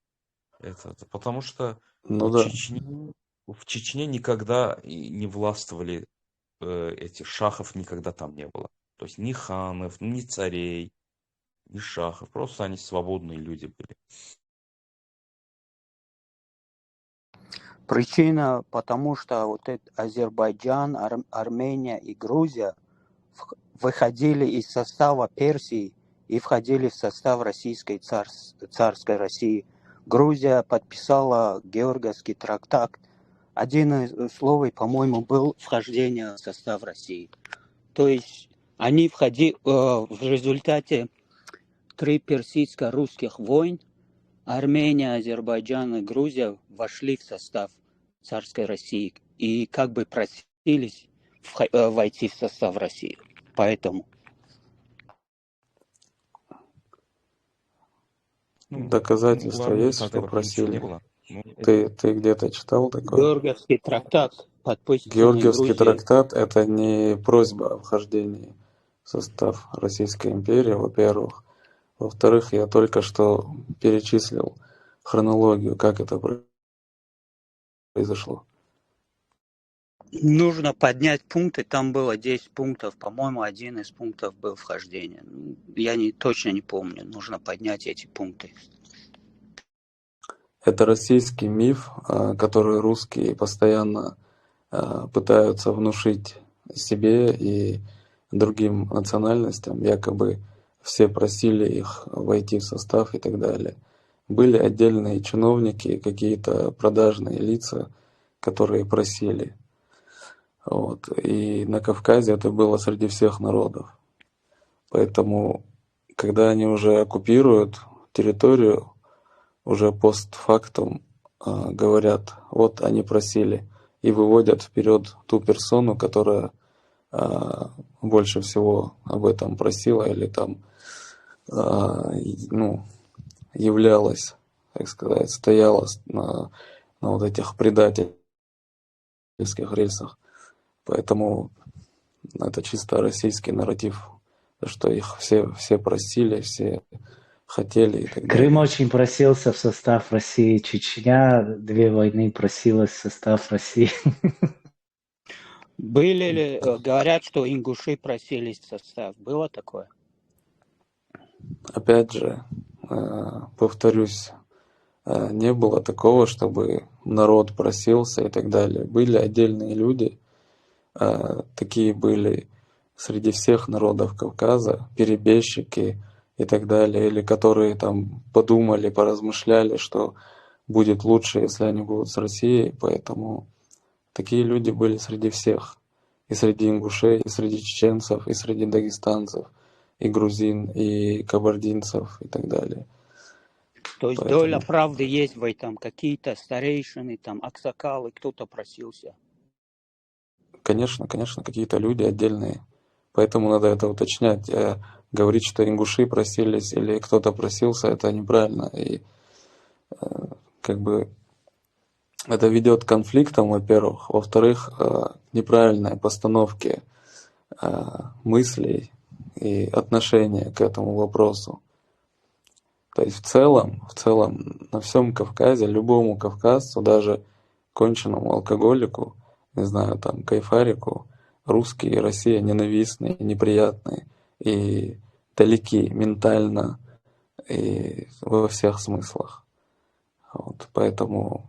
Speaker 6: Потому что
Speaker 2: Ну,
Speaker 6: в Чечне никогда не властвовали этих шахов, никогда там не было. То есть ни ханов, ни царей, ни шахов. Просто они свободные люди были.
Speaker 11: Причина, потому что вот Азербайджан, Армения и Грузия выходили из состава Персии и входили в состав Российской царской России. Грузия подписала Георгиевский трактат. Один из условий, по-моему, был вхождение в состав России. То есть они входили в результате 3 персидско-русских войн. Армения, Азербайджан и Грузия вошли в состав царской России и как бы просились войти в состав России. Поэтому.
Speaker 2: Доказательства есть, что просили? Ты где-то читал такое?
Speaker 11: Георгиевский трактат подписан.
Speaker 2: Георгиевский трактат — это не просьба о вхождении в состав Российской империи, во-первых. Во-вторых, я только что перечислил хронологию, как это произошло.
Speaker 11: Нужно поднять пункты, там было 10 пунктов, по-моему, один из пунктов был вхождение. Я точно не помню, нужно поднять эти пункты.
Speaker 2: Это российский миф, который русские постоянно пытаются внушить себе и другим национальностям, якобы все просили их войти в состав и так далее. Были отдельные чиновники, какие-то продажные лица, которые просили. Вот. И на Кавказе это было среди всех народов. Поэтому, когда они уже оккупируют территорию, уже постфактум говорят, вот они просили, и выводят вперед ту персону, которая больше всего об этом просила или там являлась, так сказать, стояла на вот этих предательских рельсах. Поэтому это чисто российский нарратив, что их все просили, все хотели и так далее.
Speaker 1: Крым очень просился в состав России, Чечня 2 войны просилась в состав России.
Speaker 11: Были ли, говорят, что ингуши просились в состав, было такое?
Speaker 2: Опять же, повторюсь, не было такого, чтобы народ просился и так далее. Были отдельные люди, такие были среди всех народов Кавказа, перебежчики и так далее, или которые там подумали, поразмышляли, что будет лучше, если они будут с Россией, поэтому такие люди были среди всех, и среди ингушей, и среди чеченцев, и среди дагестанцев, и грузин, и кабардинцев и так далее.
Speaker 11: То есть
Speaker 2: Поэтому,
Speaker 11: доля правды есть в этом, какие-то старейшины, там, аксакалы, кто-то просился.
Speaker 2: конечно, какие-то люди отдельные. Поэтому надо это уточнять. Говорить, что ингуши просились или кто-то просился, это неправильно. И как бы это ведет к конфликтам, во-первых. Во-вторых, к неправильной постановке мыслей и отношения к этому вопросу. То есть в целом на всем Кавказе, любому кавказцу, даже конченному алкоголику, не знаю, там, кайфарику, русские и Россия ненавистные, неприятные и далеки ментально и во всех смыслах. Вот, поэтому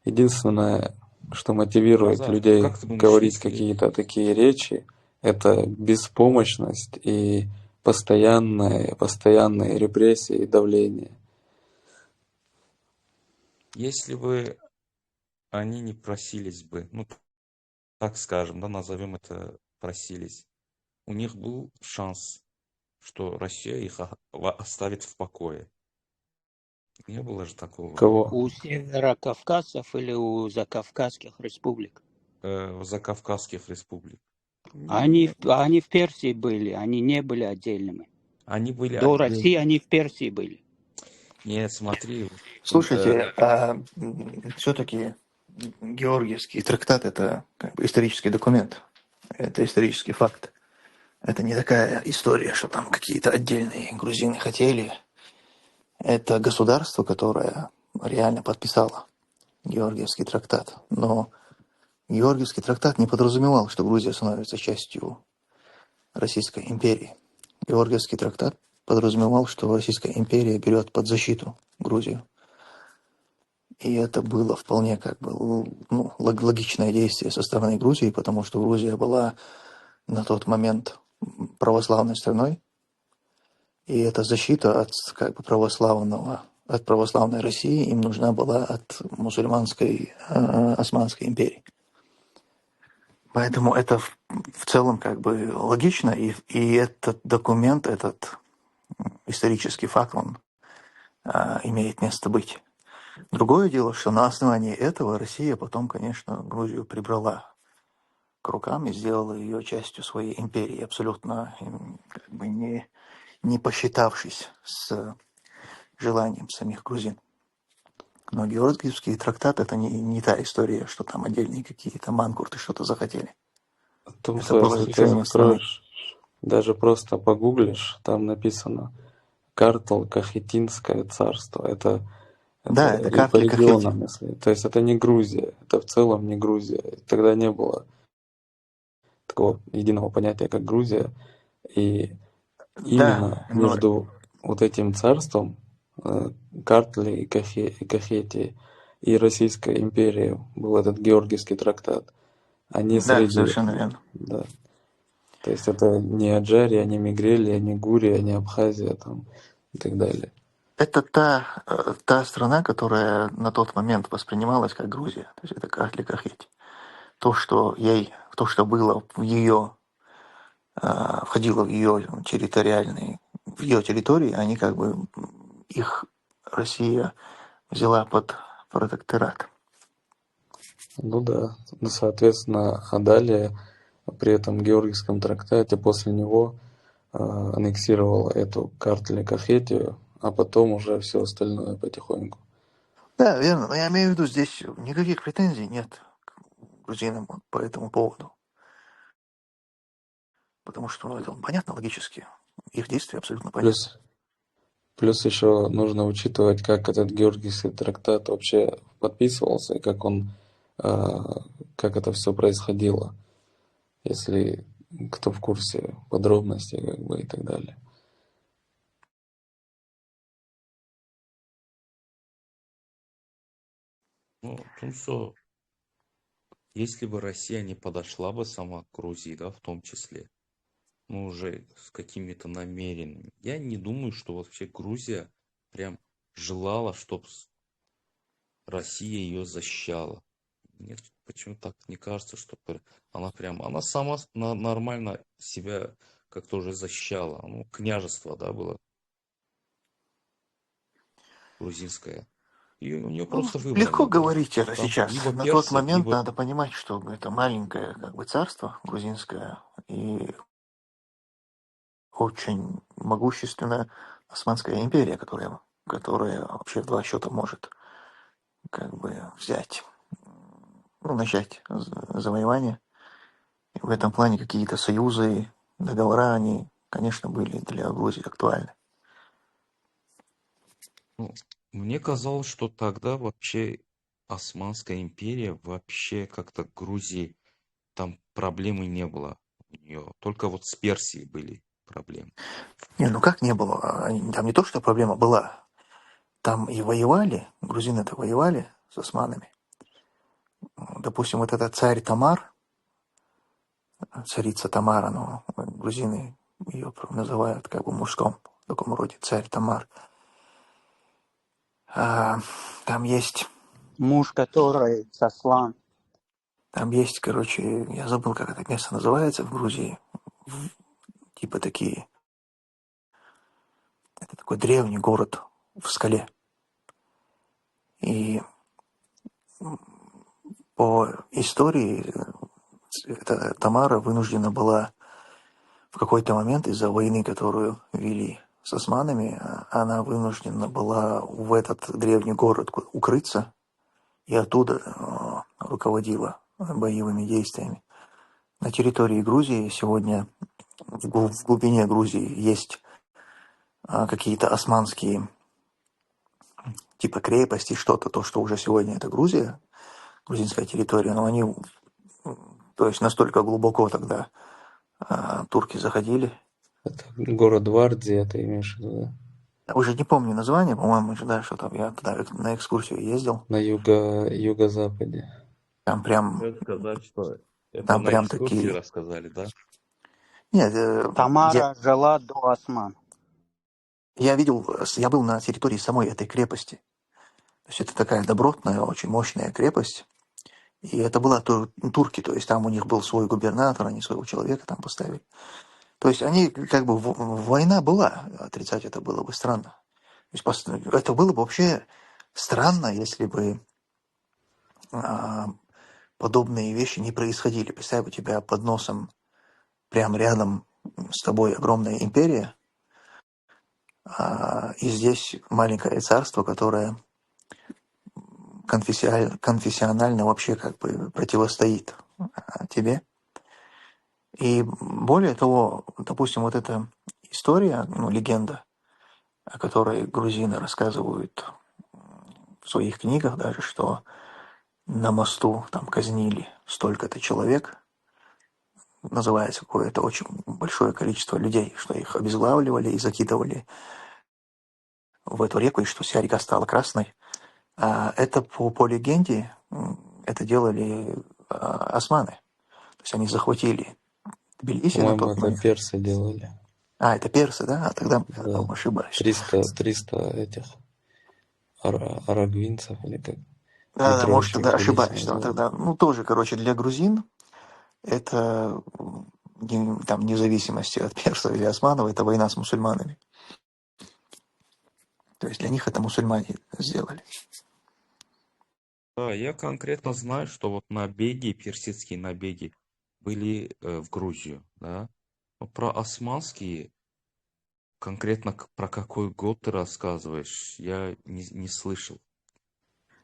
Speaker 2: единственное, что мотивирует
Speaker 6: Азат,
Speaker 2: людей
Speaker 6: как ты думаешь,
Speaker 2: говорить
Speaker 6: если...
Speaker 2: какие-то такие речи, это беспомощность и постоянные репрессии и давление.
Speaker 6: Если бы они не просились бы, ну, так скажем, да, назовем это просились, у них был шанс, что Россия их оставит в покое. Не было же такого.
Speaker 2: Кого?
Speaker 11: У северокавказцев или у закавказских республик?
Speaker 6: Закавказских республик.
Speaker 11: Они в Персии были, они не были отдельными.
Speaker 6: Они были
Speaker 11: До
Speaker 6: отдельно.
Speaker 11: России они в Персии были.
Speaker 6: Нет, смотри.
Speaker 4: Слушайте, все-таки Георгиевский трактат – это как бы исторический документ, это исторический факт. Это не такая история, что там какие-то отдельные грузины хотели. Это государство, которое реально подписало Георгиевский трактат. Но Георгиевский трактат не подразумевал, что Грузия становится частью Российской империи. Георгиевский трактат подразумевал, что Российская империя берет под защиту Грузию. И это было вполне как бы логичное действие со стороны Грузии, потому что Грузия была на тот момент православной страной, и эта защита от как бы от православной России им нужна была от мусульманской Османской империи. Поэтому это в целом как бы логично, и этот документ, этот исторический факт, он имеет место быть. Другое дело, что на основании этого Россия потом, конечно, Грузию прибрала к рукам и сделала ее частью своей империи, абсолютно как бы не посчитавшись с желанием самих грузин. Но Георгиевский трактат – это не та история, что там отдельные какие-то манкурты что-то захотели.
Speaker 2: Тумсо,
Speaker 4: Это было
Speaker 2: если ты
Speaker 4: решение страны.
Speaker 2: откроешь, даже просто погуглишь, там написано Картл-Кахетинское царство. Это
Speaker 4: Да, это
Speaker 2: по
Speaker 4: Картли Кахети.
Speaker 2: регионам, если. То есть это не Грузия, это в целом не Грузия. Тогда не было такого единого понятия, как Грузия. И именно
Speaker 4: Да, но
Speaker 2: между вот этим царством Картли и Кахети и Российской империей был этот Георгиевский трактат. Они
Speaker 4: да,
Speaker 2: среди,
Speaker 4: совершенно верно.
Speaker 2: да. То есть это не Аджария, не Мигрелия, не Гурия, не Абхазия там, и так далее.
Speaker 4: Это та страна, которая на тот момент воспринималась как Грузия. То есть это Картли Кахети. То, что было в ее, входило в ее территории, они как бы их Россия взяла под протекторат.
Speaker 2: Ну да, ну, соответственно, а далее при этом Георгиевском трактате после него аннексировала эту Картли Кахетию, а потом уже все остальное потихоньку.
Speaker 4: Да, верно. Но я имею в виду, здесь никаких претензий нет к грузинам по этому поводу. Потому что это понятно логически. Их действия абсолютно понятны.
Speaker 2: Плюс еще нужно учитывать, как этот Георгиевский трактат вообще подписывался и как это все происходило, если кто в курсе подробностей, как бы, и так далее.
Speaker 6: Ну, в том, что если бы Россия не подошла бы сама к Грузии, да, в том числе, ну, уже с какими-то намерениями, я не думаю, что вообще Грузия прям желала, чтобы Россия ее защищала. Мне почему так не кажется, что она сама нормально себя как-то уже защищала. Ну, княжество, да, было грузинское. И у нее
Speaker 4: Ну,
Speaker 6: просто выбора
Speaker 4: легко
Speaker 6: не было.
Speaker 4: говорить это
Speaker 6: Там
Speaker 4: сейчас.
Speaker 6: либо
Speaker 4: На тот
Speaker 6: персы,
Speaker 4: момент
Speaker 6: либо...
Speaker 4: надо понимать, что это маленькое как бы царство грузинское и очень могущественная Османская империя, которая вообще в два счета может как бы взять, начать завоевание. И в этом плане какие-то союзы, договора, они, конечно, были для Грузии актуальны.
Speaker 6: Ну, мне казалось, что тогда вообще Османская империя вообще как-то к Грузии там проблемы не было у нее. Только вот с Персией были проблемы.
Speaker 4: Не, ну как не было? Там не то, что проблема была. Там и воевали, грузины-то воевали с османами. Допустим, вот этот царь Тамар, царица Тамара, но грузины ее называют как бы в мужском таком роде, царь Тамар. Там есть,
Speaker 11: Муж, который сослан.
Speaker 4: короче, я забыл, как это место называется в Грузии. Типа такие. Это такой древний город в скале. И по истории эта Тамара вынуждена была в какой-то момент из-за войны, которую вели с османами, она вынуждена была в этот древний город укрыться и оттуда руководила боевыми действиями. На территории Грузии сегодня, в глубине Грузии, есть какие-то османские типа крепости, что-то, то, что уже сегодня это Грузия, грузинская территория, но они, то есть настолько глубоко тогда турки заходили.
Speaker 2: Это город Вардия, ты имеешь в виду, да?
Speaker 4: Уже не помню название, по-моему, да, что там, я туда на экскурсию ездил.
Speaker 2: На юго-западе.
Speaker 4: Там прям,
Speaker 6: Надо сказать, что это
Speaker 4: там
Speaker 6: на
Speaker 4: прям
Speaker 6: экскурсии
Speaker 4: такие...
Speaker 6: рассказали, да?
Speaker 4: Нет,
Speaker 11: Тамара жила до осман.
Speaker 4: я был на территории самой этой крепости. То есть это такая добротная, очень мощная крепость. И это была турки, то есть там у них был свой губернатор, они своего человека там поставили. То есть они, как бы, война была, отрицать это было бы странно. То есть это было бы вообще странно, если бы подобные вещи не происходили. Представь, у тебя под носом, прямо рядом с тобой огромная империя, и здесь маленькое царство, которое конфессионально вообще как бы противостоит тебе. И более того, допустим, вот эта история, легенда о которой грузины рассказывают в своих книгах даже, что на мосту там казнили столько-то человек, называется какое-то очень большое количество людей, что их обезглавливали и закидывали в эту реку, и что вся река стала красной. А это по легенде, это делали османы. То есть они захватили Тбилиси на
Speaker 2: По-моему,
Speaker 4: тот
Speaker 2: это
Speaker 4: момент.
Speaker 2: персы делали.
Speaker 4: Это персы, да? А тогда я
Speaker 2: Да.
Speaker 4: ошибаюсь.
Speaker 2: 300 этих арагвинцев или как
Speaker 4: Да, может,
Speaker 2: Петровича
Speaker 4: тогда
Speaker 2: Тбилиси
Speaker 4: ошибаюсь. Да,
Speaker 2: назвали.
Speaker 4: тогда, тоже, короче, для грузин это там, вне зависимости от персов или османов, это война с мусульманами. То есть для них это мусульмане сделали.
Speaker 6: Да, я конкретно знаю, что вот набеги, персидские набеги были в Грузию, да. Но про османские, конкретно про какой год ты рассказываешь, я не слышал.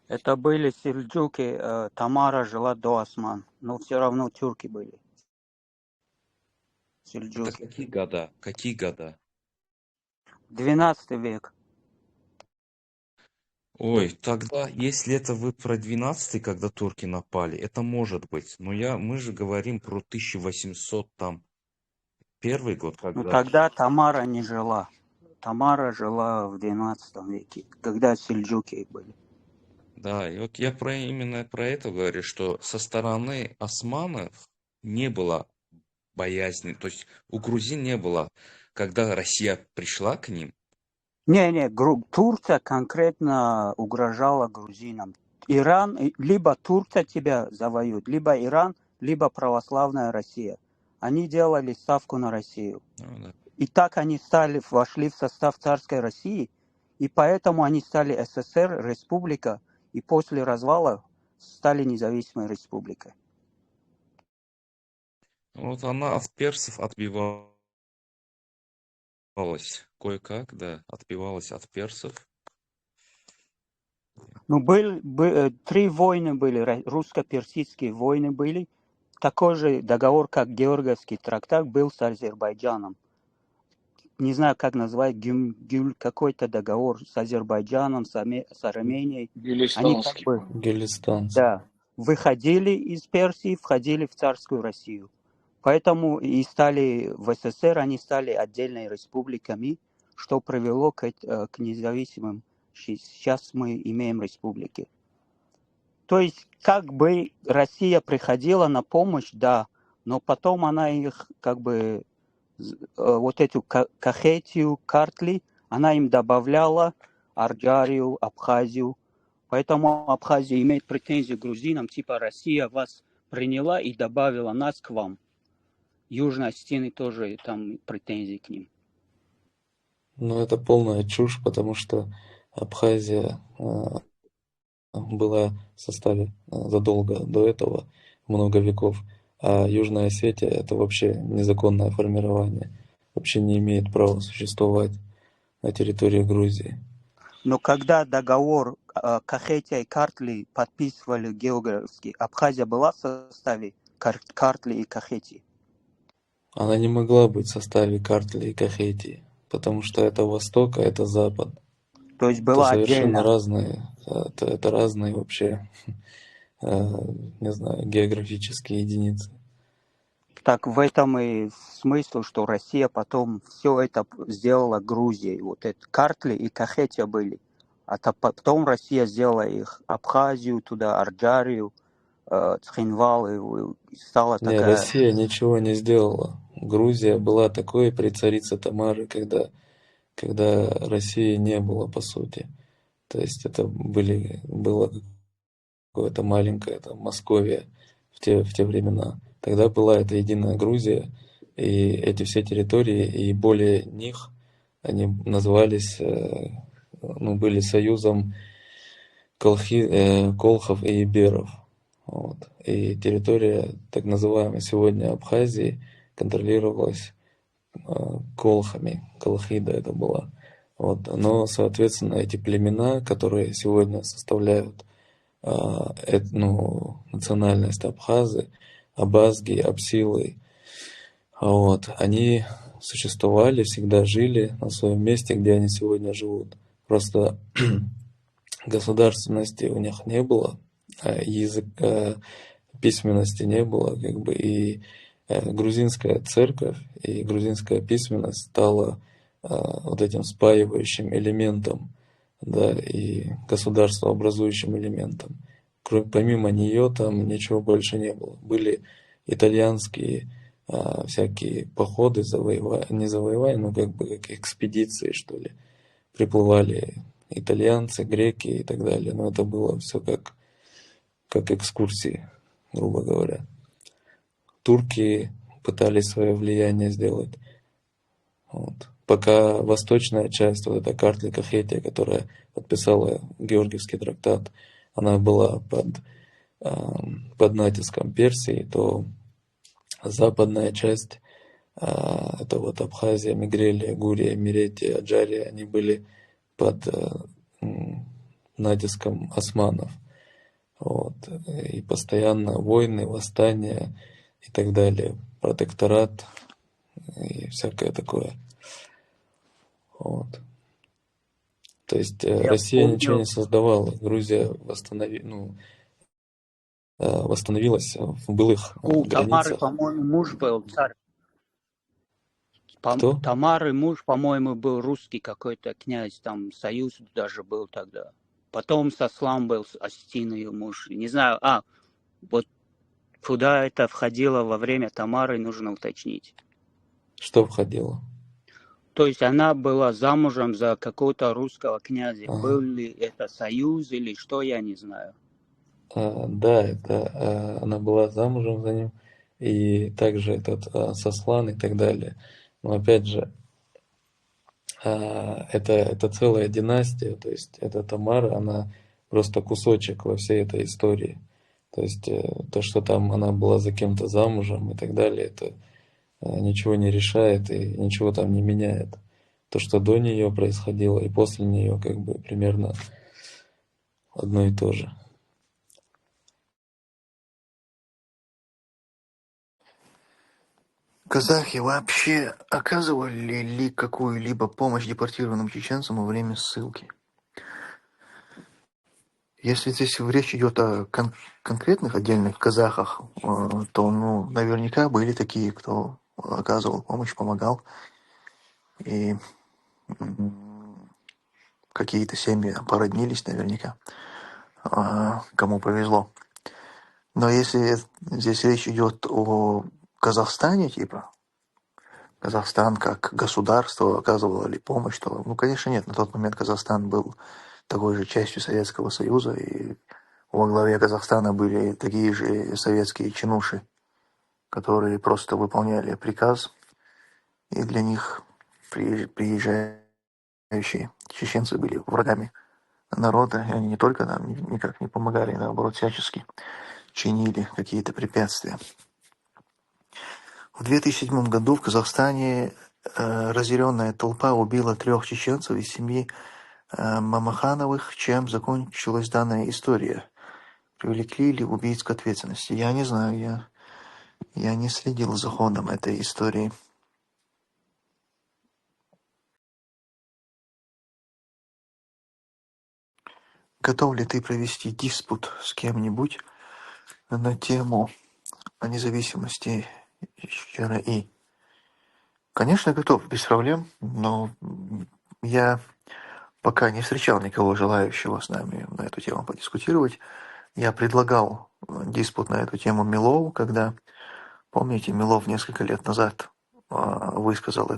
Speaker 11: Это были сельджуки, Тамара жила до осман, но все равно тюрки были.
Speaker 6: Это
Speaker 11: Сельджуки.
Speaker 6: какие года? Какие года?
Speaker 11: 12 век.
Speaker 6: Ой, тогда, если это вы про 12-й, когда турки напали, это может быть. Но мы же говорим про 1800 там первый год,
Speaker 11: Но
Speaker 6: когда...
Speaker 11: тогда Тамара не жила. Тамара жила в 12 веке, когда сельджуки были.
Speaker 6: Да, и вот я именно про это говорю, что со стороны османов не было боязни, то есть у грузин не было, когда Россия пришла к ним.
Speaker 11: Не, Турция конкретно угрожала грузинам. Иран, либо Турция тебя завоюет, либо Иран, либо православная Россия. Они делали ставку на Россию.
Speaker 6: Ну, да.
Speaker 11: И так они вошли в состав царской России, и поэтому они стали СССР, республика, и после развала стали независимой республикой.
Speaker 6: Вот она от персов отбивалась кое-как, да, отбивалась от персов.
Speaker 11: Ну, 3 войны были, русско-персидские войны были. Такой же договор, как Георгиевский трактат, был с Азербайджаном. Не знаю, как назвать, какой-то договор с Азербайджаном, с Арменией. Они как
Speaker 3: Гелистанский.
Speaker 11: бы,
Speaker 2: Гелистанцы.
Speaker 11: да, выходили из Персии, входили в царскую Россию. Поэтому и стали в СССР, они стали отдельными республиками, что привело к независимым. Сейчас мы имеем республики. То есть, как бы Россия приходила на помощь, да, но потом она их, как бы, вот эту Кахетию, Картли, она им добавляла Арджарию, Абхазию. Поэтому Абхазия имеет претензии к грузинам, типа Россия вас приняла и добавила нас к вам. Южной Осетии тоже там претензии к ним.
Speaker 2: Ну, это полная чушь, потому что Абхазия была в составе задолго до этого, много веков, а Южная Осетия это вообще незаконное формирование, вообще не имеет права существовать на территории Грузии.
Speaker 11: Но когда договор Кахетия и Картли подписывали географски, Абхазия была в составе Картли и Кахетии?
Speaker 2: Она не могла быть в составе Картли и Кахетии, потому что это Восток, а это Запад.
Speaker 11: То есть
Speaker 2: Это
Speaker 11: была
Speaker 2: совершенно
Speaker 11: отдельно.
Speaker 2: разные, это разные вообще, не знаю, географические единицы.
Speaker 11: Так в этом и смысл, что Россия потом все это сделала Грузией. Вот это Картли и Кахетия были. А потом Россия сделала их Абхазию туда, Арджарию, Цхинвал, и стала
Speaker 2: Не,
Speaker 11: такая...
Speaker 2: Россия ничего не сделала. Грузия была такой при царице Тамары, когда России не было, по сути. То есть это было какое-то маленькое там Московия в те времена. Тогда была эта единая Грузия, и эти все территории, и более них, они назывались, были союзом колхов и иберов. Вот. И территория, так называемой сегодня Абхазии, контролировалась колхами. Колхида это была. Вот. Но, соответственно, эти племена, которые сегодня составляют национальность абхазы, абазги, абсилы, вот, они существовали, всегда жили на своем месте, где они сегодня живут. Просто государственности у них не было, письменности не было, как бы, и грузинская церковь и грузинская письменность стала вот этим спаивающим элементом, да, и государствообразующим элементом. Помимо нее там ничего больше не было. Были итальянские всякие походы, не завоевания, но как бы как экспедиции, что ли. Приплывали итальянцы, греки и так далее. Но это было все как экскурсии, грубо говоря. Турки пытались свое влияние сделать. Вот. Пока восточная часть, вот эта Картлика-Хетия, которая подписала Георгиевский трактат, она была под натиском Персии, то западная часть, это вот Абхазия, Мигрелия, Гурия, Меретия, Аджария, они были под натиском османов. Вот. И постоянно войны, восстания и так далее, протекторат и всякое такое. Вот. То есть
Speaker 11: Я
Speaker 2: Россия ничего не
Speaker 11: помню,
Speaker 2: создавала, Грузия восстановилась в былых
Speaker 11: у Тамары,
Speaker 2: границах.
Speaker 11: по-моему, муж был царь.
Speaker 2: Кто?
Speaker 11: Тамары муж, по-моему, был русский какой-то князь, там союз даже был тогда. Потом Сослан был Остин ее муж. Не знаю, вот куда это входило во время Тамары, нужно уточнить.
Speaker 2: Что входило?
Speaker 11: То есть она была замужем за какого-то русского князя.
Speaker 2: Ага.
Speaker 11: Был ли это союз или что, я не знаю.
Speaker 2: Да, это она была замужем за ним, и также этот Сослан и так далее. Но опять же, это целая династия, то есть эта Тамара, она просто кусочек во всей этой истории. То есть то, что там она была за кем-то замужем и так далее, это ничего не решает и ничего там не меняет. То, что до нее происходило и после нее, как бы примерно одно и то же.
Speaker 4: Казахи вообще оказывали ли какую-либо помощь депортированным чеченцам во время ссылки? Если здесь речь идет о конкретных отдельных казахах, то наверняка были такие, кто оказывал помощь, помогал. И какие-то семьи породнились наверняка, кому повезло. Но если здесь речь идет о Казахстане, типа, Казахстан как государство оказывало ли помощь, то, конечно, нет. На тот момент Казахстан был такой же частью Советского Союза, и во главе Казахстана были такие же советские чинуши, которые просто выполняли приказ, и для них приезжающие чеченцы были врагами народа, и они не только нам никак не помогали, наоборот, всячески чинили какие-то препятствия. В 2007 году в Казахстане разъяренная толпа убила 3 чеченцев из семьи Мамахановых, чем закончилась данная история. Привлекли ли убийц к ответственности? Я не знаю, я не следил за ходом этой истории. Готов ли ты провести диспут с кем-нибудь на тему о независимости ЧРИ? Конечно, готов, без проблем, но я пока не встречал никого желающего с нами на эту тему подискутировать. Я предлагал диспут на эту тему Милову, когда, помните, Милов несколько лет назад высказал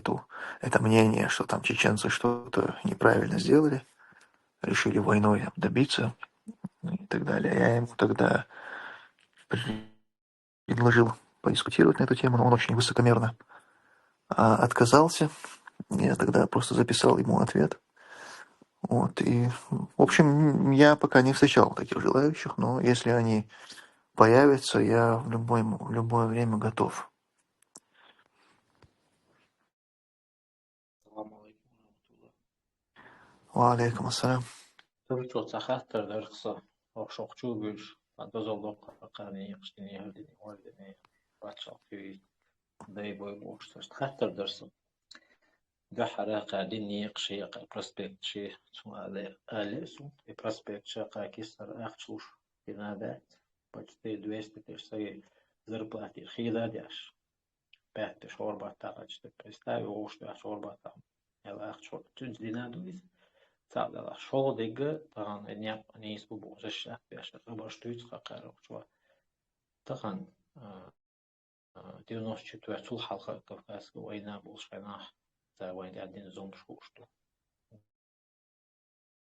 Speaker 4: это мнение, что там чеченцы что-то неправильно сделали, решили войной добиться и так далее. Я ему тогда предложил подискутировать на эту тему, но он очень высокомерно отказался. Я тогда просто записал ему ответ. Вот, и, в общем, я пока не встречал таких желающих, но если они появятся, я в любое время готов. Ва алейкум ассалям.
Speaker 12: Turco sahattır derksa oxşoqçu bir dozoldoq qani qışkini haldini waldini batşaq fi day boy boştaş hattır dersin ده حراقة ديني قشي بروسبكت شي سؤال أليسو بروسبكت شاقا كيسر أخشوش في نادات почти 200 тысяч зарплаты хида дяш 5 тысяч орбата почти представил что аш орбата ела ахчо чуть динадуис цадала шо дега таган не испубу зашак бяш рабаштуйц хакарок чва таган 94 сул халка кавказская война был шайна за войны один зом что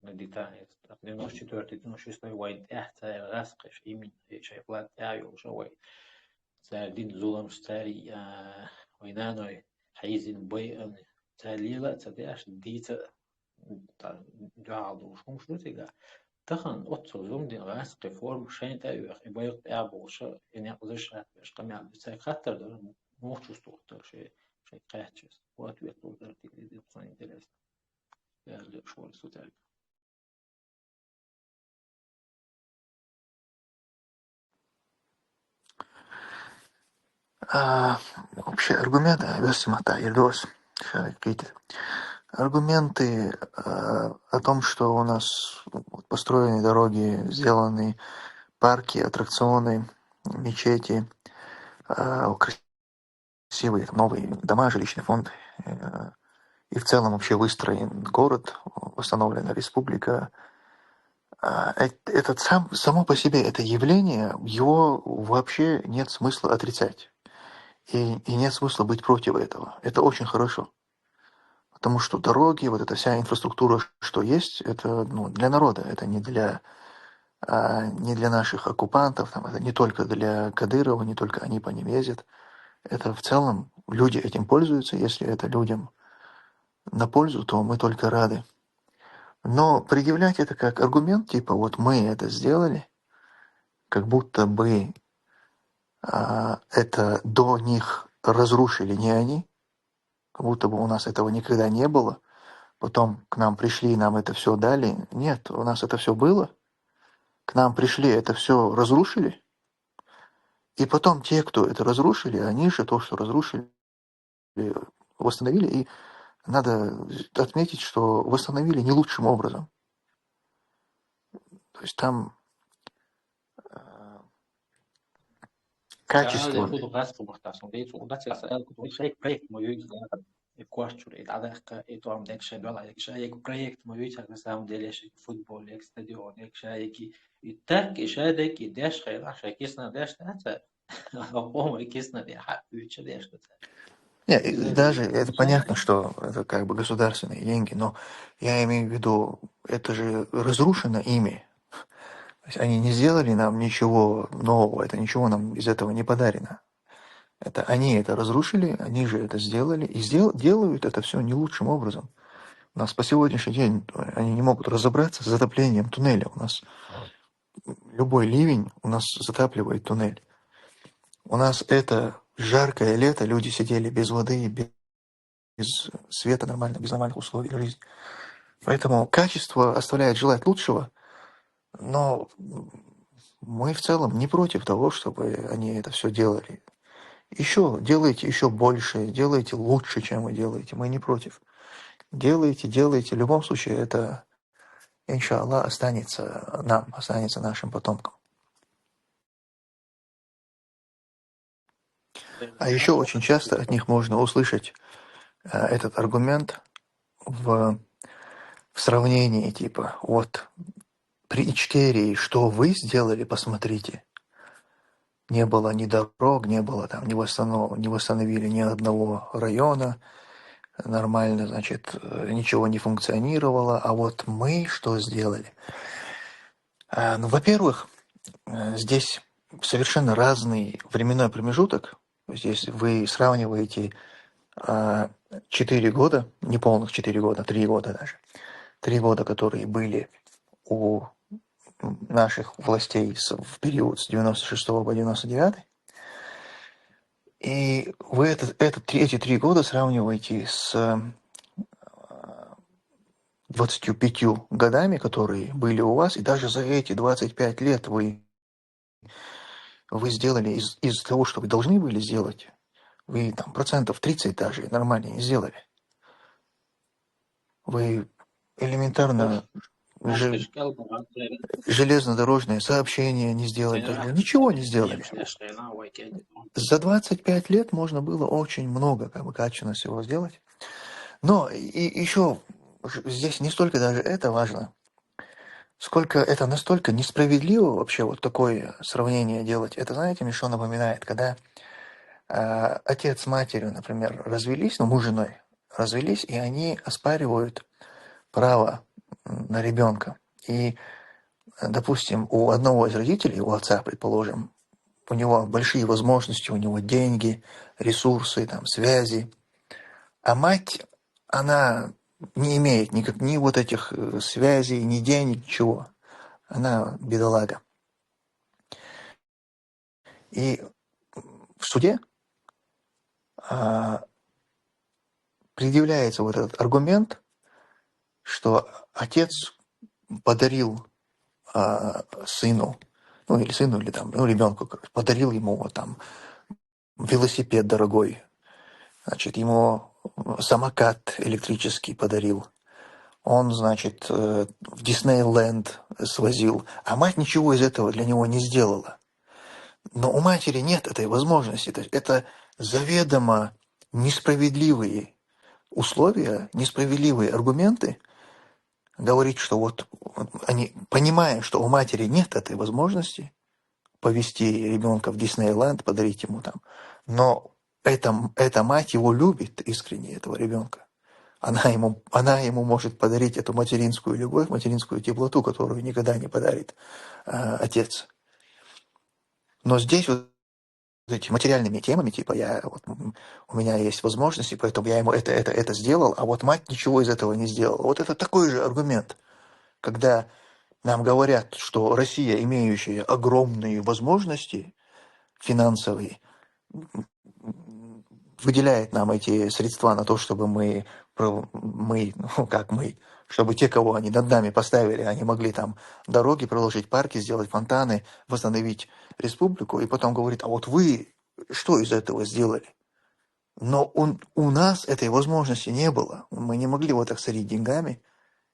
Speaker 12: на детали 94-96 войны это раскрыш именно шей плат яю шой ساردين زولم ستاري وينانوي حيزين بيئن تاليلا تدياش ديتا جعضو شو شو تيجا تخن أتصل زوم دين غاس قفور شين تايو أخي بيق أبو شو إني أقدرش أتبش قمع بتاعي خاطر ده مو شو استوتر شيء قاعدش وقت يطول ترتيب دي بصين تلاس يعني شو السوتر
Speaker 4: Вообще аргументы, какие-то аргументы о том, что у нас построены дороги, сделаны парки, аттракционы, мечети, красивые новые дома, жилищный фонд, и в целом вообще выстроен город, восстановлена республика. Само по себе это явление, его вообще нет смысла отрицать. И нет смысла быть против этого. Это очень хорошо. Потому что дороги, вот эта вся инфраструктура, что есть, это для народа, это не для наших оккупантов, там, это не только для Кадырова, не только они по ним ездят. Это в целом люди этим пользуются. Если это людям на пользу, то мы только рады. Но предъявлять это как аргумент, типа вот мы это сделали, как будто бы это до них разрушили не они, как будто бы у нас этого никогда не было, потом к нам пришли и нам это все дали. Нет, у нас это все было, к нам пришли, это все разрушили, и потом те, кто это разрушили, они же то, что разрушили, восстановили, и надо отметить, что восстановили не лучшим образом. То есть там качество...
Speaker 12: Квартиры, адaka и там дальше была, якшая проект моюсь, на самом деле, футбол, стадион, якшая и так, и шадек, и деш, хайлах, кисна деш, это, по-моему, кисна деш, уча деш,
Speaker 4: Нет, даже это понятно, что это как бы государственные деньги, но я имею в виду, это же разрушено ими. То есть они не сделали нам ничего нового, это ничего нам из этого не подарено. Это они это разрушили, они же это сделали, и делают это все не лучшим образом. У нас по сегодняшний день они не могут разобраться с затоплением туннеля. У нас любой ливень у нас затапливает туннель. У нас это жаркое лето, люди сидели без воды, без света нормально, без нормальных условий жизни. Поэтому качество оставляет желать лучшего, но мы в целом не против того, чтобы они это все делали. Еще делайте еще больше, делайте лучше, чем вы делаете. Мы не против. Делайте. В любом случае, это, иншаллах, останется нам, останется нашим потомкам. А еще очень часто от них можно услышать этот аргумент в сравнении, типа, вот при Ичкерии, что вы сделали, посмотрите. Не было ни дорог, не было там, не восстановили ни одного района, нормально, значит, ничего не функционировало. А вот мы что сделали? Во-первых, здесь совершенно разный временной промежуток. Здесь вы сравниваете 4 года, не полных 4 года, 3 года даже. 3 года, которые были у наших властей в период с 96 по 99. И вы эти 3 года сравниваете с 25 годами, которые были у вас, и даже за эти 25 лет вы сделали из того, что вы должны были сделать, вы там 30% даже нормально не сделали. Вы элементарно же
Speaker 12: Антышкал бухгалтерия.
Speaker 4: железнодорожное сообщение не сделали,
Speaker 12: Сенрах
Speaker 4: ничего не
Speaker 12: не
Speaker 4: сделали.
Speaker 12: шляшена, вайкеди.
Speaker 4: За 25 лет можно было очень много качественно всего сделать. Но и еще здесь не столько даже это важно, сколько это настолько несправедливо вообще вот такое сравнение делать. Это, знаете, мне что напоминает, когда отец с матерью, например, развелись, ну, муж с женой развелись, и они оспаривают право на ребенка. И, допустим, у одного из родителей, у отца, предположим, у него большие возможности, у него деньги, ресурсы, там, связи, а мать, она не имеет ни вот этих связей, ни денег, ничего. Она бедолага. И в суде предъявляется вот этот аргумент, что отец подарил сыну, ну или сыну, или там, ну ребенку, подарил ему вот там велосипед дорогой, значит, ему самокат электрический подарил, он, значит, в Диснейленд свозил, а мать ничего из этого для него не сделала. Но у матери нет этой возможности. Это заведомо несправедливые условия, несправедливые аргументы, говорить, что вот они, понимая, что у матери нет этой возможности повезти ребенка в Диснейленд, подарить ему там, но эта мать его любит искренне, этого ребенка. Она ему может подарить эту материнскую любовь, материнскую теплоту, которую никогда не подарит отец. Но здесь вот эти материальными темами, типа у меня есть возможности, поэтому я ему это сделал, а вот мать ничего из этого не сделала. Вот это такой же аргумент, когда нам говорят, что Россия, имеющая огромные возможности финансовые, выделяет нам эти средства на то, чтобы чтобы те, кого они над нами поставили, они могли там дороги проложить, парки, сделать фонтаны, восстановить республику, и потом говорит, а вот вы что из этого сделали? Но у нас этой возможности не было. Мы не могли вот так сорить деньгами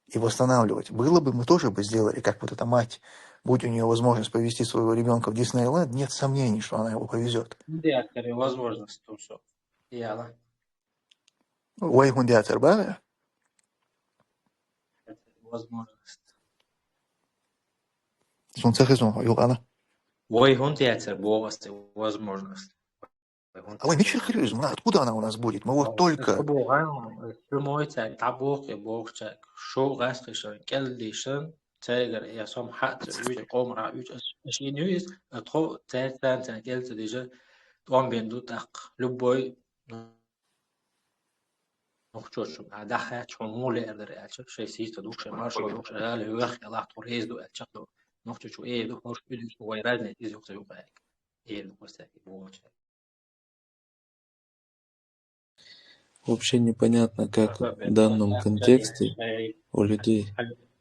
Speaker 4: и восстанавливать. Было бы, мы тоже бы сделали, как вот эта мать, будь у нее возможность повезти своего ребенка в Диснейленд, нет сомнений, что она его повезет.
Speaker 12: Диакторы возможность том, что яла.
Speaker 4: Ой, гундиатер, ба?
Speaker 12: Возможность.
Speaker 4: Солнце хизон, югана.
Speaker 12: Ой, гундиатер, возможность.
Speaker 4: А вы Мичел Хрюзм, откуда она у нас будет? Мы вот только...
Speaker 12: Шо гастришен, келдишен, тайгер, я сам хат, уйт комра, уйт ашинуис, тро тайгер, келдишен, он бенду так, любой نخشوش بعد حياة شمول يقدر يعيش شيء سيست دوش مارش دوش قال يوخ الله توريز دو أتشقلو نخشوش إيه دو نخش بدوش ويرازني تيجي يخسر يوقعك إيه دو كوستاكي بوش.
Speaker 2: Вообще непонятно, как в данном контексте у людей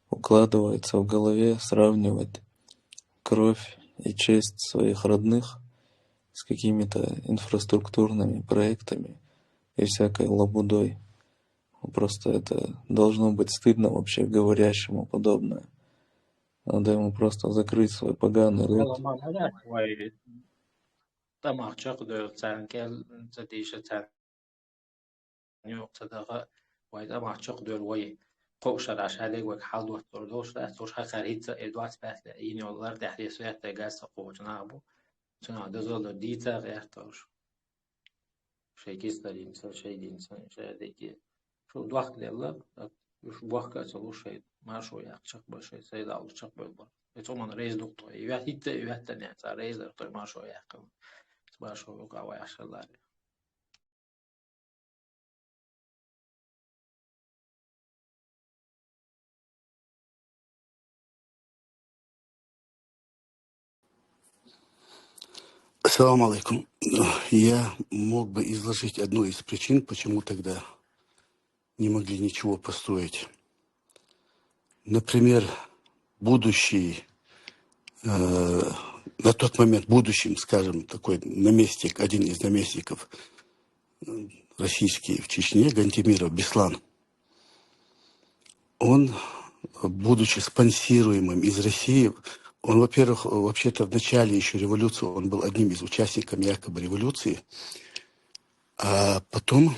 Speaker 2: укладывается в голове сравнивать кровь и честь своих родных с какими-то инфраструктурными проектами и всякой лабудой. Просто это должно быть стыдно вообще говорящему подобное. Надо ему просто закрыть свой поганый рот.
Speaker 12: قوشر عشان وك حال دوت تردوش لا توش خريطة إدوات بات يعني والله تحريسات تجاس قوتنا أبو شنو دزول ديتا غير توش شيء كيستري مثل شيء دي إنسان شيء ديكي شو دوخت لله وش بوخ كسلو شيء ما شو يحشق بشيء سيد على شق بالبر يتومن رئيس دكتور يوحيد تاني رئيس دكتور ما شو يحكم ما شو يقع ويحشل الله.
Speaker 13: Ассаламу алейкум. Я мог бы изложить одну из причин, почему тогда не могли ничего построить. Например, будущий, на тот момент будущим, скажем, такой наместник, один из наместников российский в Чечне, Гантимиров Беслан, он, будучи спонсируемым из России, он, во-первых, вообще-то в начале еще революции, он был одним из участников якобы революции, а потом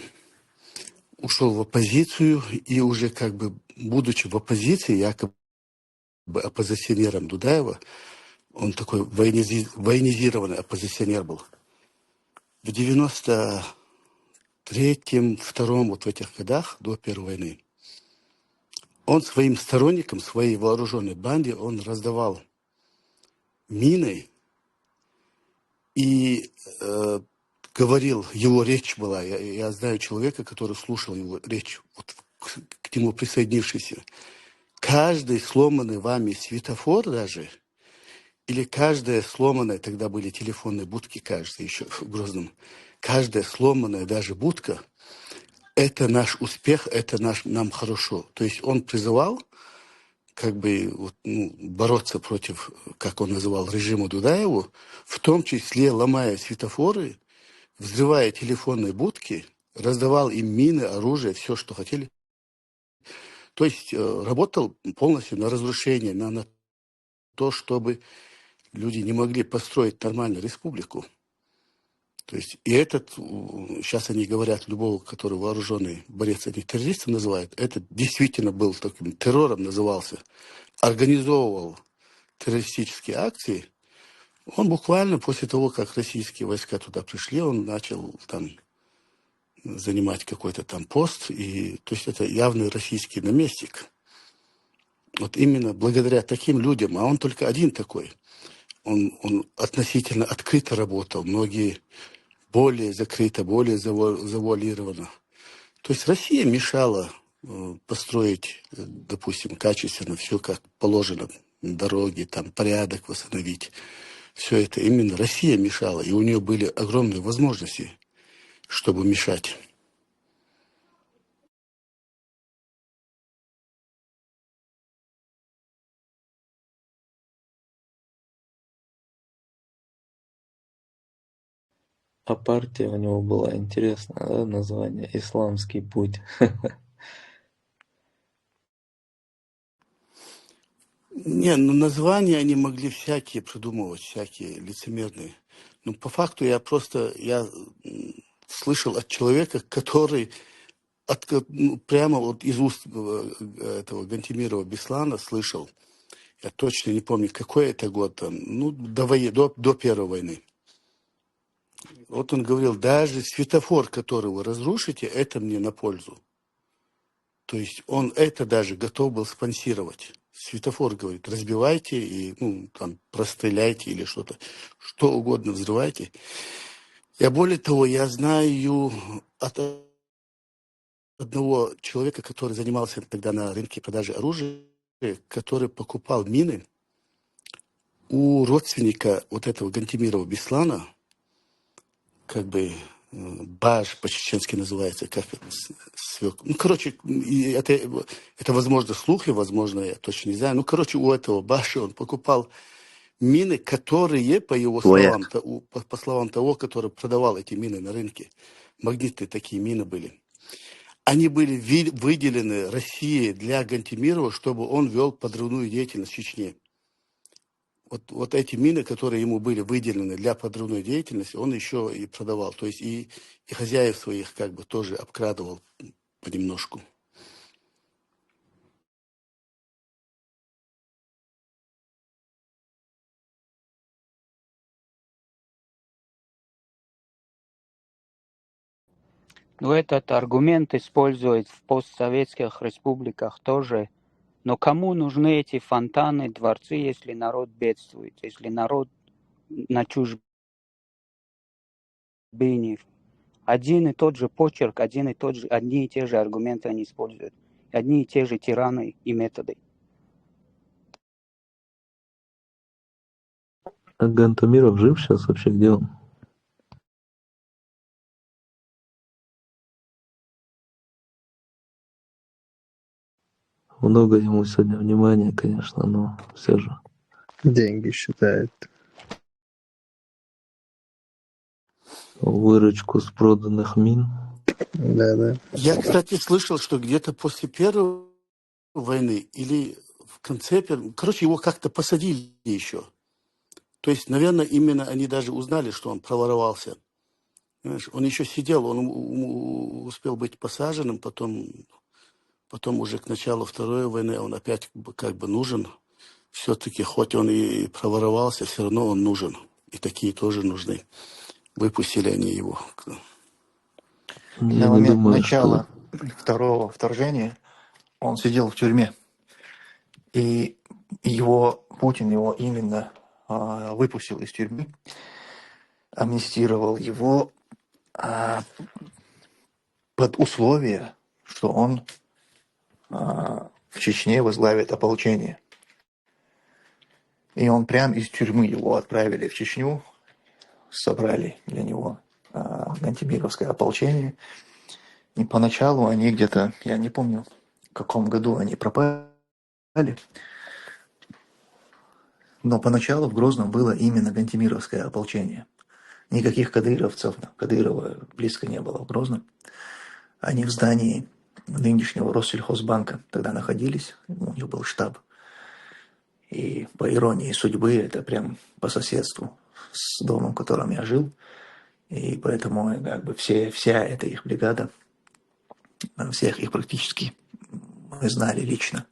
Speaker 13: ушел в оппозицию и уже как бы, будучи в оппозиции, якобы оппозиционером Дудаева, он такой военизированный оппозиционер был. В 93-м, 2-м, вот в этих годах, до Первой войны, он своим сторонникам, своей вооруженной банде, он раздавал мины и говорил, его речь была, я знаю человека, который слушал его речь, вот, к нему присоединившийся. Каждый сломанный вами светофор даже, или каждая сломанная, тогда были телефонные будки, кажется, еще в Грозном, каждая сломанная даже будка, это наш успех, это нам хорошо. То есть он призывал как бы вот, бороться против, как он называл, режима Дудаеву, в том числе ломая светофоры, взрывая телефонные будки, раздавал им мины, оружие, все, что хотели. То есть работал полностью на разрушение, на то, чтобы люди не могли построить нормальную республику. То есть и этот, сейчас они говорят, любого, который вооруженный борец, они террористом называют, это действительно был таким террором назывался, организовывал террористические акции. Он буквально после того, как российские войска туда пришли, он начал там занимать какой-то там пост. И, то есть это явный российский наместник. Вот именно благодаря таким людям, а он только один такой, он относительно открыто работал, многие более закрыто, более завуалировано. То есть Россия мешала построить, допустим, качественно все, как положено, дороги, там порядок восстановить. Все это именно Россия мешала, и у нее были огромные возможности, чтобы мешать.
Speaker 2: А партия у него была интересная, да, название «Исламский путь».
Speaker 13: Не, ну названия они могли всякие придумывать, всякие лицемерные. Но по факту я слышал от человека, который прямо вот из уст этого Гантимирова Беслана слышал, я точно не помню, какой это год, там, до Первой войны. Вот он говорил, даже светофор, который вы разрушите, это мне на пользу. То есть он это даже готов был спонсировать. Светофор говорит, разбивайте и там простреляйте или что-то, что угодно взрывайте. Я более того, я знаю от одного человека, который занимался тогда на рынке продажи оружия, который покупал мины у родственника вот этого Гантимирова Беслана, как бы Баш по-чеченски называется, как свек. Это возможно слухи, возможно, я точно не знаю. У этого Баша он покупал мины, которые, по его словам, по словам того, который продавал эти мины на рынке, магнитные такие мины были, они были выделены России для Гантимирова, чтобы он вел подрывную деятельность в Чечне. Вот эти мины, которые ему были выделены для подрывной деятельности, он еще и продавал. То есть и хозяев своих как бы тоже обкрадывал понемножку.
Speaker 11: Ну, этот аргумент используют в постсоветских республиках тоже. Но кому нужны эти фонтаны, дворцы, если народ бедствует, если народ на чужбине? Один и тот же почерк, одни и те же аргументы они используют. Одни и те же тираны и методы.
Speaker 2: А Гантамиров жив сейчас вообще? Где он? Много ему сегодня внимания, конечно, но все же.
Speaker 5: Деньги считает.
Speaker 2: Выручку с проданных мин.
Speaker 5: Да.
Speaker 13: Я, кстати, слышал, что где-то после Первой войны или в конце, короче, его как-то посадили еще. То есть, наверное, именно они даже узнали, что он проворовался. Понимаешь, он еще сидел, он успел быть посаженным, потом уже к началу Второй войны он опять как бы нужен. Все-таки, хоть он и проворовался, все равно он нужен. И такие тоже нужны. Выпустили они его.
Speaker 2: Я
Speaker 4: На
Speaker 2: не
Speaker 4: момент
Speaker 2: думаю,
Speaker 4: начала второго вторжения он сидел в тюрьме. И Путин его именно выпустил из тюрьмы, амнистировал его под условие, что он в Чечне возглавит ополчение. И он прям из тюрьмы его отправили в Чечню, собрали для него Гантимировское ополчение. И поначалу они где-то, я не помню, в каком году они пропали, но поначалу в Грозном было именно Гантимировское ополчение. Никаких кадыровцев, Кадырова близко не было в Грозном. Они в здании нынешнего Россельхозбанка тогда находились, у них был штаб. И по иронии судьбы, это прям по соседству с домом, в котором я жил. И поэтому как бы вся эта их бригада, всех их практически мы знали лично.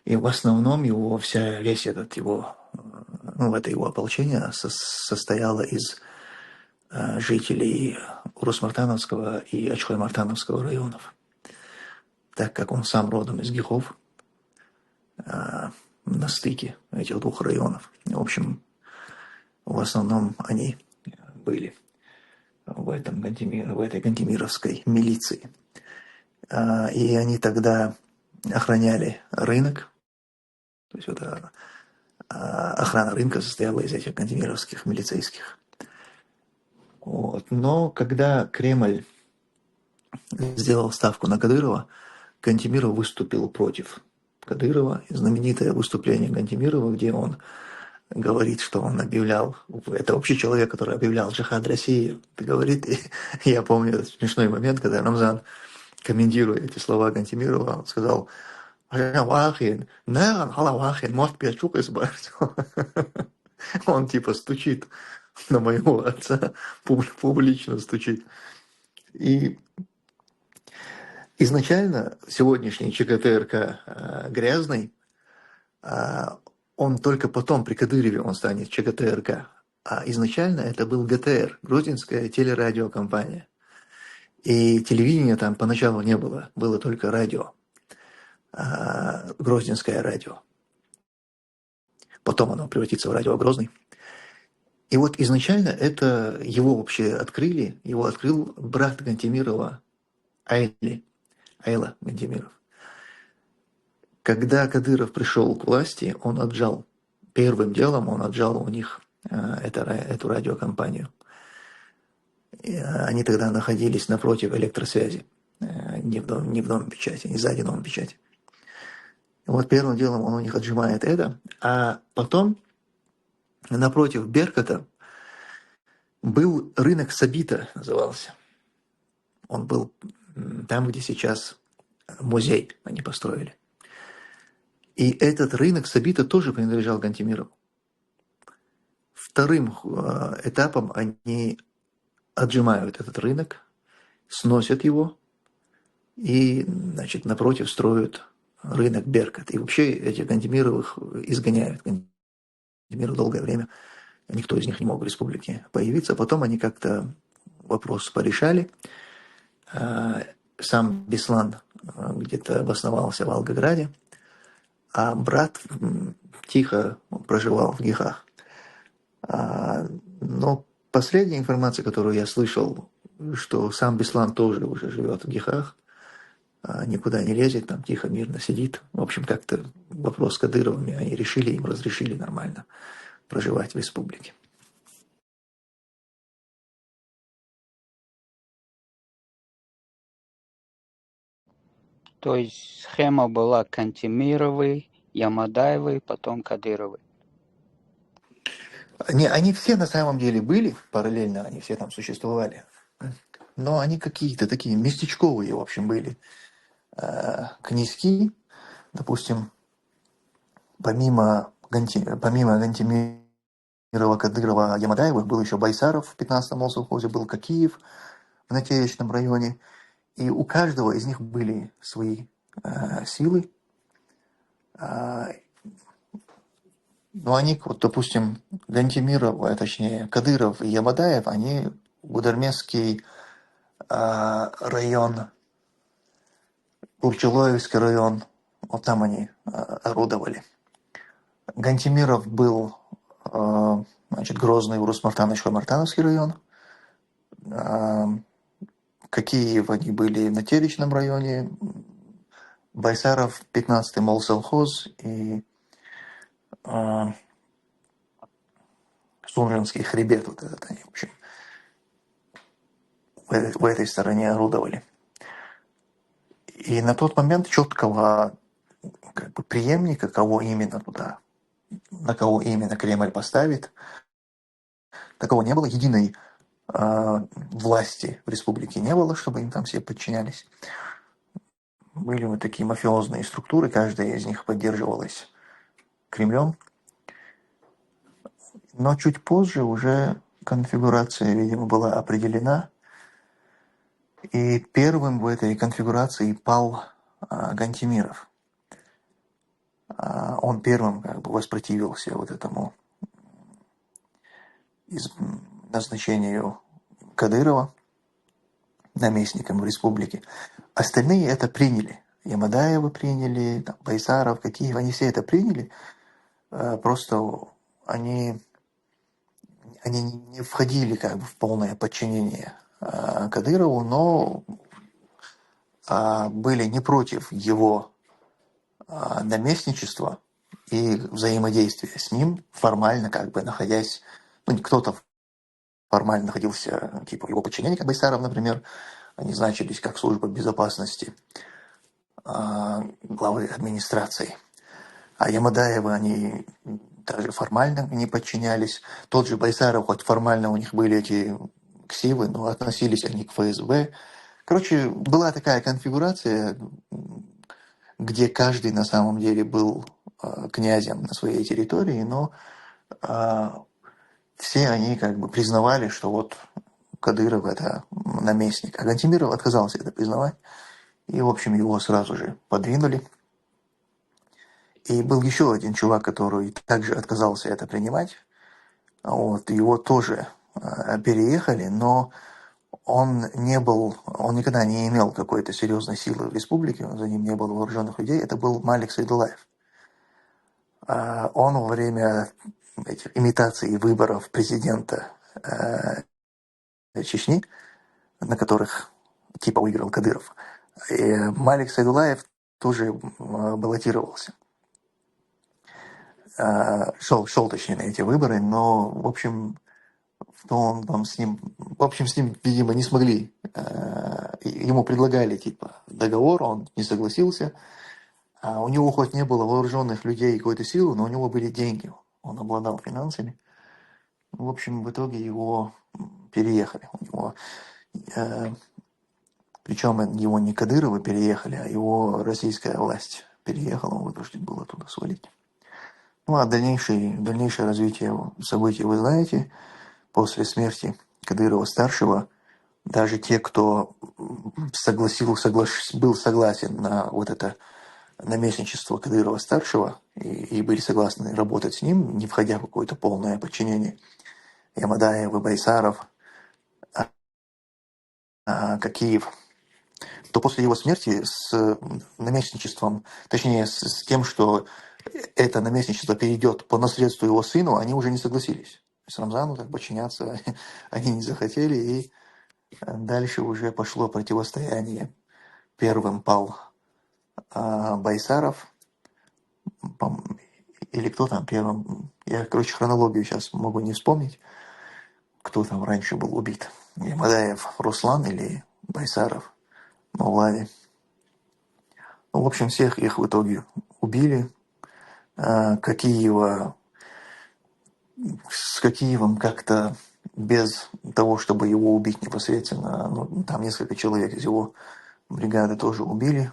Speaker 4: И в основном это его ополчение состояло из жителей Урус-Мартановского и Ачхой-Мартановского районов. Так как он сам родом из Гихов, на стыке этих двух районов. В общем, в основном они были в этой Гантимировской милиции. И они тогда охраняли рынок. То есть охрана рынка состояла из этих гантимировских милицейских. Вот. Но когда Кремль сделал ставку на Кадырова, Гантимиров выступил против Кадырова. Знаменитое выступление Гантимирова, где он говорит, что он объявлял, это вообще человек, который объявлял джихад России, говорит, и я помню этот смешной момент, когда Рамзан, комментируя эти слова Гантимирова, он сказал: он типа стучит на моего отца, публично стучит. И изначально сегодняшний ЧКТРК Грязный, он только потом при Кадырове он станет ЧКТРК. А изначально это был ГТР, Грузинская телерадиокомпания. И телевидения там поначалу не было, было только радио, Грозненское радио. Потом оно превратится в радио Грозный. И вот изначально это его вообще открыли, его открыл брат Гантимирова Айла Гантимиров. Когда Кадыров пришел к власти, первым делом он отжал у них эту радиокомпанию. И они тогда находились напротив электросвязи, не в Доме печати, не сзади Дома печати. И вот первым делом он у них отжимает это, а потом напротив Беркута был рынок Сабита, назывался. Он был там, где сейчас музей они построили. И этот рынок Сабита тоже принадлежал Гантимирову. Вторым этапом они отжимают этот рынок, сносят его и, значит, напротив строят рынок Беркут. И вообще этих Гантимировых изгоняют. Гантимиров долгое время, никто из них не мог в республике появиться. Потом они как-то вопрос порешали. Сам Беслан где-то обосновался в Волгограде, а брат тихо проживал в Гихах. Но последняя информация, которую я слышал, что сам Беслан тоже уже живет в Гихах, никуда не лезет, там тихо, мирно сидит. В общем, как-то вопрос с Кадыровыми они решили, им разрешили нормально проживать в республике.
Speaker 11: То есть схема была Кантемировой, Ямадаевой, потом Кадыровой.
Speaker 4: Они все на самом деле были параллельно, они все там существовали. Но они какие-то такие местечковые, в общем, были князьки, допустим, помимо Гантимирова, Кадырова, Ямадаевых был еще Байсаров в 15-м молсовхозе, был Кокиев в Натеречном районе. И у каждого из них были свои силы. Но они, вот, допустим, Гантимиров, точнее, Кадыров и Ямадаев, они Гудермесский район, Урчелоевский район, вот там они орудовали. Гантимиров был, Грозный, Урус-Мартанович, Мартановский район. Кокиев, они были в Натеречном районе. Байсаров, 15-й молсовхоз и Сунжинский хребет, вот этот они, в общем, в этой стороне орудовали. И на тот момент четкого как бы преемника, кого именно туда, на кого именно Кремль поставит, такого не было. Единой власти в республике не было, чтобы им там все подчинялись. Были вот такие мафиозные структуры, каждая из них поддерживалась Кремлем. Но чуть позже уже конфигурация, видимо, была определена. И первым в этой конфигурации пал Гантимиров. Он первым как бы воспротивился вот этому назначению Кадырова наместником в республике. Остальные это приняли. Ямадаева приняли, там, Байсаров, Кокиев, они все это приняли. Просто они не входили как бы в полное подчинение Кадырову, но были не против его наместничества и взаимодействия с ним, формально как бы находясь, кто-то формально находился типа в его подчинении, как Байсаров, например, они значились как служба безопасности главы администрации. А Ямадаевы, они даже формально не подчинялись. Тот же Байсаров, хоть формально у них были эти ксивы, но относились они к ФСБ. Короче, была такая конфигурация, где каждый на самом деле был князем на своей территории, но все они как бы признавали, что вот Кадыров это наместник. А Гантимиров отказался это признавать. И, в общем, его сразу же подвинули. И был еще один чувак, который также отказался это принимать. Вот, его тоже переехали, но он никогда не имел какой-то серьезной силы в республике, за ним не было вооруженных людей. Это был Малик Сайдулаев. Он во время этих имитаций выборов президента Чечни, на которых типа выиграл Кадыров, Малик Сайдулаев тоже баллотировался. Шел точнее на эти выборы, но, в общем, с ним, видимо, не смогли. Ему предлагали, типа, договор, он не согласился. У него хоть не было вооруженных людей и какой-то силы, но у него были деньги. Он обладал финансами. В общем, в итоге его переехали. Причем его не Кадыровы переехали, а его российская власть переехала, он вынужден был оттуда свалить. Ну а дальнейшее развитие событий вы знаете. После смерти Кадырова-старшего даже те, кто был согласен на вот это наместничество Кадырова-старшего и были согласны работать с ним, не входя в какое-то полное подчинение, Ямадаев и Байсаров, Кокиев, то после его смерти с наместничеством, точнее с тем, что это наместничество перейдет по наследству его сыну, они уже не согласились. С Рамзану так подчиняться они не захотели, и дальше уже пошло противостояние. Первым пал Байсаров, или кто там первым, я, хронологию сейчас могу не вспомнить, кто там раньше был убит. Ямадаев Руслан или Байсаров Мавлави. Ну, в общем, всех их в итоге убили. С Кокиевым как-то без того, чтобы его убить непосредственно, там несколько человек из его бригады тоже убили.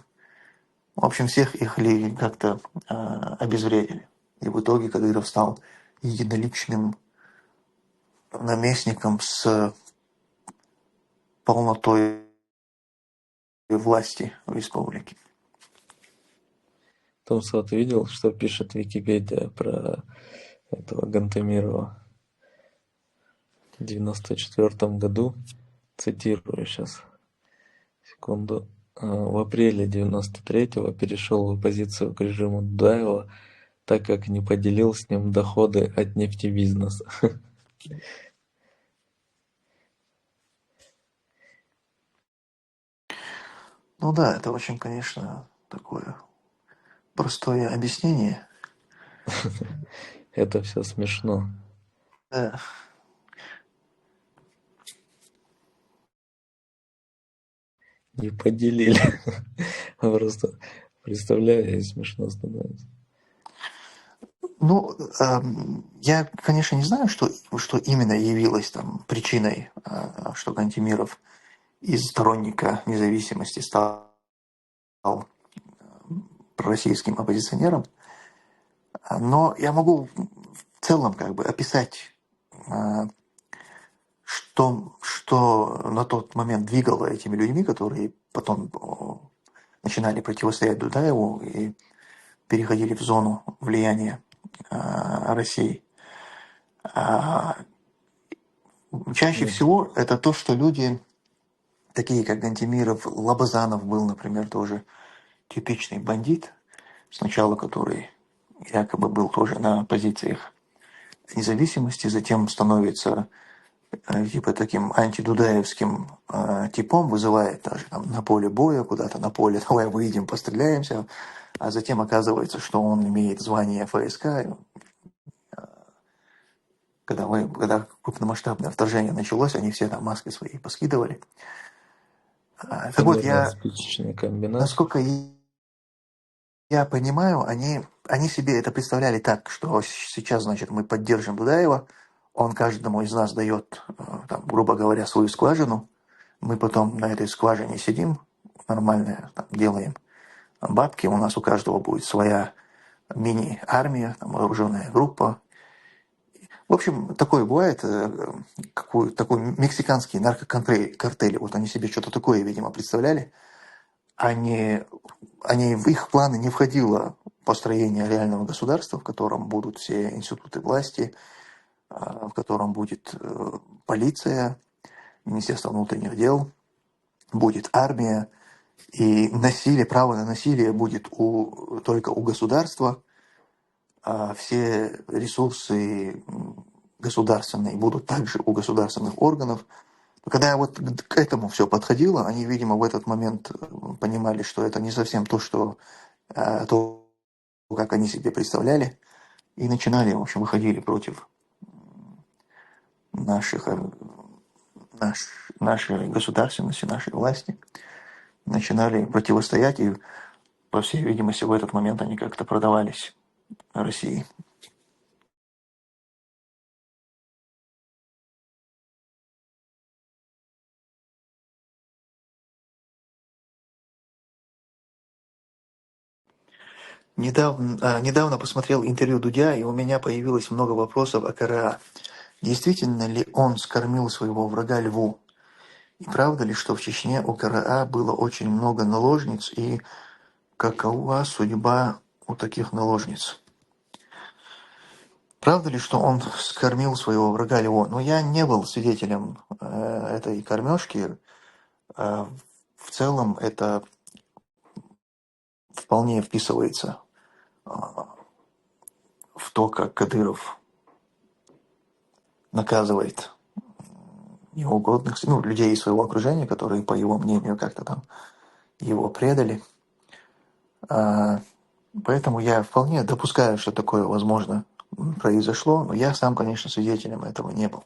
Speaker 4: В общем, всех их как-то обезвредили. И в итоге Кадыров стал единоличным наместником с полнотой власти в республике.
Speaker 2: Томсо, ты видел, что пишет Википедия про этого Гантемирова? В 1994 году, цитирую сейчас, секунду, в апреле 1993-го перешел в оппозицию к режиму Дудаева, так как не поделил с ним доходы от нефтебизнеса.
Speaker 4: Ну да, это очень, конечно, такое простое объяснение.
Speaker 2: Это все смешно.
Speaker 4: Да.
Speaker 2: Не поделили. Просто представляю, и смешно становится.
Speaker 4: Ну, я, конечно, не знаю, что именно явилось там причиной, что Кантемиров из сторонника независимости стал пророссийским оппозиционером, но я могу в целом как бы описать, что на тот момент двигало этими людьми, которые потом начинали противостоять Дудаеву и переходили в зону влияния России. Чаще всего это то, что люди, такие как Гантемиров, Лобазанов был, например, тоже типичный бандит, сначала который якобы был тоже на позициях независимости, затем становится типа таким антидудаевским типом, вызывает даже там на поле боя, куда-то на поле, давай выйдем, постреляемся, а затем оказывается, что он имеет звание ФСК. Когда крупномасштабное вторжение началось, они все там маски свои поскидывали. Так вот,
Speaker 2: Фанерно-спичечный комбинат.
Speaker 4: насколько я понимаю, они себе это представляли так, что сейчас, значит, мы поддержим Дудаева, он каждому из нас дает, там, грубо говоря, свою скважину, мы потом на этой скважине сидим, нормально там, делаем бабки, у нас у каждого будет своя мини-армия, там, вооруженная группа. В общем, такое бывает, такой мексиканские наркокартели, вот они себе что-то такое, видимо, представляли. В их планы не входило построение реального государства, в котором будут все институты власти, в котором будет полиция, Министерство внутренних дел, будет армия, и право на насилие будет только у государства, а все ресурсы государственные будут также у государственных органов. Когда вот к этому все подходило, они, видимо, в этот момент понимали, что это не совсем то, как они себе представляли, и начинали, в общем, выходили против нашей государственности, нашей власти, начинали противостоять, и, по всей видимости, в этот момент они как-то продавались России. Недавно посмотрел интервью Дудя, и у меня появилось много вопросов о КРА. Действительно ли он скормил своего врага льву? И правда ли, что в Чечне у КРА было очень много наложниц, и какова судьба у таких наложниц? Правда ли, что он скормил своего врага льву? Но я не был свидетелем этой кормежки. В целом это вполне вписывается в то, как Кадыров наказывает неугодных, людей из своего окружения, которые, по его мнению, как-то там его предали. Поэтому я вполне допускаю, что такое, возможно, произошло, но я сам, конечно, свидетелем этого не был.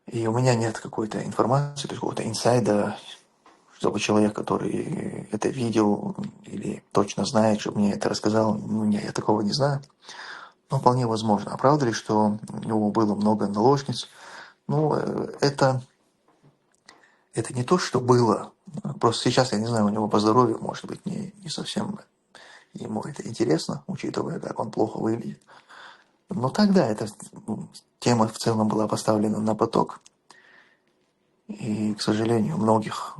Speaker 4: И у меня нет какой-то информации, то есть какого-то инсайда, чтобы человек, который это видел или точно знает, чтобы мне это рассказал, я такого не знаю. Но вполне возможно. А правда ли, что у него было много наложниц? Это это не то, что было. Просто сейчас, я не знаю, у него по здоровью, может быть, не совсем ему это интересно, учитывая, как он плохо выглядит. Но тогда эта тема в целом была поставлена на поток. И, к сожалению, многих,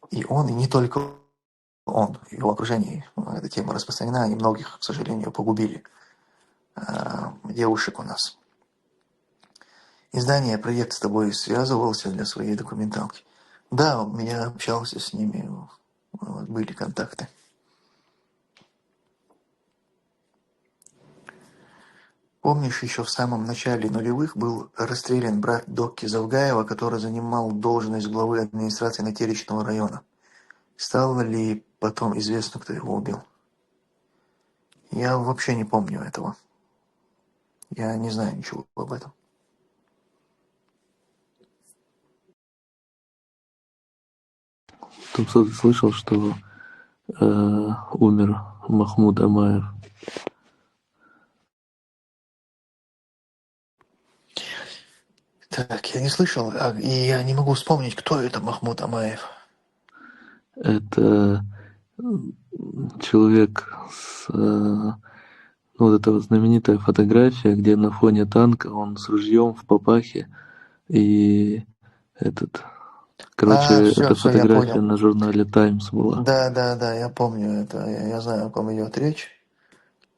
Speaker 4: и он, и не только он, и его окружении, эта тема распространена, и многих, к сожалению, погубили девушек у нас. Издание «Проект» с тобой связывался для своей документалки. Да, я общался с ними, были контакты. Помнишь, еще в самом начале нулевых был расстрелян брат Докки Завгаева, который занимал должность главы администрации Натеречного района. Стало ли потом известно, кто его убил? Я вообще не помню этого. Я не знаю ничего об этом.
Speaker 2: Тумсо, ты слышал, что умер Махмуд Амаев?
Speaker 4: Так, я не слышал, и я не могу вспомнить, кто это Махмуд Амаев.
Speaker 2: Это человек с... ну, вот эта вот знаменитая фотография, где на фоне танка он с ружьем в папахе, и этот... Короче,
Speaker 4: Все,
Speaker 2: эта
Speaker 4: я
Speaker 2: фотография
Speaker 4: понял.
Speaker 2: на журнале «Таймс» была.
Speaker 4: Да, я помню это. Я знаю, о ком идет речь.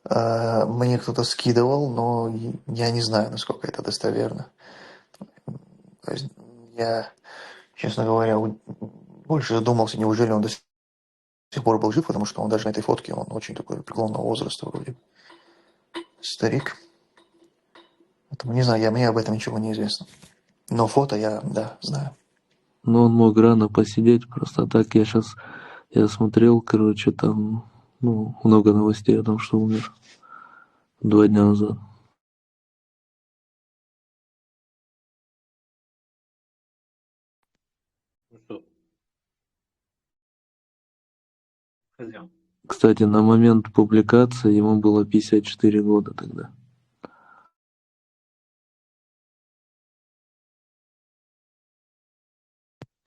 Speaker 4: Мне кто-то скидывал, но я не знаю, насколько это достоверно. То есть я, честно говоря, больше задумался, неужели он до сих пор был жив, потому что он даже на этой фотке, он очень такой преклонного возраста вроде. Старик. Поэтому не знаю, мне об этом ничего не известно. Но фото я, да, знаю.
Speaker 2: Но он мог рано посидеть, просто так я смотрел, короче, там, ну, много новостей о том, что умер 2 дня назад.
Speaker 12: Ну что, хозяин?
Speaker 2: Кстати, на момент публикации ему было 54 года тогда.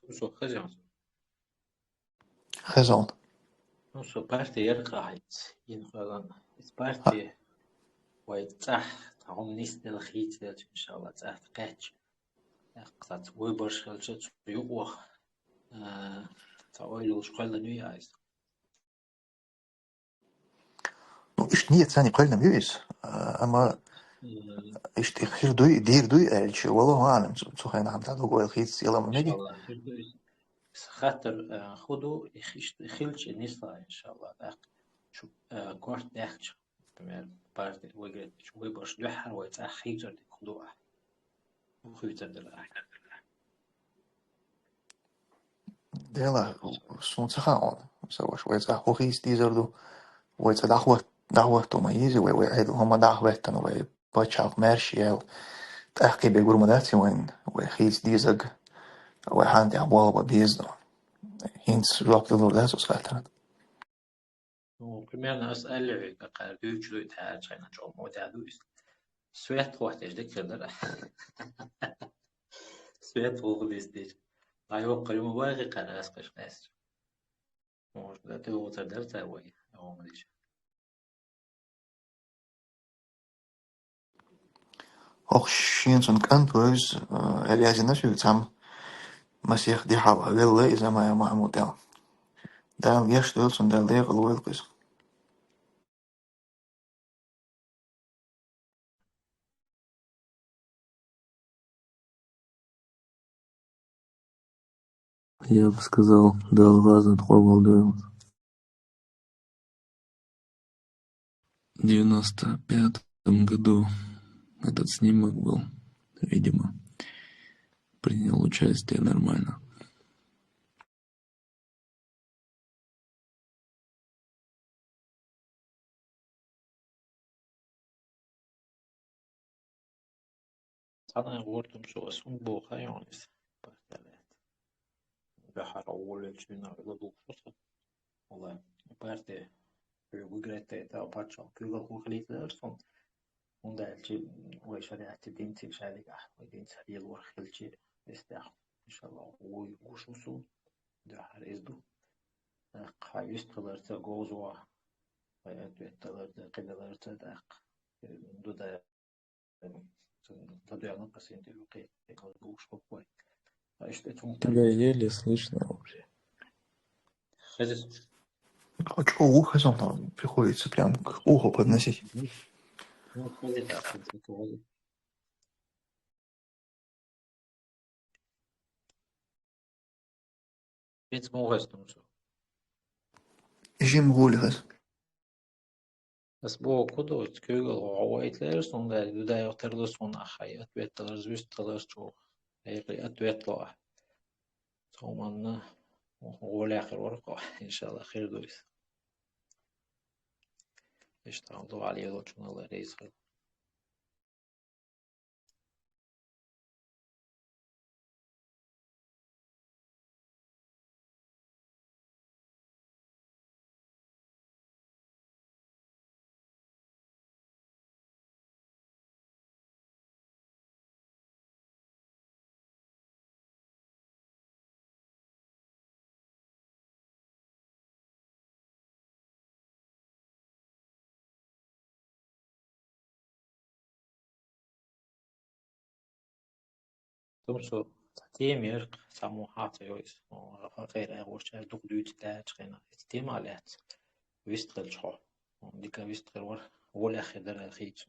Speaker 12: Ну что, хозяин?
Speaker 4: Хазон.
Speaker 12: Ну что, партия яркает. Инфаган. Из партии ويتصح تعهم نيستل خيتل إن شاء الله تأتقاتش قصات ويبرش خلشت يقوى تعويل وشقال نوي عايز
Speaker 4: Ну, ишь нет, Сани, правильно мюис. Ама ишь ты дир дуй эльчи, والله أعلم. سخين عم تعدو الخيط سيلا
Speaker 12: إن شاء
Speaker 4: منجي.
Speaker 12: الله خاطر خدو يخلش نيسلا إن شاء الله داق شو كورت داقش تمام بارتي ويجرت شو ويبرش دوحة ويتصح خيتر دي خدوه وخيتر دلعك
Speaker 4: ديلا سونسخان. سوا شوية أخوخيس ديزردو. ويتص دعوة تميزي ويعيد هم دعوة تنو ويباتشاق مارشيال. تحكي بجرمداتي وخيس ديزج وحانتي عبوالبا بيزدو. هينس جواب دلور داسو سخاتنا.
Speaker 12: примерно أسأل قال بيوجدوا يتحاج عنا جو مودادو سويت وقت إيش ذكر سويت وغليس ديش أيوة قريم باقي قال أسقش ناس مش ده تو تقدر تسوي أو مديش
Speaker 4: أخ شينسون كان بوز اليازي نسوي تام مسيح دي حوا والله إذا ما محمود دال. دال يش دولسون دال ديغ الويلقز.
Speaker 2: Я бы сказал, дал ваза Хогл Дуэлс. В 95-м году этот снимок был, видимо, принял участие нормально.
Speaker 12: أنا قلت شو اسمه بوخا يونس بارتالات بحر أول شيء نقول بوخا والله بارتي ويجرت تا باتشا كل هو خليت الأرسن وندالتي ويشري اعتدين تيجي عليك ودين سريع ورخلتي استاخ İnşallah uğuşusun. Dahar izdu. Kayıst kalırsa gozuğa. Hayat vettalarda kıdalarsa da. Duda taduyanın kasindi yuqi. Uğuş kokvay. İşte çok
Speaker 2: Тебя еле слышно вообще.
Speaker 12: Хазис.
Speaker 4: А что, ухо там приходится прям к уху подносить?
Speaker 12: Ну, хазис, да, в принципе, хазис. В принципе, угас там все.
Speaker 4: Жим гулгас.
Speaker 12: بس بو كودو تكيغل وعوايتلر سون دا دا يختار سون أخي أتويت تلر زوست تلر شو هي أتويت لا ثم ولا آخر ورقة إن شاء الله خير دويس اشتغلوا عليه لو شون الله رئيس خير تمشو تيمير سموحات يويس غير أغوش دوك دوت تاج خينا استعمالات ويستغل شو ديك ويستغل ور ولا خدر الخيط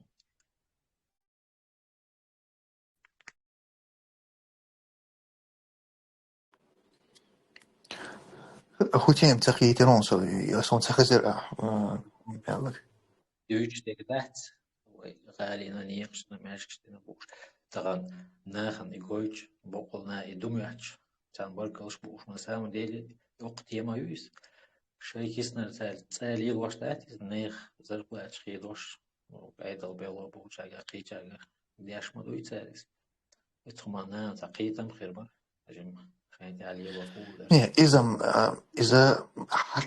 Speaker 4: Хотим تخيتي رونسو يسون تخزر يلا
Speaker 12: يوجد دات غالينا نيقش نماشكش نبوش تغن ناخن يقولش بقولنا يدومياتش تان بركلش بوش مسام ديلي وقت يما يويس شيء كيسنا تال يلوش دات نيخ زربلاتش خيدوش وقايد البيلو بوشاقا قيشاقا دياش مدو يتساليس يتخمانا تقيتم خيربا أجم خاينتي على يلو فوق
Speaker 4: نه إذا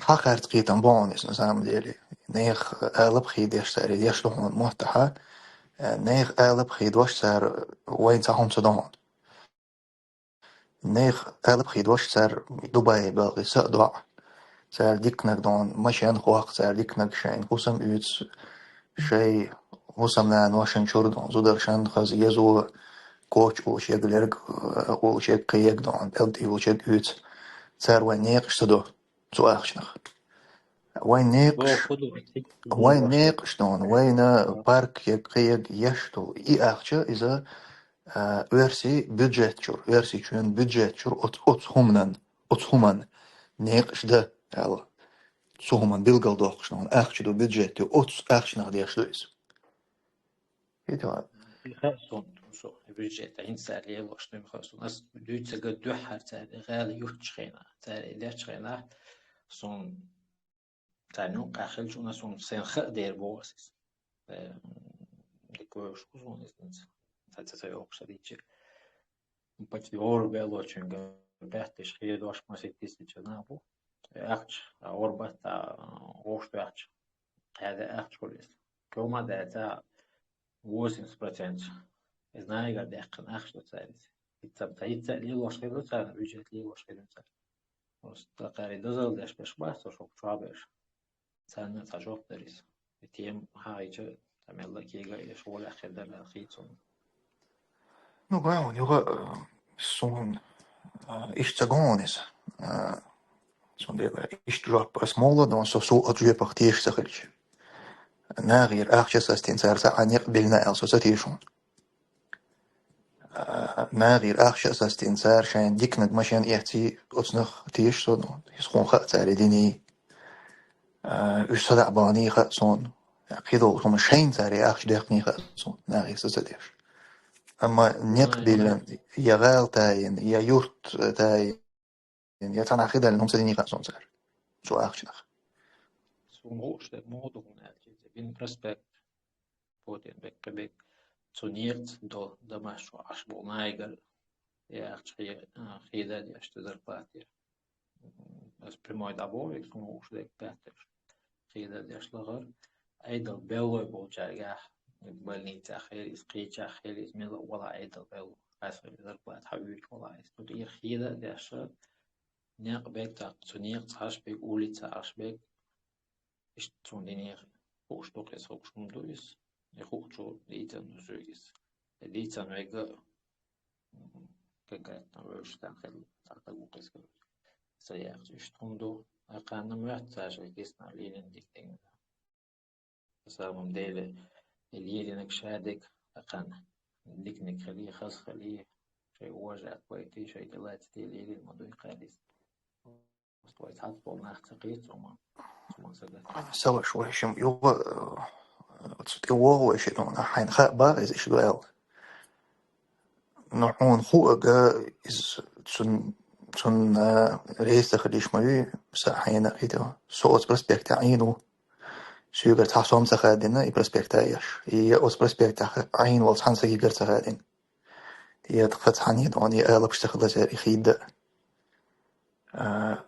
Speaker 4: حقرت قيتن بونس نسام ديلي نيخ قلب خيد يشتري يشلون محتها نيخ قلب خيد وش صار وين تهم صدام نيخ قلب خيد وش صار دبي باقي سأدوع صار ديكنك دون مشان خواق صار ديكنك شين قسم يوتس شيء قسم نان واشن شوردون زودرشان خز يزو كوتش وش يقلرق وش يقيق دون بلدي وش يوتس صار وين نيقش تدو سو أخشنخ وين نيقش وين نيقش دون وين بارك يقيق يشتو إي أخشة إذا versi budgetçur, versi üçün budgetçur ot human neqşda al suhuman bilgal doqşnan axçı do budjeti ot axçna diyaşdıyız. Hita
Speaker 12: يخافون شو بيجي تعين سالي وش نمخصون ناس دوت سجد دو حتى غالي يوتشخينا تالي ليتشخينا صون تانو قاخل شو ناسون سنخ دير بواسس ديكوش شو نسنت تتسيوق شديد почти орбел очень бяхтиш хидош маситис чанабу ахч орбата оштач هذا ахч колес кома да 80% знаю قد يقن أخشى ثالث يتبتعيد ليه وشكله ثالث بيجت ليه وشكله ثالث واستقاري دزل داش بش بحث وشوف شعبش ثاني تشوف دريس يتيم هايجة تعمل لك يجا شغل أخير ده الخيطون
Speaker 4: nu gaun jo sun istagonis sun de istrap smola don so atje parties sakhelch nagir axçı sastin sarsa aniq bilna elso satishun ناغير أخشى أساس تنسار شان ديكنك مشان إحتي أتصنخ تيش صدون يسخون خاء تاري ديني صدع باني خاء صون قيدو صون شين تاري أخش ديقني خاء صون ناغير سسديش أما نقبل يا غال تاين يا يورت تاين يا تناخيدا لنهم سديني خاء صون سار شو أخش نخ
Speaker 12: سموش ده موضوع ناتج بين رسبك بودين بك سونيرت دو دمشق عشبو نايجر يا أخي خيدا دي أشتغل باتير بس بريموي دابو يسموش ده باتير خيدا دي أشتغل أيضا بيلو بولجاجا بلني تأخير إسقيت تأخير إسميل ولا أيضا بيلو قاسم зарплат хавюч молайс. Тут их хида дяша няк бек так, цуник цаш бек улица аш бек иш цундинер хушток es хушмдуис. Я хучу дитан зюгис. Дитан вега конкретно вöштän хел тартагукис. Så ja, just om då jag kan möta sig kristna linjen dikting. Så om det är linjen كشادك أكان ديكني خليه خاص خليه شيء واجع كويتي شيء دلات تي ليلي الموضوع قادس مستوى حط بونا اختقيت وما سجل
Speaker 4: سوا شوي شم يو تسوي شيء نوع حين خاء باغز إيش دوال نوعون خوجا إز تون رئيس خليش ماوي ساحين كده صوت برسبكت عينه سيجر تحصم سخادنا يبرسبكت عيش هي أوس برسبكت عين والصحن سيجر سخادن هي تقفت حني دوني أغلب اشتغل زاري خيد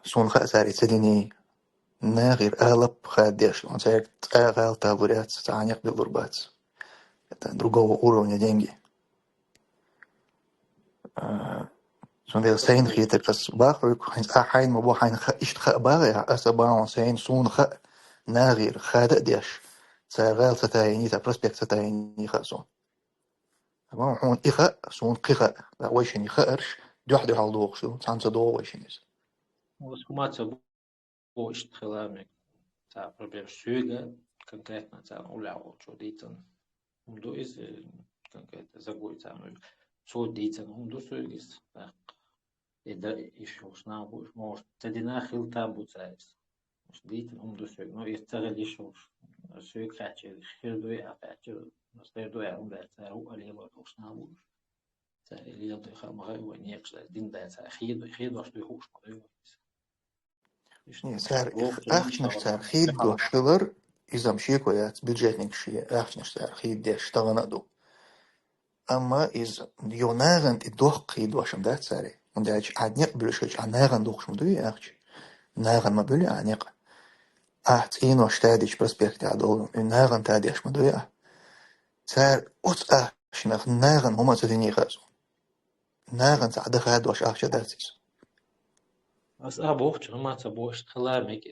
Speaker 4: سون خاء زاري تديني ناغير أغلب خادش он sagt أغلب تابورات تعنيق بالضربات это другого уровня деньги Zo'n deel zijn gieten als bagger, hij maar wat hij is gebaar, als de baan zijn zo'n nagir gaat dish. Zij gaat het hij niet, prospect het hij niet gaat zo. Maar gewoon ik zo'n kira, dat was je niet geërsch, doe al door zo, zijn ze door was je niet.
Speaker 12: وسمعت بوش خلامك تاع проблем سوغا конкретно تاع уляу что дитан умду из конкретно загой таа что дитан умду сөгис إذا إيشوش نابوش موش تدينا خيل تابو تايس مش ديتن умду сөг но يستغل إيشوش сөг خاتشي خير دوي أفاتشي نستير دوي عم باتار هو اللي يبغوش نابوش تا اللي يضي خامغي ونيقش دين باتار خيد واش دوي خوش مدوي
Speaker 4: Не, цар ахчнаш цар хид до шилар изам шикоят бюджетник ши ахчнаш цар хид де штаганаду. Amma из юнаган и дох хид вашам да царе. Он дач аднек блюшич анаган дохшм дуи ахч. Наган ма бюли анек. Ахт ино штадич проспект адол. Наган тадиш ма дуи. Цар оц ахчнах наган хома цадини хазу. Наган цада хад ваш ахча датис.
Speaker 12: بس أبوش ما تبوش خلامك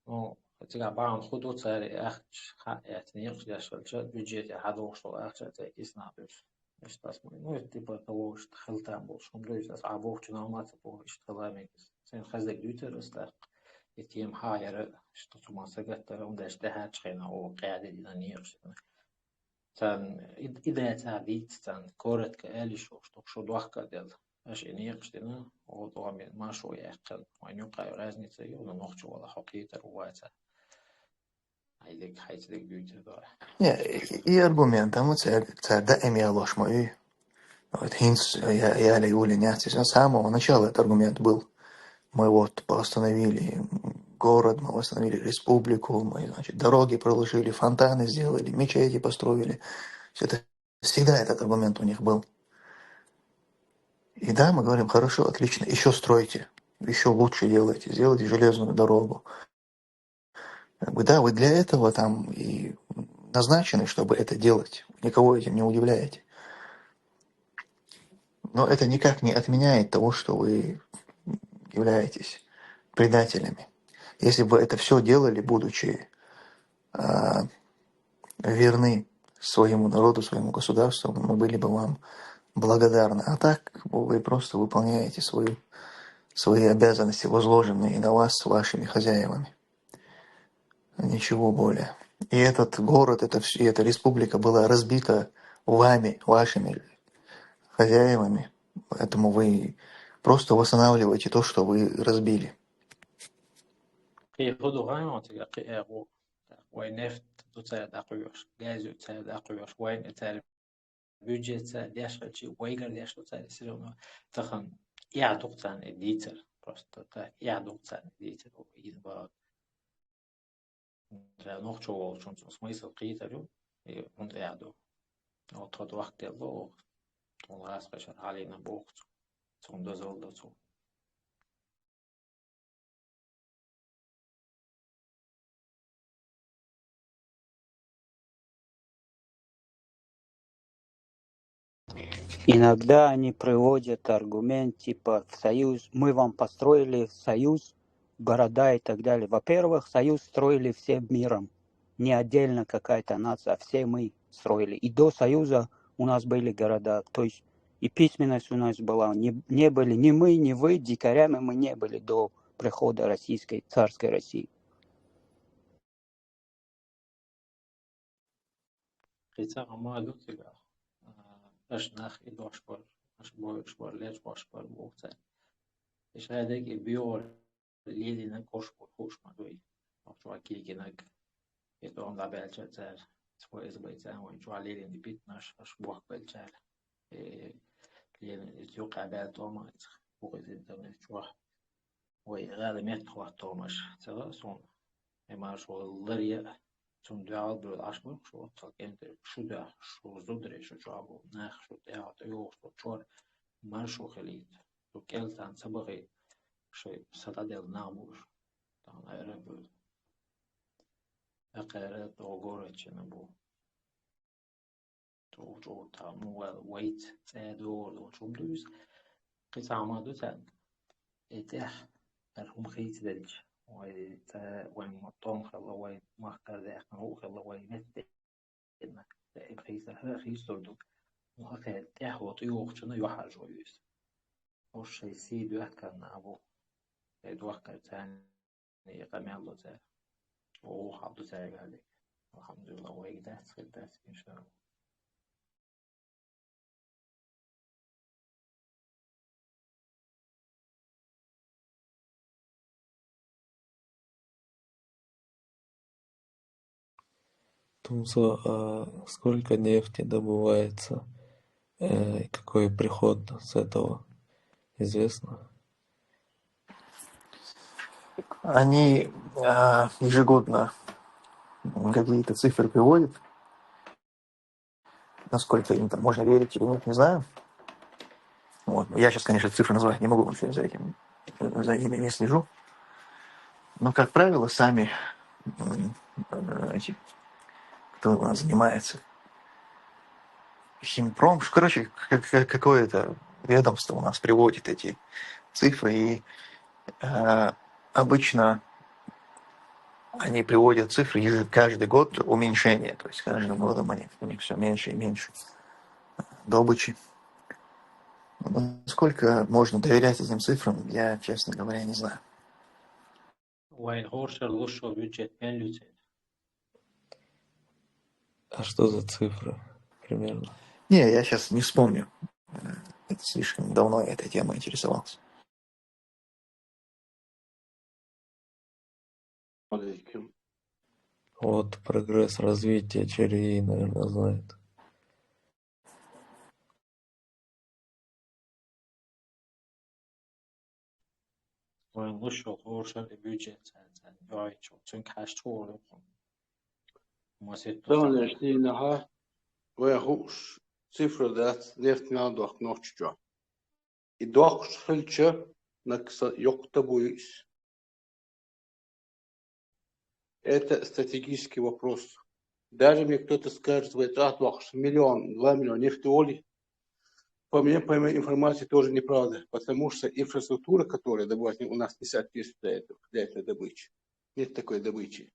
Speaker 12: أو تلقى بعض خدوة ساري أخش يعني يخش شغل بيجي هذا شغل أخش تأكيس نابش مش تسمع مو تبى تبوش خلتان بوش هم ليش بس أبوش أنا ما تبوش خلامك سين خزك دوتر استاق يتيم هاير اشتو ما سقط ترى ده اشتهات شينا أو قاعدة دينا نيرش تان إذا تعبيت تان كورت كألي شو دوخ كدل اش انيق شتنا وضوع ما شو يعقل وين يبقى رازنيتsa يونا نوخش ولا حقيقة رواتا هيدك حيث دك بيوتر دار
Speaker 4: Ja, i argumentamo цар да эми алошмой. Вот Хинц, я ли Юли Няцис, с самого начала этот аргумент был. Мы вот постановили город, мы восстановили республику, мы, значит, дороги проложили, фонтаны сделали, мечети построили. Все это, всегда этот аргумент у них был. И да, мы говорим, хорошо, отлично, еще стройте, еще лучше делайте, сделайте железную дорогу. Как бы, да, вы для этого там и назначены, чтобы это делать. Никого этим не удивляете. Но это никак не отменяет того, что вы являетесь предателями. Если бы это все делали, будучи верны своему народу, своему государству, мы были бы вам благодарны. А так вы просто выполняете свои обязанности, возложенные на вас вашими хозяевами. Ничего более. И этот город, эта республика была разбита вами, вашими хозяевами. Поэтому вы просто восстанавливаете то, что вы разбили.
Speaker 12: في خدو هاي ما تلقى أغو وين نفط تساعد أقويش غاز تساعد أقويش وين تساعد بيجي تساعد يشغل شيء ويقدر يشغل تساعد يصير تخن يعدق تساعد ديتر просто يعدق تساعد ديتر ويدبر نوخشو والشون смысл قيتر и он يعدق أو تود وقت يلو والله أسبشر علينا بوقت ثم دزول دزول
Speaker 11: Иногда они приводят аргумент типа в союз, мы вам построили союз, города и так далее. Во-первых, союз строили все миром, не отдельно какая-то нация, а все мы строили. И до союза у нас были города, то есть и письменность у нас была. Не были ни мы, ни вы, дикарями мы не были до прихода российской царской России.
Speaker 12: قيثاق ما دوتيغا أشناخ إدوشبر أشبر ليش باشبر بوقتا إيش هذاك بيور ليدي نكوشبر خوش مدوي أو كيكينك يدوم لابل جتال سوى إزبيتان وإن شو عليلي نبيتناش أشبوح بالجال لين يوقع بال تومات وقت إنترنت شو وغادا ميتخوة توماش تغاسون إما شو لريا zum dual brod ashbur شو تلقيت شو ده شو زودري شو جابو نخ شو ده يو شو شور ما شو خليت شو كلت عن سبغي شو سدادل نامور تان عرب أقرأ توغورة جنبو تو جو تامو ويت تادور دو شو بدوس قيس عمادو تان إتح الهم خيت دلج وين مطعم خلا وين ما كذا هو خلا وين نت إنك خيسة خيسة دوك وهكذا تحوط يوخشنا يوحج ويس وش شيء سيد وكان أبو يدوخر تاني يقمع له تاني وحطه تاني عليك الحمد لله ويقدر تخدم إن شاء الله
Speaker 2: Тумсо, а сколько нефти добывается и какой приход с этого известно?
Speaker 4: Они ежегодно какие-то цифры приводят. Насколько им там можно верить или нет, не знаю. Вот. Я сейчас, конечно, цифры назвать не могу, потому что я за ними не слежу. Но, как правило, сами эти, кто у нас занимается химпром, короче, какое-то ведомство у нас приводит эти цифры, и обычно они приводят цифры каждый год уменьшение, то есть каждым годом у них все меньше и меньше добычи. Насколько можно доверять этим цифрам, я, честно говоря, не знаю.
Speaker 12: وين هورشر لوشو بيجت بين لوتين
Speaker 2: А что за цифры примерно?
Speaker 4: Не, я сейчас не вспомню. Это слишком давно я этой темой интересовался.
Speaker 2: Вот прогресс развития ЧРИ, наверное, знает.
Speaker 12: وين لوشو هورشر بيجت جاي شو تون كاش تور ما سيت
Speaker 14: Dann stehen nachher, wo цифры дать лeft на дох ночью. И дох шельче на ёкта буис. Это стратегический вопрос. Даже мне кто-то скажет, что миллион, 2 миллиона нефтеоли, по моей информации тоже неправда, потому что инфраструктура, которая добывается, у нас не соответствует для этой добычи. Нет такой добычи.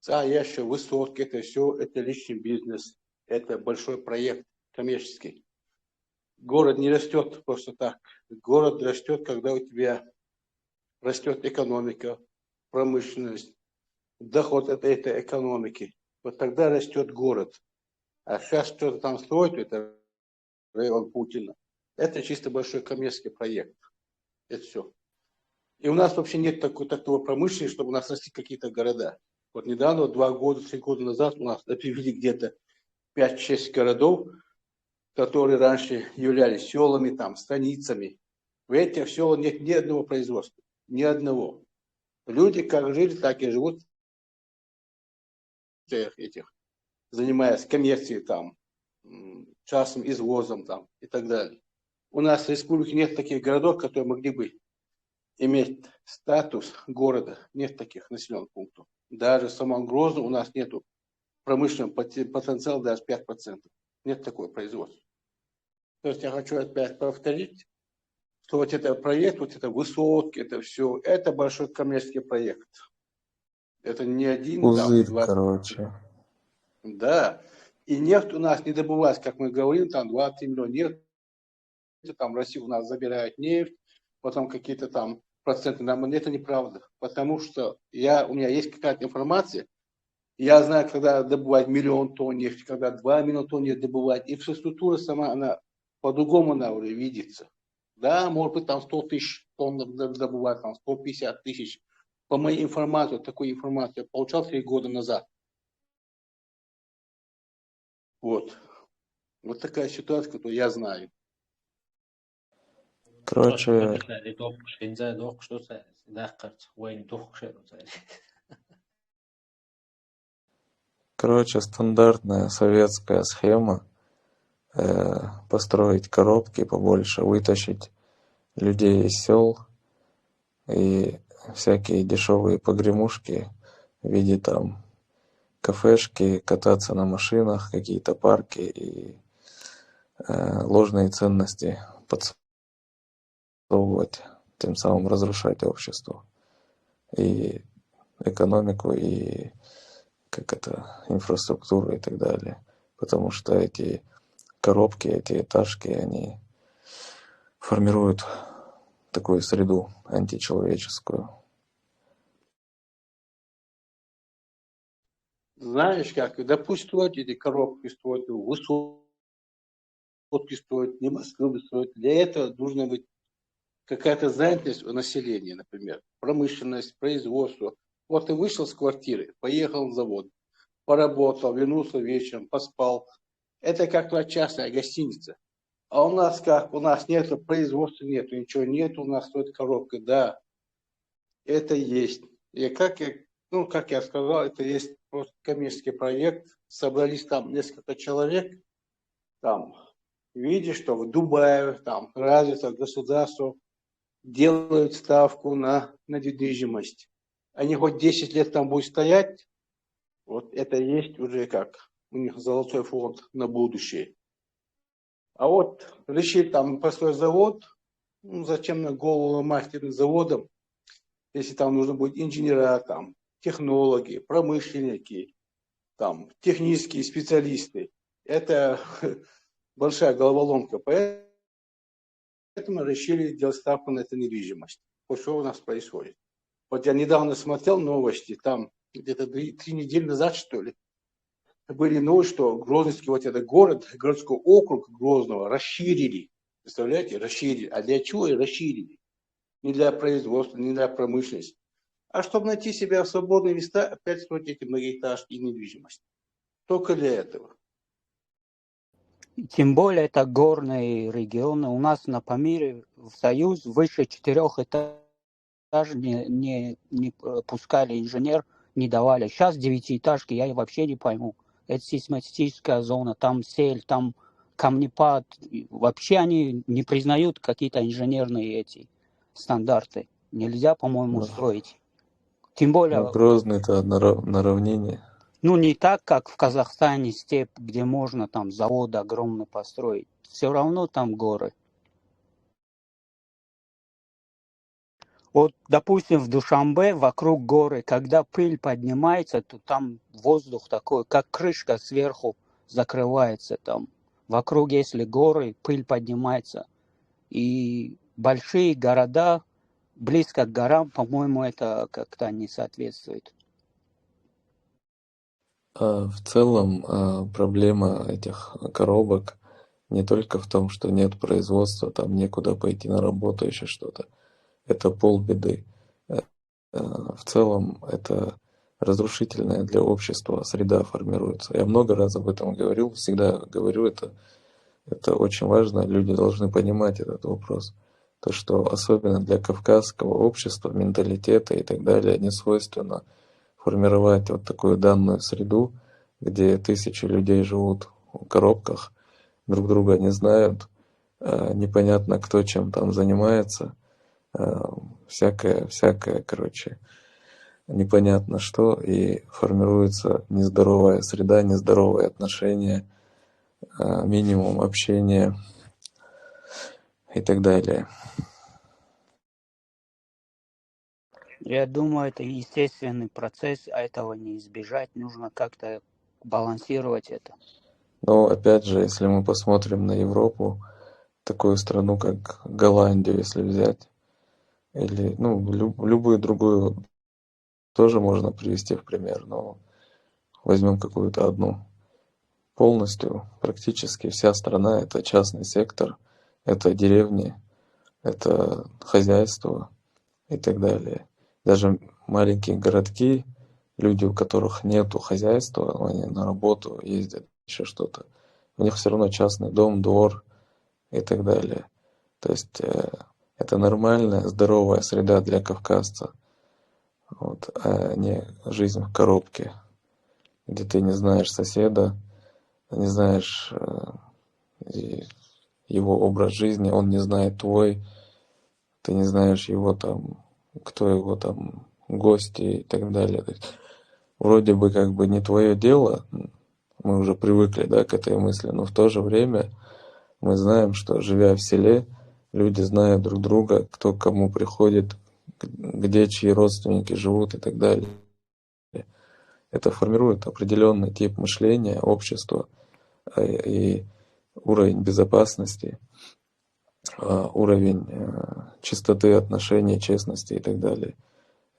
Speaker 14: Еще высотки, это все, это личный бизнес, это большой проект коммерческий. Город не растет просто так. Город растет, когда у тебя растет экономика, промышленность, доход от этой экономики. Вот тогда растет город. А сейчас что-то там строить, это район Путина. Это чисто большой коммерческий проект. Это все. И у нас вообще нет такого промышленности, чтобы у нас расти какие-то города. Вот недавно, 2 года, 3 года назад у нас объявили где-то 5-6 городов, которые раньше являлись селами, там, станицами. В этих селах нет ни одного производства. Ни одного. Люди как жили, так и живут этих, занимаясь коммерцией там, частным извозом там и так далее. У нас в республике нет таких городов, которые могли бы иметь статус города. Нет таких населенных пунктов. Даже в самом Грозном у нас нету промышленного потенциала даже 5%. Нет такого производства. То есть я хочу опять повторить, что вот этот проект, вот это высотки, это все, это большой коммерческий проект. Это не один там,
Speaker 2: Пузырь,
Speaker 14: 20.
Speaker 2: короче.
Speaker 14: Да. И нефть у нас не добывается, как мы говорим, там 2-3 миллиона нефти, там Россия у нас забирает нефть, потом какие-то там проценты нам, это неправда. Потому что у меня есть какая-то информация, я знаю, когда добывать 1 миллион тонн нефти, когда 2 миллиона тонн нефти добывать, инфраструктура сама, она по-другому она уже видится. Да, может быть, там 100 тысяч тонн добывать, там 150 тысяч. По моей информации, вот такую информацию я получал 3 года назад. Вот. Вот такая ситуация, которую я знаю.
Speaker 2: Короче, стандартная советская схема построить коробки побольше, вытащить людей из сел и всякие дешевые погремушки в виде там кафешки, кататься на машинах, какие-то парки и ложные ценности подсовывать, тем самым разрушать общество и экономику, и инфраструктуру и так далее. Потому что эти коробки, эти этажки, они формируют такую среду античеловеческую.
Speaker 14: Знаешь как, допустим, строить эти коробки, строить высотки, строить небоскребы строить. Для этого нужно быть какая-то занятость у населения, например, промышленность, производство. Вот ты вышел с квартиры, поехал на завод, поработал, вернулся вечером, поспал. Это как твоя частная гостиница. А у нас как? У нас нет производства, нету, ничего нету, у нас стоит коробка. Да, это есть. И как я сказал, это есть просто коммерческий проект. Собрались там несколько человек, там, видишь, что в Дубае, там, развитое государство, делают ставку на недвижимость. Они хоть 10 лет там будут стоять, вот это есть уже как у них золотой фонд на будущее. А вот решить там построить завод, зачем на голову ломать этим заводом, если там нужно будет инженера, там, технологи, промышленники, там, технические специалисты. Это большая головоломка. Поэтому решили делать ставку на эту недвижимость. Вот что у нас происходит. Вот я недавно смотрел новости, там где-то 3 недели назад, что ли, были новости, что Грозный, вот этот город, городской округ Грозного расширили. Представляете, расширили. А для чего и расширили? Не для производства, не для промышленности. А чтобы найти себя в свободные места, опять строить эти многоэтажки и недвижимость. Только для этого.
Speaker 11: Тем более это горные регионы. У нас на Памире в Союз выше 4 этажей не пускали инженер, не давали. Сейчас 9-этажки, я вообще не пойму. Это сейсмическая зона, там сель, там камнепад. Вообще они не признают какие-то инженерные эти стандарты. Нельзя, по-моему, строить. Тем более...
Speaker 2: Грозный-то на равнине.
Speaker 11: Не так, как в Казахстане степь, где можно там заводы огромные построить. Все равно там горы. Вот, допустим, в Душанбе вокруг горы, когда пыль поднимается, то там воздух такой, как крышка сверху закрывается там. Вокруг, если горы, пыль поднимается. И большие города, близко к горам, по-моему, это как-то не соответствует.
Speaker 2: В целом проблема этих коробок не только в том, что нет производства, там некуда пойти на работу, еще что-то. Это полбеды. В целом это разрушительная для общества среда формируется. Я много раз об этом говорил, всегда говорю это. Это очень важно, люди должны понимать этот вопрос. То, что особенно для кавказского общества, менталитета и так далее не свойственно формировать вот такую данную среду, где тысячи людей живут в коробках, друг друга не знают, непонятно, кто чем там занимается, всякое, короче, непонятно что, и формируется нездоровая среда, нездоровые отношения, минимум общения, и так далее.
Speaker 11: Я думаю, это естественный процесс, а этого не избежать. Нужно как-то балансировать это.
Speaker 2: Но опять же, если мы посмотрим на Европу, такую страну, как Голландию, если взять, или любую другую тоже можно привести в пример, но возьмем какую-то одну. Полностью, практически вся страна – это частный сектор, это деревни, это хозяйство и так далее. Даже маленькие городки, люди, у которых нету хозяйства, они на работу ездят, еще что-то, у них все равно частный дом, двор и так далее. То есть это нормальная, здоровая среда для кавказца, вот, а не жизнь в коробке, где ты не знаешь соседа, не знаешь его образ жизни, он не знает твой, ты не знаешь его там, кто его там, гости и так далее. То есть, вроде бы как бы не твое дело, мы уже привыкли, да, к этой мысли, но в то же время мы знаем, что живя в селе, люди знают друг друга, кто к кому приходит, где чьи родственники живут и так далее. Это формирует определенный тип мышления, общества и уровень безопасности, уровень чистоты отношений, честности и так далее.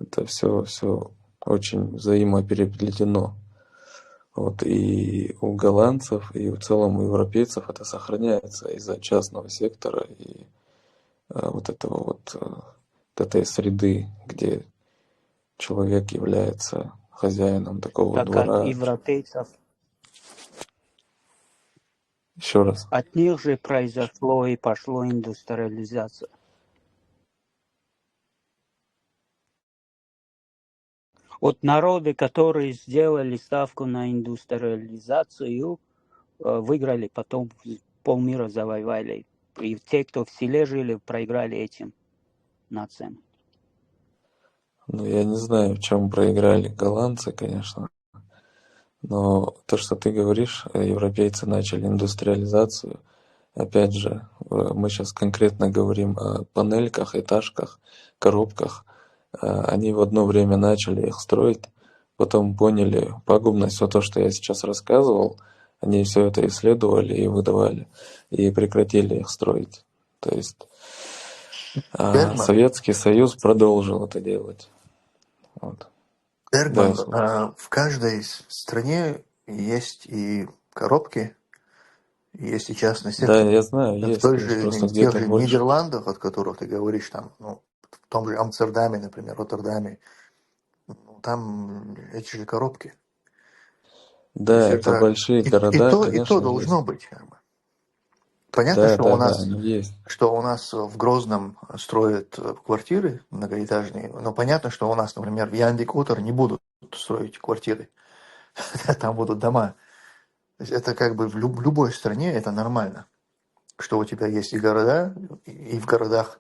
Speaker 2: Это все очень взаимопереплетено. Вот, и у голландцев, и в целом у европейцев это сохраняется из-за частного сектора и вот этой среды, где человек является хозяином такого
Speaker 11: Так от
Speaker 2: двора.
Speaker 11: европейцев,
Speaker 2: Еще раз.
Speaker 11: от них же произошло и пошло индустриализация. Вот народы, которые сделали ставку на индустриализацию, выиграли, потом полмира завоевали. И те, кто в селе жили, проиграли этим нациям.
Speaker 2: Ну, я не знаю, в чем проиграли голландцы, конечно. Но то, что ты говоришь, европейцы начали индустриализацию. Опять же, мы сейчас конкретно говорим о панельках, этажках, коробках. Они в одно время начали их строить, потом поняли пагубность, все то, что я сейчас рассказывал, они все это исследовали и выдавали, и прекратили их строить. То есть
Speaker 4: Бергман,
Speaker 2: Советский Союз продолжил это делать. Вот.
Speaker 4: Бергман,
Speaker 2: Да,
Speaker 4: в каждой стране есть и коробки, есть и частный
Speaker 2: да,
Speaker 4: сектор.
Speaker 2: я знаю,
Speaker 4: В
Speaker 2: есть,
Speaker 4: той
Speaker 2: есть,
Speaker 4: же,
Speaker 2: просто
Speaker 4: в тех
Speaker 2: где-то
Speaker 4: же
Speaker 2: больше.
Speaker 4: Нидерландах, от которых ты говоришь, там, в том же Амстердаме, например, Роттердаме, там эти же коробки. То есть
Speaker 2: Да, это
Speaker 4: это
Speaker 2: большие
Speaker 4: и
Speaker 2: города,
Speaker 4: и то
Speaker 2: конечно, есть.
Speaker 4: должно быть. Как бы. Понятно,
Speaker 2: Да, да, да, они есть.
Speaker 4: что у нас в Грозном строят квартиры многоэтажные, но понятно, что у нас, например, в Яндекс не будут строить квартиры, там будут дома. То есть это как бы в любой стране это нормально, что у тебя есть и города, и в городах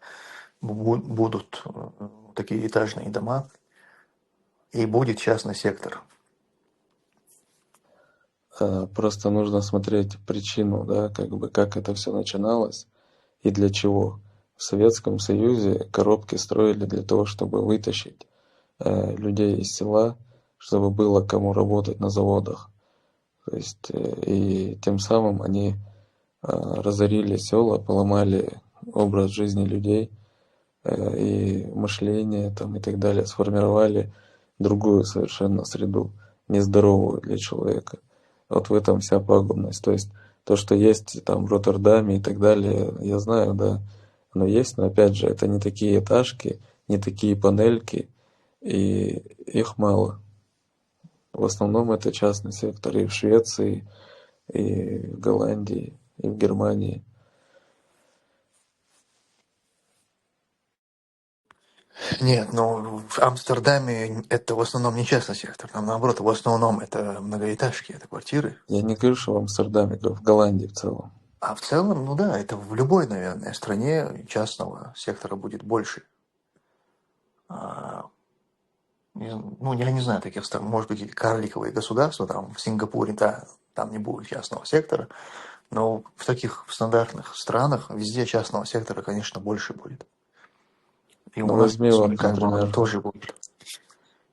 Speaker 4: будут такие этажные дома, и будет частный сектор.
Speaker 2: Просто нужно смотреть причину, да, как бы как это все начиналось и для чего. В Советском Союзе коробки строили для того, чтобы вытащить людей из села, чтобы было кому работать на заводах. То есть, и тем самым они разорили села, поломали образ жизни людей и мышление там, и так далее, сформировали другую совершенно среду, нездоровую для человека. Вот в этом вся пагубность. То есть то, что есть там в Роттердаме и так далее, я знаю, да, оно есть, но опять же, это не такие этажки, не такие панельки, и их мало. В основном это частный сектор и в Швеции, и в Голландии, и в Германии.
Speaker 4: Нет, ну в Амстердаме это в основном не частный сектор, там наоборот, в основном это многоэтажки, это квартиры.
Speaker 2: Я не говорю, что в Амстердаме, говорю, в Голландии в целом.
Speaker 4: А в целом, ну да, это в любой, наверное, стране частного сектора будет больше. Ну, я не знаю таких стран, может быть, карликовые государства, там в Сингапуре, да, там не будет частного сектора, Но в таких стандартных странах везде частного сектора, конечно, больше будет. И
Speaker 2: Ну,
Speaker 4: у нас
Speaker 2: возьми вот,
Speaker 4: как бы
Speaker 2: например,
Speaker 4: тоже будет.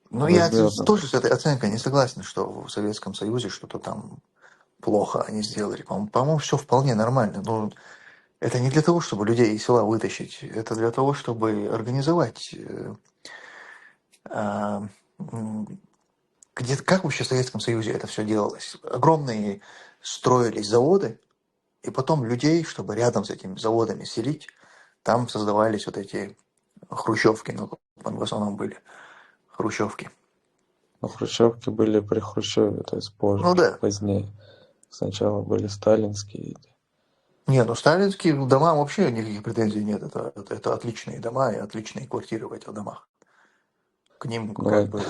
Speaker 4: Но я
Speaker 2: возьми вот,
Speaker 4: тоже с этой оценкой не согласен, что в Советском Союзе что-то там плохо они сделали. По-моему, все вполне нормально. Но это не для того, чтобы людей из села вытащить. Это для того, чтобы организовать. А, где, как вообще в Советском Союзе это все делалось? Огромные строились заводы, и потом людей, чтобы рядом с этими заводами селить, там создавались вот эти хрущевки, ну, в основном были хрущевки.
Speaker 2: ну, хрущевки были при Хрущеве, то есть позже,
Speaker 4: Ну да.
Speaker 2: позднее. Сначала были сталинские.
Speaker 4: Не, ну сталинские дома вообще никаких претензий нет. Это отличные дома и отличные квартиры в этих домах. К ним
Speaker 2: Ну,
Speaker 4: как бы...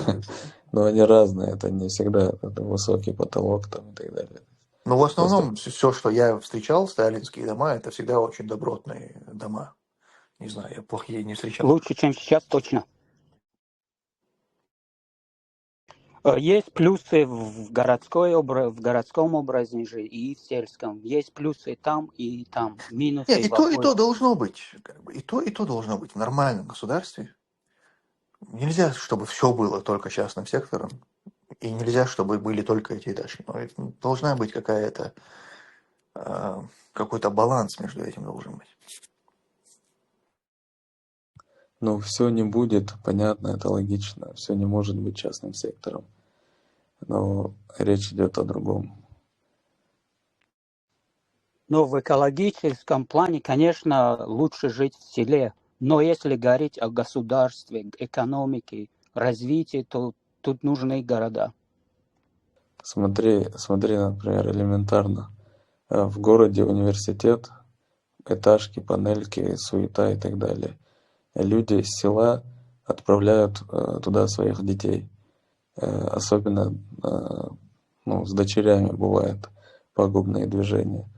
Speaker 2: но они разные, это не всегда это высокий потолок там и так далее.
Speaker 4: Ну, в
Speaker 2: Просто,
Speaker 4: основном, все, что я встречал, сталинские дома, это всегда очень добротные дома. Не знаю, я плохие не встречал.
Speaker 11: Лучше, чем сейчас, точно. Есть плюсы в в городском образе жизни и в сельском. Есть плюсы там и там. Минусы
Speaker 4: Нет,
Speaker 11: в
Speaker 4: и то
Speaker 11: обоих.
Speaker 4: должно быть. Как бы, и то должно быть в нормальном государстве. Нельзя, чтобы все было только частным сектором. И нельзя, чтобы были только эти этажи. Но должна быть какой-то баланс между этим должен быть.
Speaker 2: ну, все не будет, понятно, это логично, все не может быть частным сектором. Но речь идет о другом.
Speaker 11: Но в экологическом плане, конечно, лучше жить в селе. Но если говорить о государстве, экономике, развитии, то тут нужны города.
Speaker 2: Смотри, например, элементарно. В городе университет, этажки, панельки, суета и так далее. Люди из села отправляют туда своих детей. Особенно ну, с дочерями бывает пагубные движения.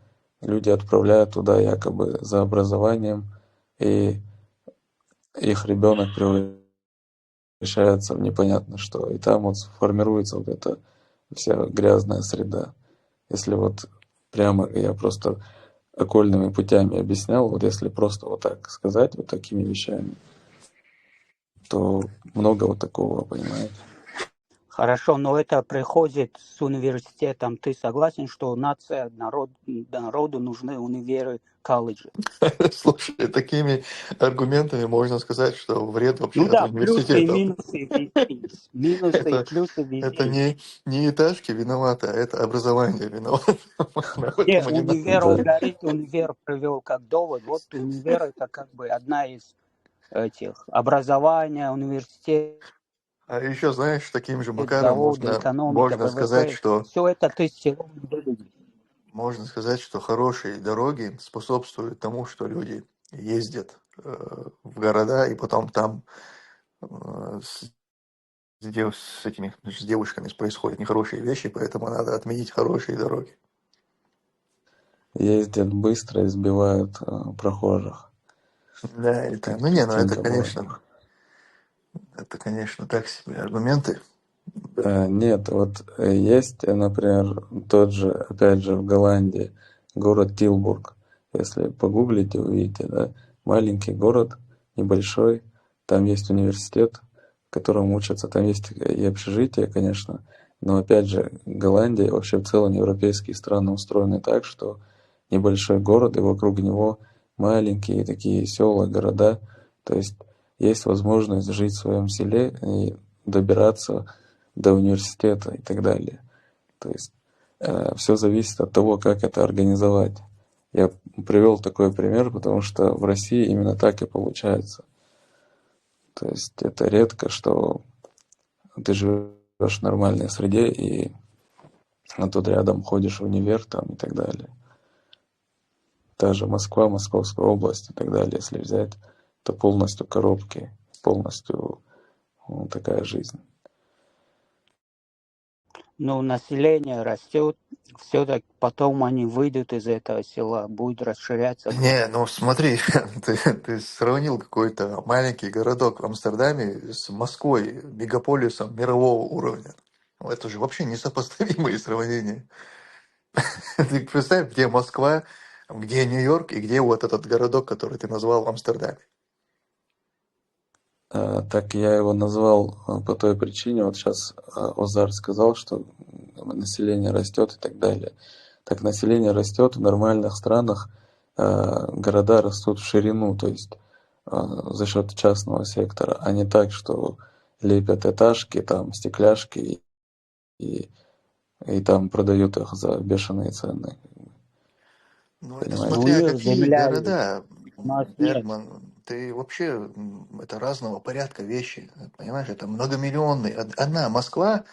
Speaker 2: Люди отправляют туда якобы за образованием, и их ребенок превращается в непонятно что. И там вот формируется вот эта вся грязная среда. Если вот прямо я просто окольными путями объяснял, вот если просто вот так сказать, вот такими вещами, то много вот такого, понимаете?
Speaker 11: Хорошо, но это приходит с университетом. Ты согласен, что народу нужны универы, колледжи?
Speaker 4: Слушай, такими аргументами можно сказать, что вред вообще
Speaker 11: Ну
Speaker 4: от
Speaker 11: да, плюсы и
Speaker 4: университетов.
Speaker 11: минусы везде. Минусы и плюсы
Speaker 4: Это
Speaker 11: везде.
Speaker 4: не этажки виноваты, а это образование виновато. Поэтому не надо.
Speaker 11: Универ, он говорит, универ привел как довод. Вот универ это как бы одна из этих образования, университет,
Speaker 4: А еще, знаешь, таким же макаром
Speaker 11: заводы, экономика,
Speaker 4: можно сказать,
Speaker 11: ВВП.
Speaker 4: что
Speaker 11: Все это ты селом выглядишь.
Speaker 4: можно сказать, что хорошие дороги способствуют тому, что люди ездят в города и потом там с девушками происходят нехорошие вещи, поэтому надо отменить хорошие дороги.
Speaker 2: Ездят быстро и сбивают прохожих.
Speaker 4: Да, это, ну это, конечно, так себе аргументы.
Speaker 2: Нет, вот есть, например, тот же, опять же, в Голландии, город Тилбург. Если погуглите, увидите, да, маленький город, небольшой, там есть университет, в котором учатся, там есть и общежитие, конечно, но опять же, Голландия, вообще в целом европейские страны устроены так, что небольшой город, и вокруг него маленькие такие села, города, то есть возможность жить в своем селе и добираться до университета и так далее. То есть все зависит от того, как это организовать. Я привел такой пример, потому что в России именно так и получается. То есть это редко, что ты живешь в нормальной среде и тут рядом ходишь в универ там и так далее. Та же Москва, Московская область и так далее, если взять, то полностью коробки, полностью такая жизнь.
Speaker 11: Но население растет, все-таки потом они выйдут из этого села, будет расширяться.
Speaker 4: Не, ну смотри, ты сравнил какой-то маленький городок в Амстердаме с Москвой, мегаполисом мирового уровня. Ну, это же вообще несопоставимые сравнения. Ты представь, где Москва, где Нью-Йорк и где вот этот городок, который ты назвал Амстердам.
Speaker 2: Так я его назвал по той причине, вот сейчас Озар сказал, что население растет и так далее. Так население растет в нормальных странах, города растут в ширину, то есть за счет частного сектора, а не так, что лепят этажки, там стекляшки и там продают их за бешеные цены.
Speaker 4: Ну, это
Speaker 2: Понимаете?
Speaker 11: Ну,
Speaker 4: смотря
Speaker 11: их
Speaker 4: какие
Speaker 11: земля есть,
Speaker 4: города,
Speaker 11: у нас нет.
Speaker 4: Бергман. Ты вообще, это разного порядка вещи, понимаешь? Это многомиллионные. Одна Москва,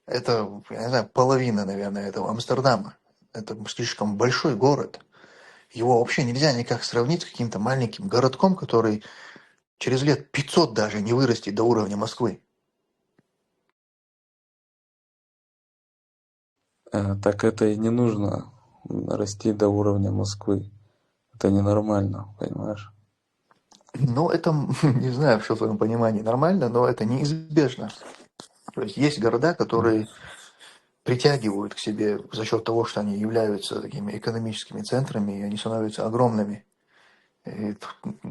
Speaker 4: это, я не знаю, половина, наверное, этого Амстердама. Это слишком большой город. Его вообще нельзя никак сравнить с каким-то маленьким городком, который через лет 500 даже не вырастет до уровня Москвы.
Speaker 2: Так это и не нужно расти до уровня Москвы. Это ненормально, понимаешь?
Speaker 4: Ну, это, не знаю, что в твоем понимании нормально, но это неизбежно. То есть города, которые притягивают к себе за счет того, что они являются такими экономическими центрами, и они становятся огромными. И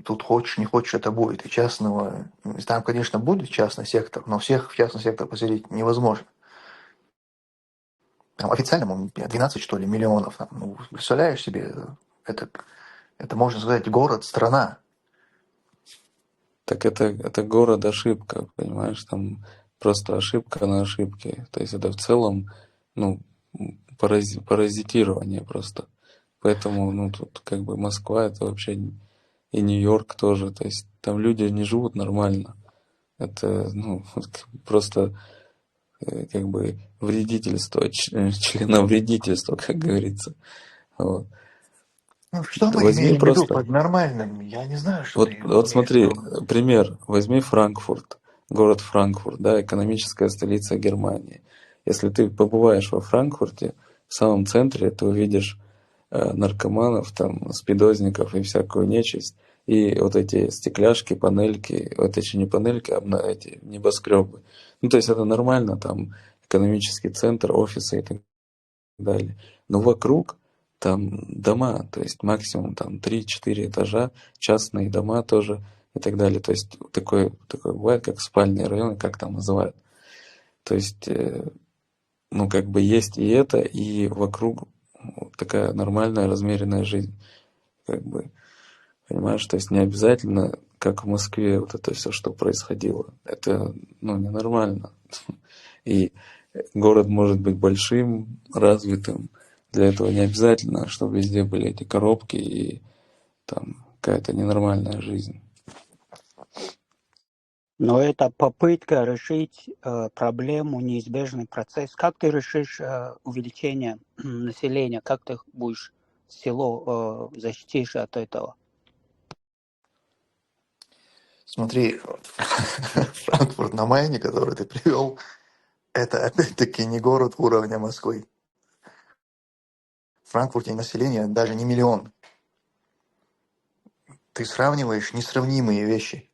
Speaker 4: тут хочешь, не хочешь, это будет. И частного... Там, конечно, будет частный сектор, но всех в частный сектор поселить невозможно. Там официально, 12, что ли, миллионов. Там, ну, представляешь себе, это, можно сказать, город, страна.
Speaker 2: Так это город ошибка, понимаешь? Там просто ошибка на ошибке. То есть это в целом, ну, паразитирование просто. Поэтому, ну, тут как бы Москва это вообще и Нью-Йорк тоже. То есть там люди не живут нормально. Это, ну, просто как бы вредительство, членовредительство, как говорится. Вот.
Speaker 4: Ну, что мы
Speaker 2: Возьми
Speaker 4: имеем в виду
Speaker 2: просто,
Speaker 4: под нормальным? Я не знаю, что
Speaker 2: вот
Speaker 4: ты имеешь в
Speaker 2: смотри,
Speaker 4: виду.
Speaker 2: пример, возьми Франкфурт, город Франкфурт, да, экономическая столица Германии. Если ты побываешь во Франкфурте, в самом центре, ты увидишь наркоманов, там, спидозников и всякую нечисть, и вот эти стекляшки, панельки, вот эти не панельки, а эти небоскребы. Ну, то есть это нормально, там, экономический центр, офисы и так далее. Но вокруг там дома, то есть максимум там 3-4 этажа, частные дома тоже и так далее. То есть такое бывает, как спальные районы, как там называют. То есть, ну, как бы есть и это, и вокруг такая нормальная, размеренная жизнь. Как бы, понимаешь, то есть не обязательно, как в Москве, вот это все, что происходило. Это, ну, ненормально. И город может быть большим, развитым. Для этого не обязательно, чтобы везде были эти коробки и там какая-то ненормальная жизнь.
Speaker 11: Но это попытка решить проблему, неизбежный процесс. Как ты решишь увеличение населения? Как ты будешь село защитишь от этого?
Speaker 4: Смотри, Франкфурт на Майне, который ты привел, это опять-таки не город уровня Москвы. В Франкфурте население даже не миллион. Ты сравниваешь несравнимые вещи.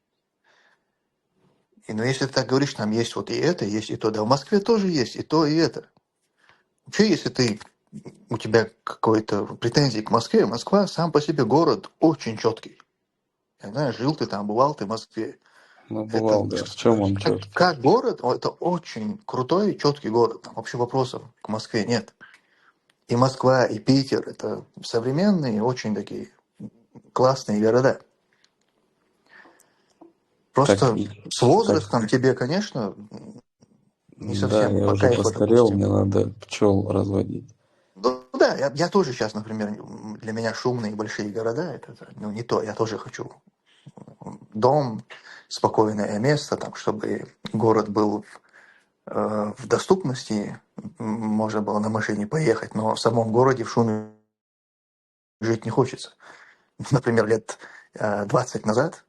Speaker 4: Но если ты так говоришь, там есть вот и это, есть и то, да в Москве тоже есть и то, и это. Вообще, если у тебя какой-то претензии к Москве, Москва сам по себе город очень четкий. Я знаю, жил ты там, бывал ты в Москве.
Speaker 2: Ну,
Speaker 4: Это
Speaker 2: бывал, да. В чем он четкий?
Speaker 4: как город, это очень крутой и четкий город. Там вообще вопросов к Москве нет. И Москва, и Питер – это современные, очень такие классные города. Просто с возрастом тебе, конечно, не
Speaker 2: Да,
Speaker 4: совсем
Speaker 2: я
Speaker 4: по
Speaker 2: уже
Speaker 4: кайфу,
Speaker 2: постарел,
Speaker 4: допустим.
Speaker 2: мне надо пчел разводить.
Speaker 4: Ну да, я тоже сейчас, например, для меня шумные большие города – это ну, не то. Я тоже хочу дом, спокойное место, там, чтобы город был в доступности, можно было на машине поехать, но в самом городе в шуме жить не хочется. Например, лет 20 назад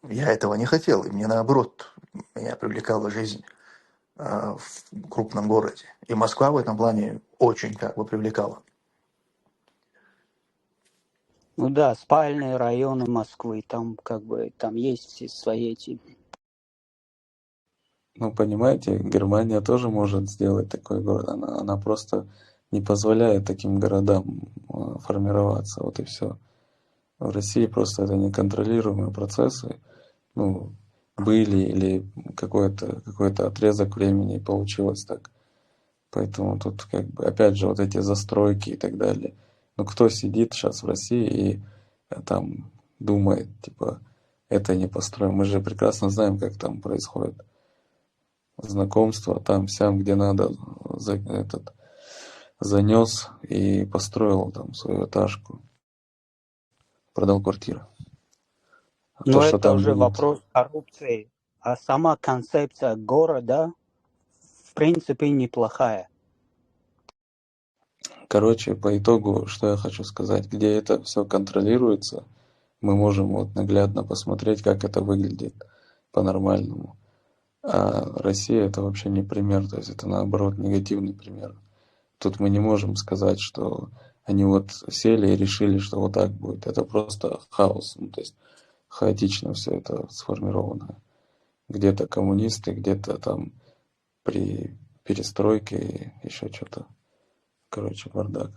Speaker 4: я этого не хотел, и мне наоборот, меня привлекала жизнь в крупном городе. И Москва в этом плане очень как бы привлекала.
Speaker 11: Ну да, спальные районы Москвы, там как бы там есть все свои эти.
Speaker 2: Ну, понимаете, Германия тоже может сделать такой город. Она просто не позволяет таким городам формироваться. Вот и все. В России просто это неконтролируемые процессы, ну, были или какой-то отрезок времени получилось так. Поэтому тут как бы опять же вот эти застройки и так далее. Ну кто сидит сейчас в России и там думает, типа, это не построим. Мы же прекрасно знаем, как там происходит знакомство, там сям, где надо, занес и построил там свою этажку, продал квартиру. А то,
Speaker 11: Но
Speaker 2: что
Speaker 11: это
Speaker 2: там
Speaker 11: уже
Speaker 2: будет.
Speaker 11: вопрос коррупции. А сама концепция города, в принципе, неплохая.
Speaker 2: Короче, по итогу, что я хочу сказать, где это все контролируется, мы можем вот наглядно посмотреть, как это выглядит по-нормальному. А Россия это вообще не пример, то есть это наоборот негативный пример. Тут мы не можем сказать, что они вот сели и решили, что вот так будет. Это просто хаос, ну, то есть хаотично все это сформировано. Где-то коммунисты, где-то там при перестройке еще что-то. Короче, бардак.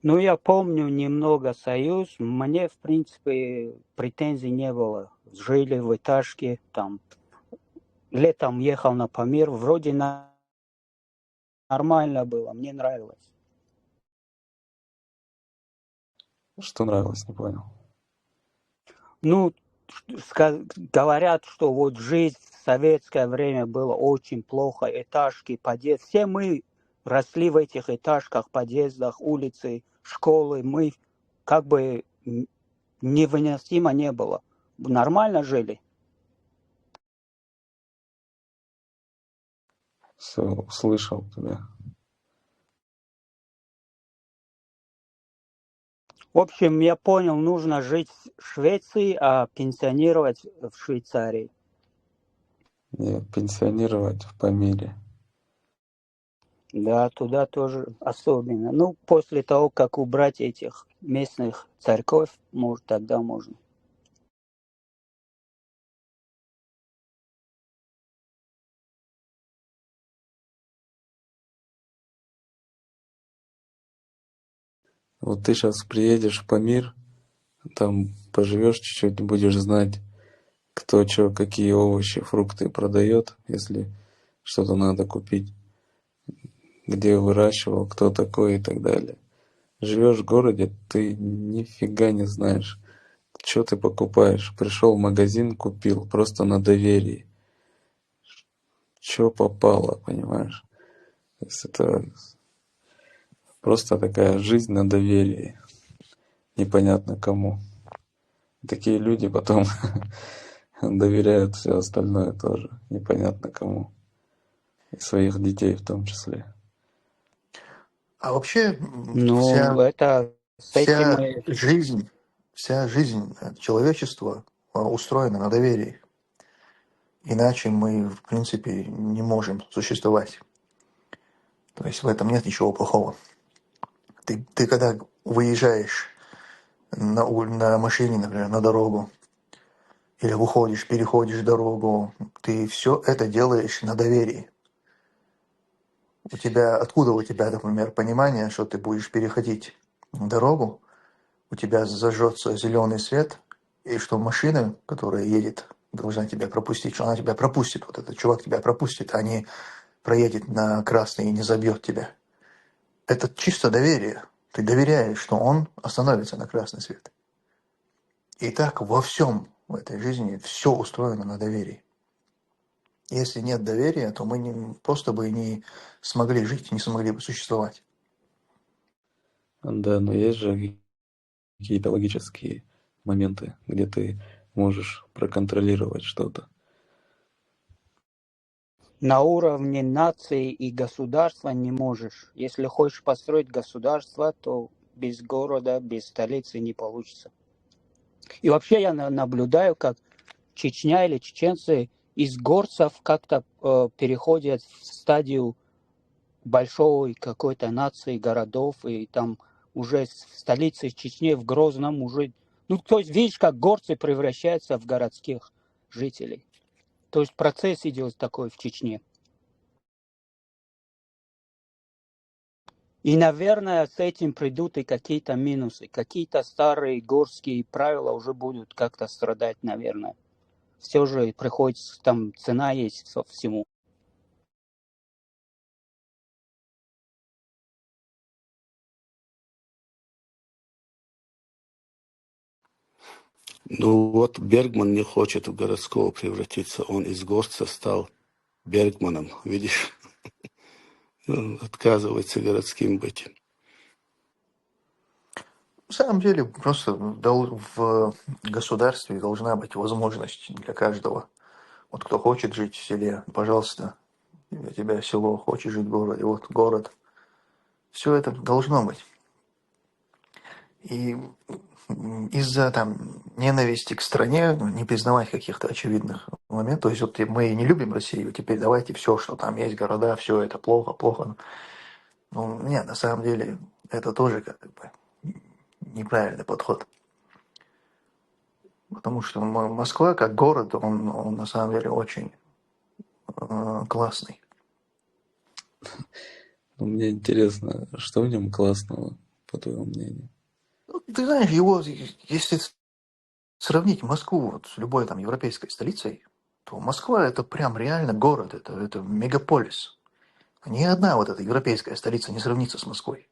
Speaker 11: Ну, я помню немного Союз. Мне, в принципе, претензий не было. Жили в этажке, там, летом ехал на Памир. Вроде нормально было, мне нравилось.
Speaker 2: Что нравилось, не понял.
Speaker 11: Ну, говорят, что вот жизнь в советское время была очень плохо, этажки, подъезд. Все мы росли в этих этажках, подъездах, улицы, школы. Мы как бы невыносимо не было. Нормально жили.
Speaker 2: Все, услышал тебя.
Speaker 11: В общем, я понял, нужно жить в Швеции, а пенсионировать в Швейцарии.
Speaker 2: Нет, пенсионировать в Памире.
Speaker 11: Да, туда тоже особенно. Ну, после того, как убрать этих местных церковь, может, тогда можно.
Speaker 2: Вот ты сейчас приедешь в Памир, там поживешь чуть-чуть, будешь знать, кто что, какие овощи, фрукты продает, если что-то надо купить, где выращивал, кто такой и так далее. Живешь в городе, ты нифига не знаешь, что ты покупаешь. Пришел в магазин, купил, просто на доверии. Что попало, понимаешь? То есть это просто такая жизнь на доверии. Непонятно кому. Такие люди потом доверяют все остальное тоже. Непонятно кому. И своих детей в том числе.
Speaker 4: А вообще
Speaker 11: Ну, это с этим
Speaker 4: вся жизнь человечества устроена на доверии. Иначе мы, в принципе, не можем существовать. То есть в этом нет ничего плохого. Ты когда выезжаешь на машине, например, на дорогу, или выходишь, переходишь дорогу, ты все это делаешь на доверии. Откуда у тебя, например, понимание, что ты будешь переходить дорогу, у тебя зажжется зеленый свет, и что машина, которая едет, должна тебя пропустить, что она тебя пропустит, вот этот чувак тебя пропустит, а не проедет на красный и не забьет тебя. Это чисто доверие. Ты доверяешь, что он остановится на красный свет. И так во всем в этой жизни все устроено на доверии. Если нет доверия, то мы просто бы не смогли жить, не смогли бы существовать.
Speaker 2: Да, но есть же какие-то логические моменты, где ты можешь проконтролировать что-то.
Speaker 11: на уровне нации и государства не можешь. Если хочешь построить государство, то без города, без столицы не получится. И вообще я наблюдаю, как Чечня или чеченцы из горцев как-то переходят в стадию большой какой-то нации, городов, и там уже в столице Чечни, в Грозном уже... Ну, то есть видишь, как горцы превращаются в городских жителей. То есть процесс идет такой в Чечне. И, наверное, с этим придут и какие-то минусы. Какие-то старые горские правила уже будут как-то страдать, наверное. Все же приходится, там цена есть всему.
Speaker 13: Ну вот Бергман не хочет в городского превратиться. Он из горца стал Бергманом. Видишь, он отказывается городским быть.
Speaker 4: На самом деле, просто в государстве должна быть возможность для каждого. Вот кто хочет жить в селе, пожалуйста, для тебя село, хочешь жить в городе, вот город. Все это должно быть. И из-за там ненависти к стране, ну, не признавать каких-то очевидных моментов. То есть вот мы не любим Россию, теперь давайте все, что там есть, города, все это плохо, плохо. Ну, нет, на самом деле это тоже как бы неправильный подход. Потому что Москва как город, он на самом деле очень классный.
Speaker 2: Ну, мне интересно, что в нем классного, по твоему мнению?
Speaker 4: Ну, ты знаешь, его, если сравнить Москву вот с любой там европейской столицей, то Москва это прям реально город, это мегаполис. Ни одна вот эта европейская столица не сравнится с Москвой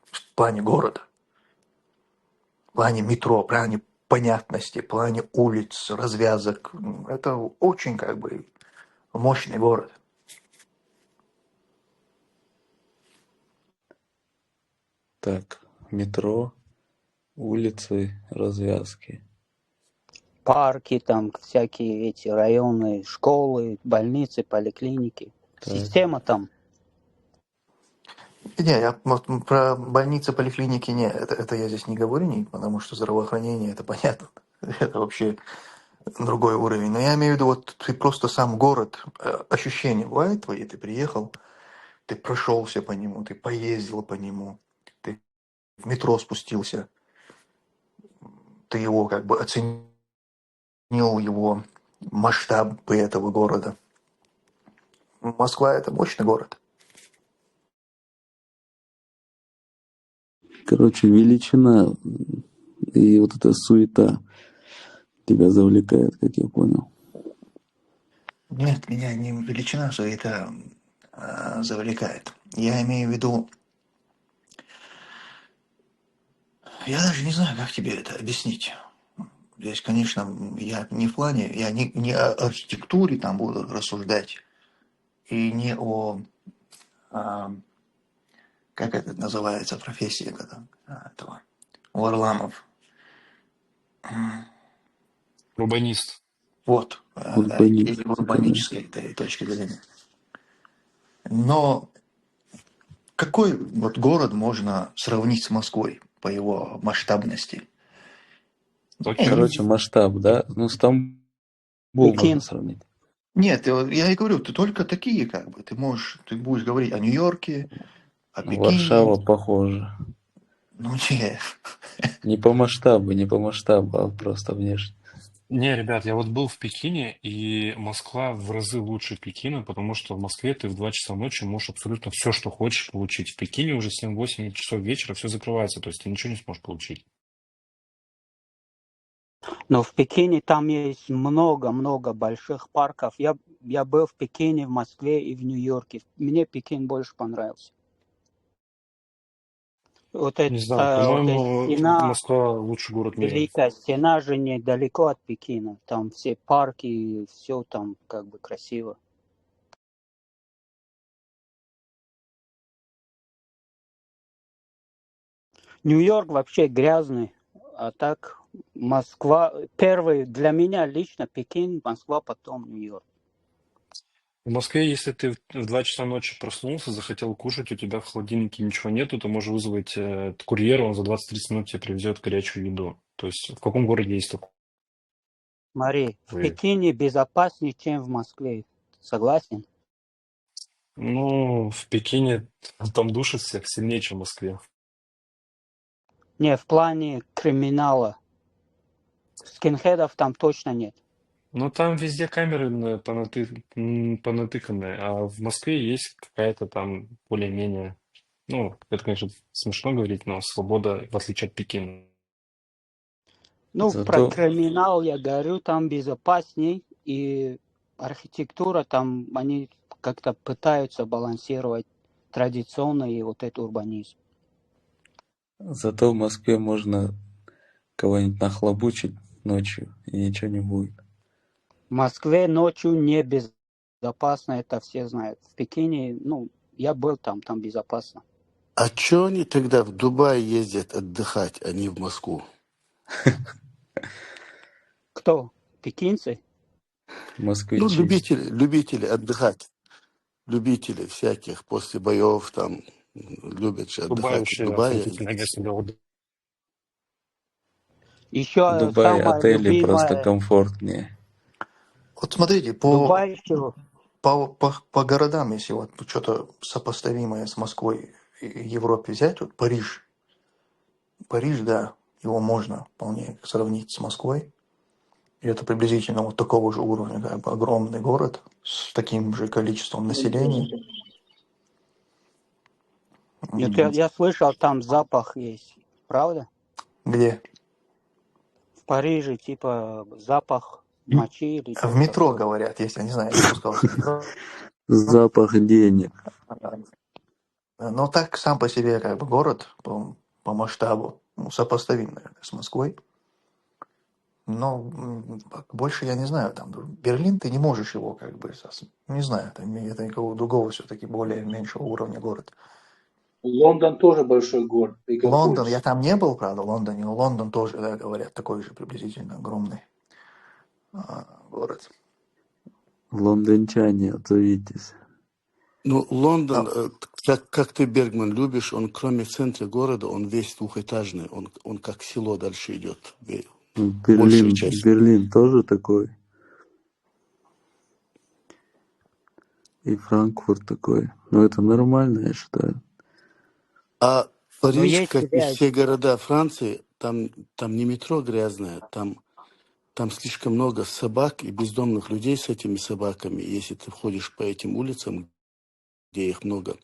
Speaker 4: в плане города, в плане метро, в плане понятности, в плане улиц, развязок. Это очень как бы мощный город.
Speaker 2: Так, метро, улицы, развязки.
Speaker 11: Парки, там всякие эти районы, школы, больницы, поликлиники.
Speaker 2: Так.
Speaker 11: Система там.
Speaker 4: Не, я вот про больницы, поликлиники не, это я здесь не говорю, не, потому что здравоохранение, это понятно, это вообще другой уровень. Но я имею в виду, вот ты просто сам город, ощущения бывают твои, ты приехал, ты прошелся по нему, ты поездил по нему, ты в метро спустился, ты его как бы оценил, его масштабы этого города. Москва это мощный город.
Speaker 2: Короче, величина и вот эта суета тебя завлекает, как я понял.
Speaker 4: Нет, меня не величина, суета завлекает. Я имею в виду, я даже не знаю, как тебе это объяснить. Здесь, конечно, я не в плане, я не о архитектуре там буду рассуждать, и не о, как это называется, профессия этого, Варламов.
Speaker 15: Урбанист.
Speaker 4: Вот,
Speaker 2: Урбанист,
Speaker 4: из урбанической этой точки зрения. Но какой вот город можно сравнить с Москвой по его масштабности?
Speaker 2: Короче, масштаб, да? Ну, Стамбул можно
Speaker 11: Пекин.
Speaker 2: сравнить.
Speaker 4: Нет, я и говорю, ты только такие как бы. Ты будешь говорить о Нью-Йорке, о Пекине.
Speaker 2: Варшава похожа.
Speaker 4: Ну, не.
Speaker 2: Не по масштабу, а просто внешне.
Speaker 15: Не, ребят, я вот был в Пекине, и Москва в разы лучше Пекина, потому что в Москве ты в 2 часа ночи можешь абсолютно все, что хочешь, получить. В Пекине уже 7-8 часов вечера все закрывается, то есть ты ничего не сможешь получить.
Speaker 11: Но в Пекине там есть много-много больших парков. Я был в Пекине, в Москве и в Нью-Йорке. Мне Пекин больше понравился. Вот
Speaker 15: Не знаю,
Speaker 11: эта
Speaker 15: по-моему,
Speaker 11: стена,
Speaker 15: Москва лучший город мира.
Speaker 11: Великая стена же недалеко от Пекина. Там все парки, все там как бы красиво. Нью-Йорк вообще грязный, а так Москва, первый для меня лично Пекин, Москва, потом Нью-Йорк.
Speaker 15: В Москве, если ты в 2 часа ночи проснулся, захотел кушать, у тебя в холодильнике ничего нету, ты можешь вызвать курьера, он за 20-30 минут тебе привезет горячую еду. То есть в каком городе есть такое?
Speaker 11: Смотри, в Пекине безопаснее, чем в Москве. Согласен?
Speaker 15: Ну, в Пекине там душат всех сильнее, чем в Москве.
Speaker 11: Не, в плане криминала. Скинхедов там точно нет.
Speaker 15: Ну, там везде камеры понатыканы, а в Москве есть какая-то там более-менее Ну, это, конечно, смешно говорить, но свобода, в отличие от Пекина.
Speaker 11: Ну, про
Speaker 2: Зато
Speaker 11: криминал я говорю, там безопасней, и архитектура там, они как-то пытаются балансировать традиционный и вот этот урбанизм.
Speaker 2: Зато в Москве можно кого-нибудь нахлобучить ночью, и ничего не будет.
Speaker 11: В Москве ночью не безопасно, это все знают. В Пекине, ну, я был там, там безопасно.
Speaker 13: А чё они тогда в Дубай ездят отдыхать, а не в Москву?
Speaker 11: Кто? Пекинцы?
Speaker 13: Ну,
Speaker 2: Москвичи.
Speaker 13: любители отдыхать. Любители всяких после боев там любят же
Speaker 15: Дубай
Speaker 13: отдыхать в
Speaker 15: вообще
Speaker 13: Дубае.
Speaker 15: отвратительное место для отдыха.
Speaker 2: В
Speaker 11: Еще
Speaker 2: Дубае
Speaker 11: самое
Speaker 2: отели просто
Speaker 11: любимое,
Speaker 2: комфортнее.
Speaker 4: Вот смотрите,
Speaker 11: Дубай еще,
Speaker 4: по городам, если вот что-то сопоставимое с Москвой и Европе взять, вот Париж. Париж, да, его можно вполне сравнить с Москвой. И это приблизительно вот такого же уровня, как бы огромный город с таким же количеством населения.
Speaker 11: нет, я слышал, там запах есть, правда?
Speaker 4: Где?
Speaker 11: В Париже, типа, запах мочи или
Speaker 4: В
Speaker 11: что-то
Speaker 4: метро,
Speaker 11: такое.
Speaker 4: говорят, если я не знаю, я не спускался в метро.
Speaker 2: Запах денег.
Speaker 4: Но так сам по себе как бы город по масштабу сопоставим, наверное, с Москвой. Но больше я не знаю. Там Берлин ты не можешь его как бы... Не знаю, это никакого другого все-таки более меньшего уровня город.
Speaker 14: Лондон тоже большой город,
Speaker 4: Лондон,
Speaker 14: мегаполис.
Speaker 4: я там не был, правда, в Лондоне, но Лондон тоже, да, говорят, такой же приблизительно огромный город.
Speaker 2: Лондончане, отзовитесь.
Speaker 13: Ну, Лондон,
Speaker 4: А,
Speaker 13: как ты, Бергман, любишь, он кроме центра города, он весь двухэтажный, он как село дальше идет. Большая часть.
Speaker 2: Берлин тоже такой. И Франкфурт такой. Но это нормально, я считаю.
Speaker 13: А
Speaker 11: Но
Speaker 13: Париж,
Speaker 11: есть
Speaker 13: как и
Speaker 11: связь.
Speaker 13: все города Франции, там не метро грязное, там слишком много собак и бездомных людей с этими собаками. Если ты ходишь по этим улицам, где их много,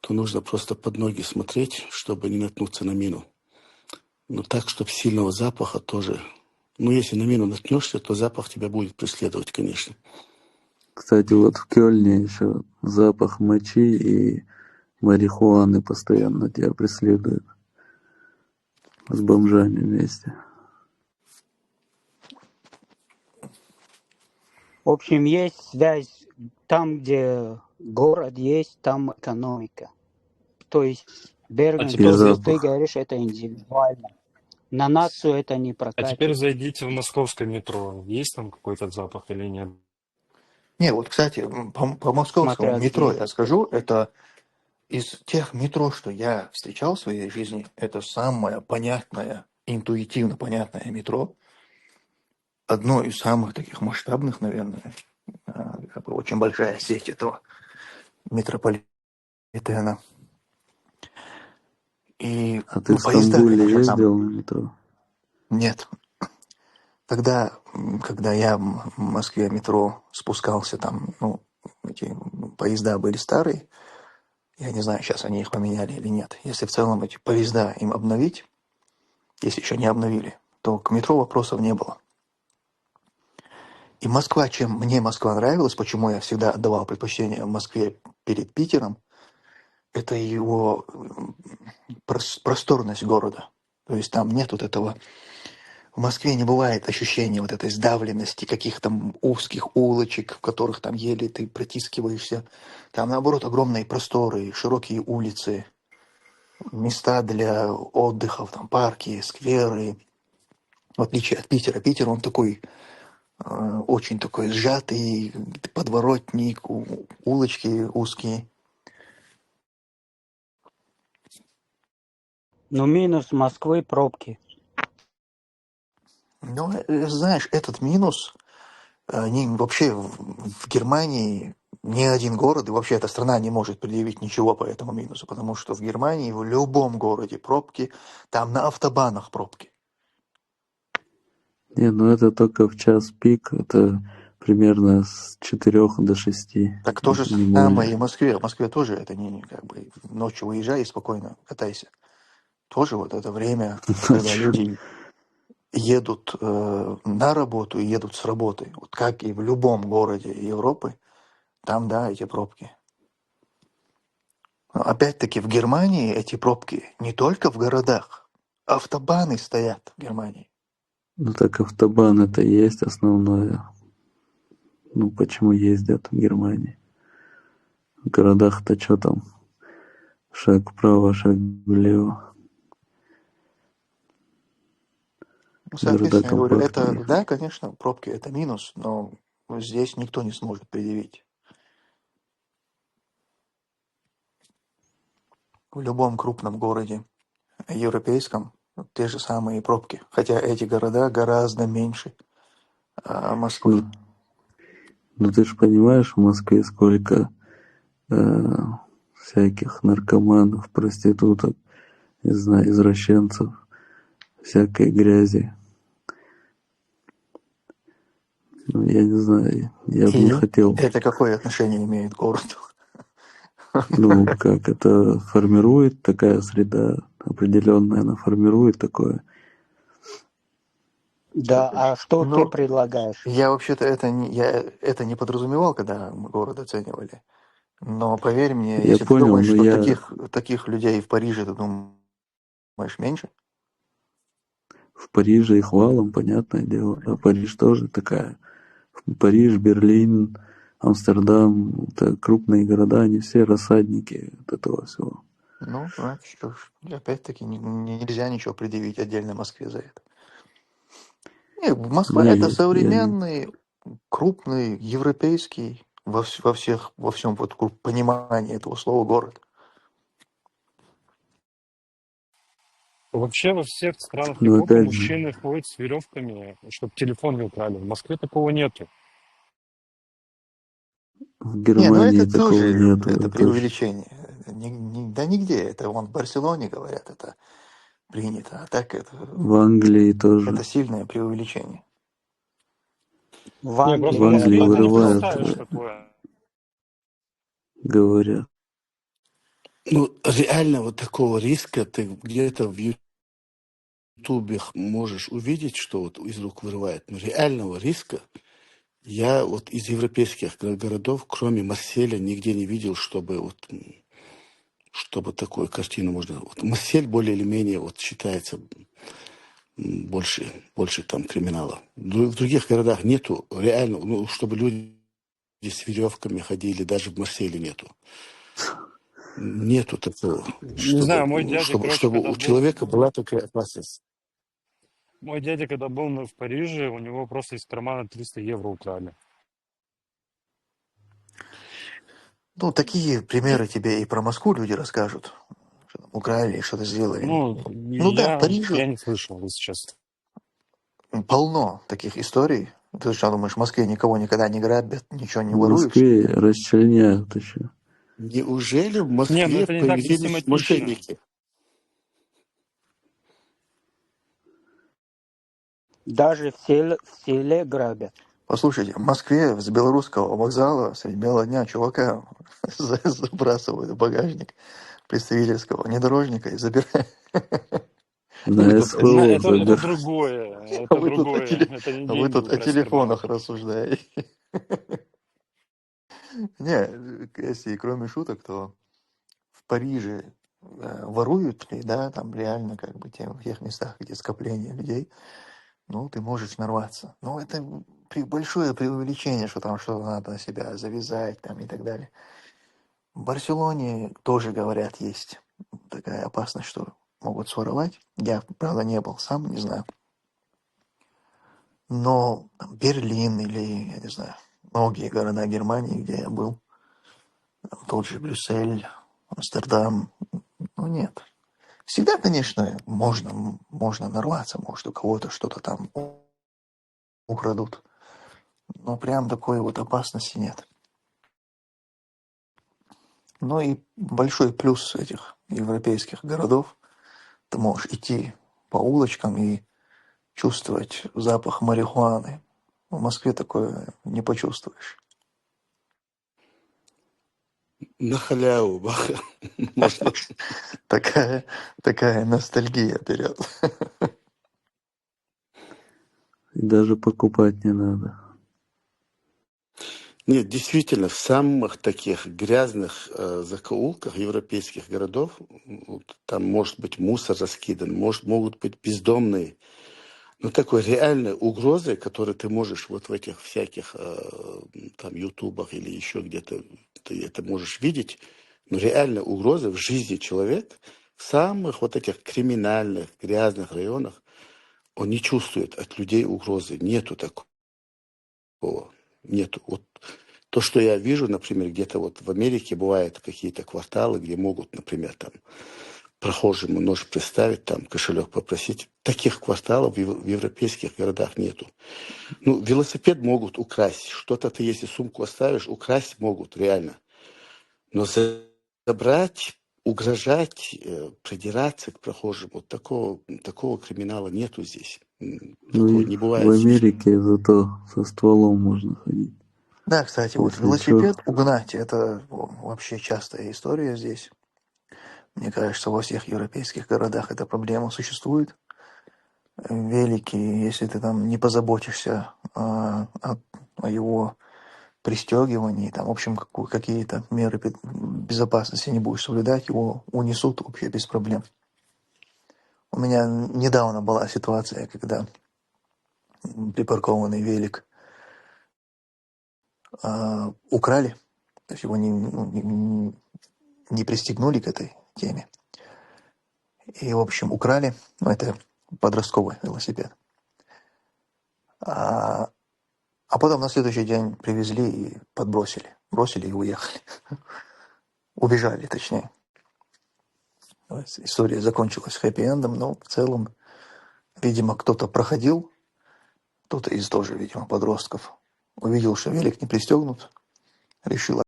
Speaker 13: то нужно просто под ноги смотреть, чтобы не наткнуться на мину. Но так, чтобы сильного запаха тоже. Ну, если на мину наткнешься, то запах тебя будет преследовать, конечно.
Speaker 2: Кстати, вот в Кёльне еще запах мочи и марихуаны постоянно тебя преследует. С бомжами вместе.
Speaker 11: В общем, есть связь. Там, где город есть, там экономика. То есть,
Speaker 15: А
Speaker 11: Бергман,
Speaker 15: теперь,
Speaker 11: то, что
Speaker 15: за-
Speaker 11: ты говоришь, это индивидуально. На нацию это не
Speaker 15: а теперь
Speaker 11: прокатит.
Speaker 15: зайдите в московское метро. Есть там какой-то запах или нет?
Speaker 4: Не, вот, кстати, по московскому
Speaker 11: Смотря
Speaker 4: метро
Speaker 11: где.
Speaker 4: я скажу, это из тех метро, что я встречал в своей жизни, это самое понятное, интуитивно понятное метро. Одно из самых таких масштабных, наверное. Как бы очень большая сеть этого метрополитена. И
Speaker 2: А ты в
Speaker 4: поезда,
Speaker 2: Стамбуле
Speaker 4: конечно, там
Speaker 2: ездил на метро?
Speaker 4: нет. Когда я в Москве метро спускался, там, ну, эти поезда были старые. Я не знаю, сейчас они их поменяли или нет. Если в целом эти поезда им обновить, если еще не обновили, то к метро вопросов не было. И Москва, чем мне Москва нравилась, почему я всегда отдавал предпочтение Москве перед Питером, это его просторность города. То есть там нет вот этого... В Москве не бывает ощущения вот этой сдавленности, каких-то узких улочек, в которых там еле ты протискиваешься. Там, наоборот, огромные просторы, широкие улицы, места для отдыхов, там парки, скверы. В отличие от Питера. Питер, он такой, очень такой сжатый, подворотник, улочки узкие.
Speaker 11: Но минус Москвы пробки.
Speaker 4: Но, знаешь, этот минус, они вообще в Германии ни один город, и вообще эта страна не может предъявить ничего по этому минусу, потому что в Германии в любом городе пробки, там на автобанах пробки.
Speaker 2: Не, ну это только в час пик. Это примерно с 4 до 6,
Speaker 4: Так то же
Speaker 2: не
Speaker 4: самое
Speaker 2: более.
Speaker 4: и в Москве. В Москве тоже это не как бы ночью выезжай и спокойно катайся. Тоже вот это время, когда люди едут на работу и едут с работы. Вот как и в любом городе Европы, там, да, эти пробки. Но опять-таки в Германии эти пробки не только в городах. Автобаны стоят в Германии.
Speaker 2: Ну так автобан это и есть основное. Ну почему ездят в Германии? В городах-то что там? Шаг вправо, шаг влево.
Speaker 4: Ну,
Speaker 2: Города
Speaker 4: соответственно, я говорю, это,
Speaker 2: компактные.
Speaker 4: да, конечно, пробки это минус, но здесь никто не сможет предъявить. В любом крупном городе европейском те же самые пробки. Хотя эти города гораздо меньше Москвы.
Speaker 2: Ну ты же понимаешь, в Москве сколько всяких наркоманов, проституток, не знаю, извращенцев, всякой грязи. Ну, я не знаю, я бы не
Speaker 4: И
Speaker 2: хотел.
Speaker 4: это какое отношение имеет к городу?
Speaker 2: Ну, как это формирует такая среда определенная, она формирует такое.
Speaker 11: Да, а что ты
Speaker 4: Ну,
Speaker 11: предлагаешь?
Speaker 4: я вообще-то это не подразумевал, когда мы город оценивали. Но поверь мне,
Speaker 2: Я
Speaker 4: если ты
Speaker 2: понял,
Speaker 4: думаешь,
Speaker 2: но
Speaker 4: что
Speaker 2: я
Speaker 4: таких людей в Париже, ты думаешь меньше?
Speaker 2: в Париже их валом, понятное дело. А Париж тоже такая. Париж, Берлин, Амстердам, это крупные города, они все рассадники от этого всего.
Speaker 4: Ну, значит, что ж, опять-таки нельзя ничего предъявить отдельно Москве за это. Нет, Москва это
Speaker 2: Не,
Speaker 4: современный, крупный, европейский во всем вот понимании этого слова город.
Speaker 15: Вообще во всех странах
Speaker 2: но
Speaker 15: Европы
Speaker 2: опять же,
Speaker 15: мужчины ходят с веревками, чтобы телефон не украли. В Москве такого нету.
Speaker 2: в
Speaker 4: Не, ну
Speaker 2: Германии
Speaker 4: это
Speaker 2: такого
Speaker 4: тоже
Speaker 2: нету,
Speaker 4: это
Speaker 2: это точно.
Speaker 4: преувеличение. Да нигде. Это вон в Барселоне говорят, это принято. А так
Speaker 2: В Англии тоже.
Speaker 4: это сильное преувеличение.
Speaker 11: В
Speaker 15: Не,
Speaker 11: Англии
Speaker 15: просто
Speaker 2: В
Speaker 15: в Москве
Speaker 2: Англии
Speaker 15: ты не
Speaker 11: это
Speaker 2: вырывают,
Speaker 15: представишь такое.
Speaker 2: говорят.
Speaker 13: Ну, реально вот такого риска ты где-то в Ютубе можешь увидеть, что вот из рук вырывает. Но реального риска я вот из европейских городов, кроме Марселя, нигде не видел, чтобы такую картину можно... Вот Марсель более или менее вот считается больше там криминала. В других городах нету реально, ну, чтобы люди с веревками ходили, даже в Марселе нету. Нету такого,
Speaker 15: Не знаю, мой дядя, короче,
Speaker 13: чтобы
Speaker 15: когда
Speaker 13: у
Speaker 15: был...
Speaker 13: человека была такая опасность.
Speaker 15: Мой дядя, когда был в Париже, у него просто из кармана 300 евро украли.
Speaker 4: Ну, такие примеры тебе и про Москву люди расскажут. Что там украли, что-то сделали.
Speaker 15: Ну,
Speaker 4: Ну да, в Париже
Speaker 15: я не слышал, если честно.
Speaker 4: полно таких историй. Ты что думаешь, в Москве никого никогда не грабят, ничего не
Speaker 2: В
Speaker 4: воруют?
Speaker 2: Москве расчленяют еще.
Speaker 13: Неужели в
Speaker 15: Не, ну
Speaker 13: Москве
Speaker 15: это не так
Speaker 13: появились
Speaker 15: систематично.
Speaker 13: мошенники?
Speaker 11: даже в селе грабят.
Speaker 4: Послушайте, в Москве с белорусского вокзала средь бела дня чувака забрасывают в багажник представительского внедорожника и забирают. Вы
Speaker 2: На
Speaker 4: тут
Speaker 2: СВО
Speaker 15: Это
Speaker 2: забирают.
Speaker 15: другое, это
Speaker 4: вы тут
Speaker 15: другое. Это не
Speaker 4: вы
Speaker 15: деньги
Speaker 4: тут о
Speaker 15: украсть с кармана.
Speaker 4: телефонах рассуждаете. Не, если кроме шуток, то в Париже воруют ли, да, там реально как бы в тех местах, где скопление людей, ну, ты можешь нарваться. Но это большое преувеличение, что там что-то надо себя завязать там и так далее. В Барселоне тоже, говорят, есть такая опасность, что могут своровать. Я, правда, не был сам, не знаю. Но там, Берлин или, я не знаю, многие города Германии, где я был, там, тот же Брюссель, Амстердам, ну нет. Всегда, конечно, можно нарваться, может, у кого-то что-то там украдут. Но прям такой вот опасности нет. Ну и большой плюс этих европейских городов. Ты можешь идти по улочкам и чувствовать запах марихуаны В Москве такое не почувствуешь.
Speaker 13: На халяву, можно.
Speaker 4: Такая ностальгия берет.
Speaker 2: И даже покупать не надо.
Speaker 13: Нет, действительно, в самых таких грязных закоулках европейских городов вот, там может быть мусор раскидан, могут быть бездомные. Но такой реальной угрозой, которую ты можешь вот в этих всяких там ютубах или еще где-то, ты это можешь видеть, но реальная угроза в жизни человека в самых вот этих криминальных, грязных районах, он не чувствует от людей угрозы. Нету такого. Нету. Вот то, что я вижу, например, где-то вот в Америке бывают какие-то кварталы, где могут, например, там прохожему нож приставить, там кошелек попросить. Таких кварталов в европейских городах нету. Ну, велосипед могут украсть. Что-то ты, если сумку оставишь, украсть могут, реально. Но забрать, угрожать, придираться к прохожему, такого криминала нету здесь.
Speaker 2: Ну
Speaker 13: Такого
Speaker 2: и
Speaker 13: не
Speaker 2: в
Speaker 13: бывает здесь.
Speaker 2: Америке зато со стволом можно ходить.
Speaker 4: Да, кстати, вот
Speaker 2: Если
Speaker 4: велосипед
Speaker 2: чё.
Speaker 4: угнать, это вообще частая история здесь. Мне кажется, во всех европейских городах эта проблема существует. Велики, если ты там не позаботишься о его пристегивании, там, в общем, какие-то меры безопасности не будешь соблюдать, его унесут вообще без проблем. У меня недавно была ситуация, когда припаркованный велик украли, то есть его не пристегнули к этой теме. И, в общем, украли, это подростковый велосипед. А потом на следующий день привезли и подбросили. Бросили и уехали. Убежали, точнее. История закончилась хэппи-эндом, но в целом, видимо, кто-то проходил, кто-то из тоже, видимо, подростков, увидел, что велик не пристегнут, решил